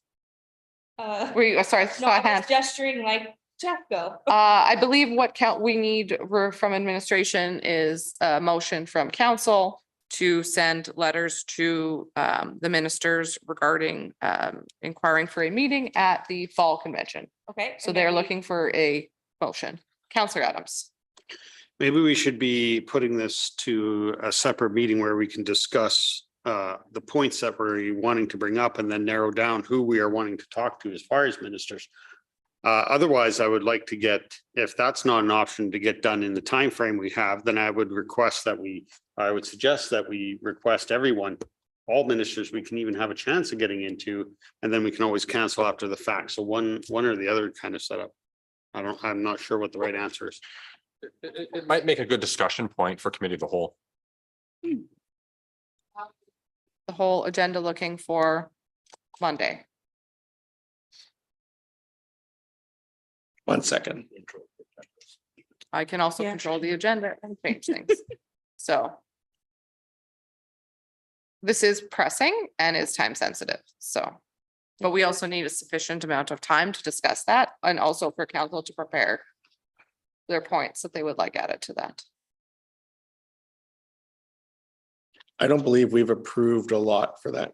No, Sorry, I thought hand. was gesturing like Jeff go. I believe what we need from administration is a motion from council to send letters to the ministers regarding inquiring for a meeting at the fall convention. Okay. So and they're then we- looking for a motion. Counselor Adams. Maybe we should be putting this to a separate meeting where we can discuss the points that we're wanting to bring up and then narrow down who we are wanting to talk to as far as ministers. Otherwise, I would like to get, if that's not an option to get done in the time frame we have, then I would suggest that we request everyone, all ministers we can even have a chance of getting into, and then we can always cancel after the fact. So one or the other kind of setup. I'm not sure what the right answer is. It might make a good discussion point for committee of the whole. The whole agenda looking for Monday. 1 second. I can also Yeah. control the agenda and change things. So. This is pressing and is time sensitive, so. But we also need a sufficient amount of time to discuss that and also for council to prepare their points that they would like added to that. I don't believe we've approved a lot for that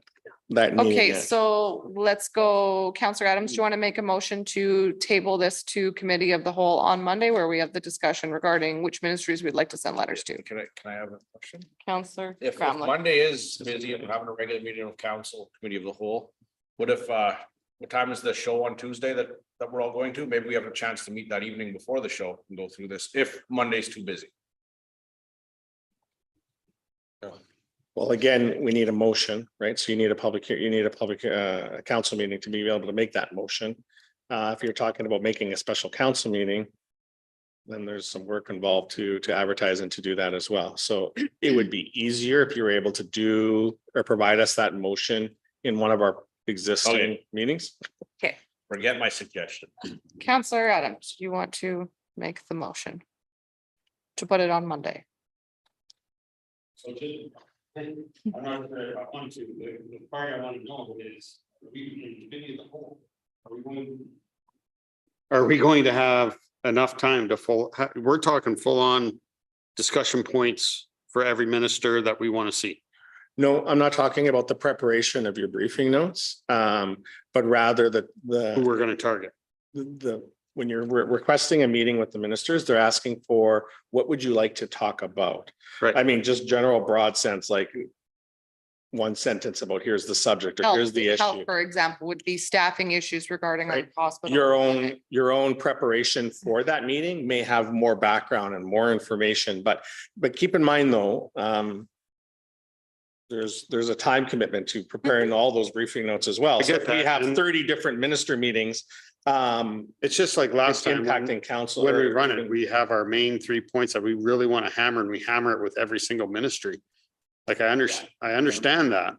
meeting Okay, yet. so let's go. Counselor Adams, do you want to make a motion to table this to committee of the whole on Monday where we have the discussion regarding which ministries we'd like to send letters to? Can I have a question? Counselor If Tremlett. Monday is busy and we're having a regular meeting of council, committee of the whole, what if, what time is the show on Tuesday that we're all going to? Maybe we have a chance to meet that evening before the show and go through this, if Monday's too busy. Well, again, we need a motion, right? So you need a public council meeting to be able to make that motion. If you're talking about making a special council meeting, then there's some work involved to advertise and to do that as well. So it would be easier if you were able to do or provide us that motion in one of our existing Okay. meetings. Okay, Forget my suggestion. Counselor Adams, do you want to make the motion? To put it on Monday? I'm not sure if I want to, the part I want to know is, are we in committee of the whole? Are we going to have enough time to we're talking full on discussion points for every minister that we want to see? No, I'm not talking about the preparation of your briefing notes, but rather Who we're going to target? when you're requesting a meeting with the ministers, they're asking for, what would you like to talk about? Right. I mean, just general broad sense, like one sentence about here's the subject or here's the Health, issue. for example, would be staffing issues regarding our Right. hospital. Your own preparation for that meeting may have more background and more information, but keep in mind though, there's a time commitment to preparing all those briefing notes as well. I So get if we that. have And 30 different minister meetings, it's just like last time. impacting council. When we run it, we have our main 3 points that we really want to hammer and we hammer it with every single ministry. Like I understand that.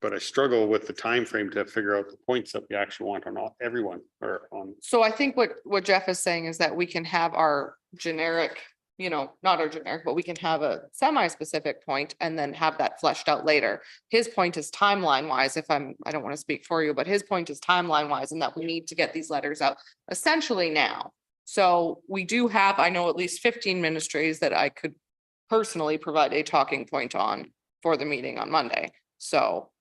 But I struggle with the time frame to figure out the points that we actually want on everyone or on. So I think what Jeff is saying is that we can have our generic, not our generic, but we can have a semi-specific point and then have that fleshed out later. His point is timeline wise, I don't want to speak for you, but his point is timeline wise and that we need to get these letters out essentially now. So we do have, I know at least 15 ministries that I could personally provide a talking point on for the meeting on Monday. So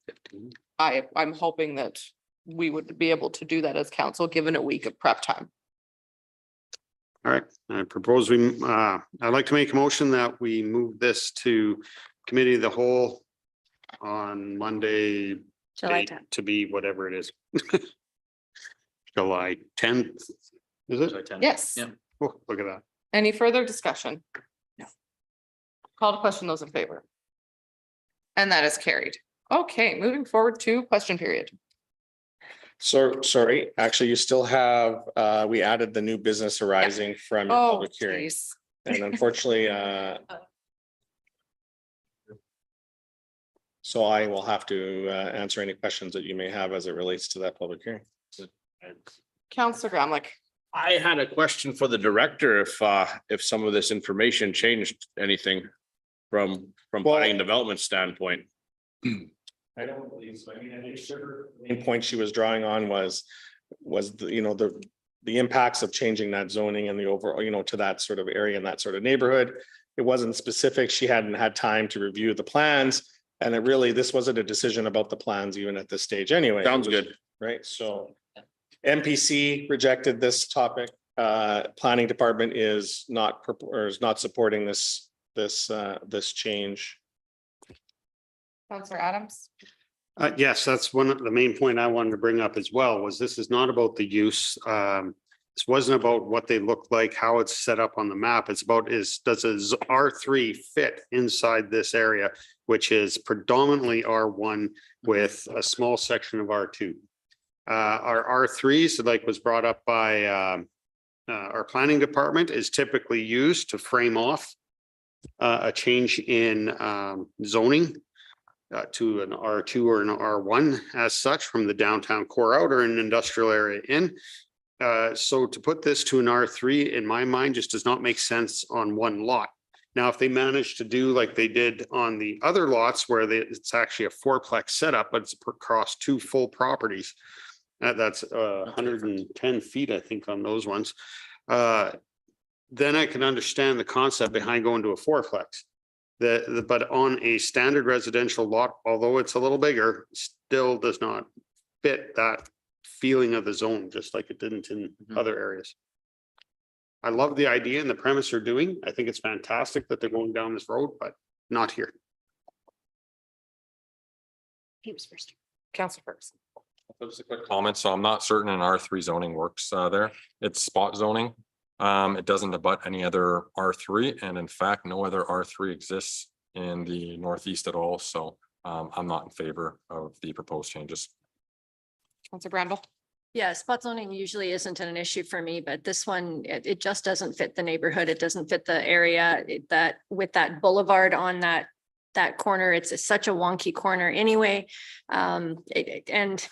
I'm hoping that we would be able to do that as council, given a week of prep time. All right, I propose I'd like to make a motion that we move this to committee of the whole on Monday. July date 10th. To be whatever it is. July 10th, is it? Yes. Yeah. Oh, look at that. Any further discussion? No. Call to question those in favor. And that is carried. Okay, moving forward to question period. So, sorry, actually, you still have, we added the new business arising from your Oh, public hearing. geez. And unfortunately, so I will have to answer any questions that you may have as it relates to that public hearing. Counselor Gramlich. I had a question for the director, if some of this information changed anything from planning development standpoint. I don't believe so. I mean, I think sure. The main point she was drawing on was the impacts of changing that zoning and the overall, to that sort of area and that sort of neighborhood. It wasn't specific. She hadn't had time to review the plans. And this wasn't a decision about the plans even at this stage anyway. Sounds good. Right, so MPC rejected this topic. Planning department is not supporting this change. Counselor Adams. Yes, that's one of the main point I wanted to bring up as well, was this is not about the use. This wasn't about what they look like, how it's set up on the map. It's about does a R3 fit inside this area, which is predominantly R1 with a small section of R2. Our R3s, like was brought up by our planning department, is typically used to frame off a change in zoning to an R2 or an R1 as such from the downtown core out or an industrial area in. So to put this to an R3 in my mind just does not make sense on one lot. Now, if they manage to do like they did on the other lots where it's actually a fourplex setup, but it's across two full properties. That's 110 feet, I think, on those ones. Then I can understand the concept behind going to a fourplex. But on a standard residential lot, although it's a little bigger, still does not fit that feeling of the zone, just like it didn't in other areas. I love the idea and the premise they're doing. I think it's fantastic that they're going down this road, but not here. He was first. Counselor Ferguson. Just a quick comment. So I'm not certain an R3 zoning works there. It's spot zoning. It doesn't abut any other R3. And in fact, no other R3 exists in the Northeast at all. So I'm not in favor of the proposed changes. Counselor Brandel. Yeah, spot zoning usually isn't an issue for me, but this one, it just doesn't fit the neighborhood. It doesn't fit the area that with that boulevard on that corner. It's such a wonky corner anyway. And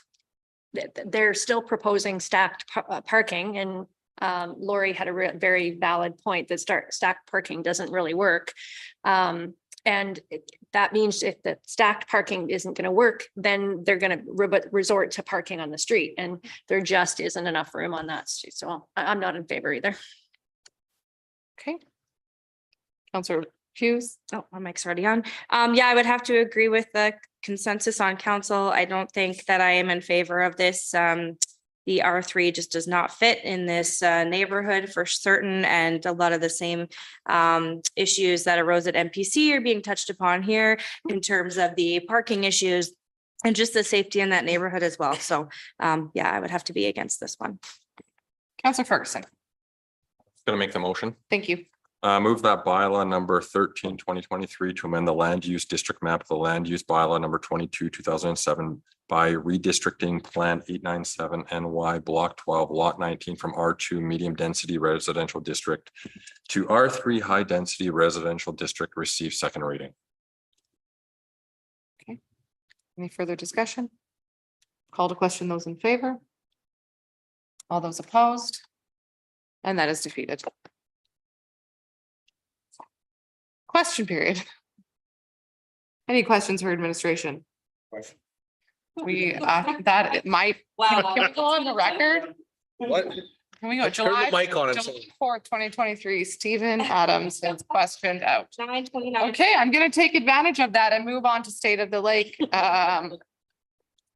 they're still proposing stacked parking, and Lori had a very valid point that stacked parking doesn't really work. And that means if the stacked parking isn't going to work, then they're going to resort to parking on the street, and there just isn't enough room on that street. So I'm not in favor either. Okay. Counselor Hughes. Oh, my mic's already on. Yeah, I would have to agree with the consensus on council. I don't think that I am in favor of this. The R3 just does not fit in this neighborhood for certain. And a lot of the same issues that arose at MPC are being touched upon here in terms of the parking issues and just the safety in that neighborhood as well. So yeah, I would have to be against this one. Counselor Ferguson. Going to make the motion. Thank you. Move that bylaw number 13, 2023 to amend the land use district map of the land use bylaw number 22, 2007 by redistricting plan 897 NY block 12 lot 19 from R2 medium density residential district to R3 high density residential district. Receive second reading. Okay. Any further discussion? Call to question those in favor. All those opposed? And that is defeated. Question period. Any questions for administration? We, that it might. Can we go on the record? What? Can we go Turn the July mic on and July 4th, 2023, Stephen Adams is questioned out. 9:29. Okay, I'm gonna take advantage of that and move on to State of the Lake.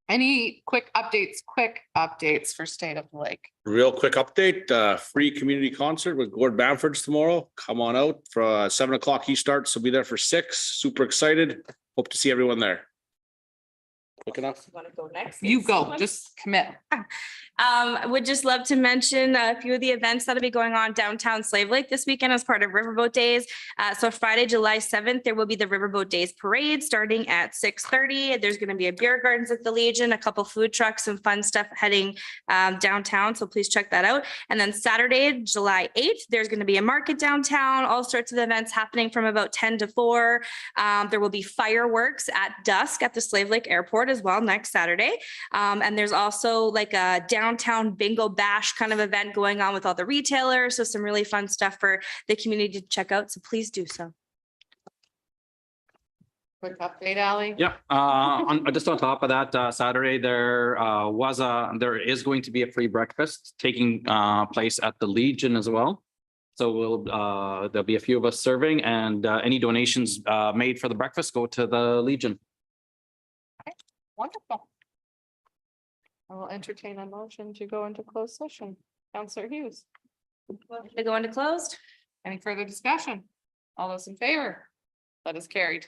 Any quick updates for State of the Lake? Real quick update, free community concert with Gord Bamford's tomorrow. Come on out for 7 o'clock. He starts. So be there for 6. Super excited. Hope to see everyone there. Quick enough? Want to go next? You Yes. go, just commit. Would just love to mention a few of the events that'll be going on downtown Slave Lake this weekend as part of Riverboat Days. So Friday, July 7th, there will be the Riverboat Days Parade starting at 6:30. There's going to be a beer gardens at the Legion, a couple food trucks, some fun stuff heading downtown. So please check that out. And then Saturday, July 8th, there's going to be a market downtown, all sorts of events happening from about 10 to 4. There will be fireworks at dusk at the Slave Lake Airport as well next Saturday. And there's also like a downtown bingo bash kind of event going on with all the retailers. So some really fun stuff for the community to check out. So please do so. Quick update, Ally. Yeah, just on top of that, Saturday, there is going to be a free breakfast taking place at the Legion as well. So there'll be a few of us serving, and any donations made for the breakfast go to the Legion. Wonderful. I will entertain a motion to go into closed session. Counselor Hughes, To go into closed? any further discussion? All those in favor? That is carried.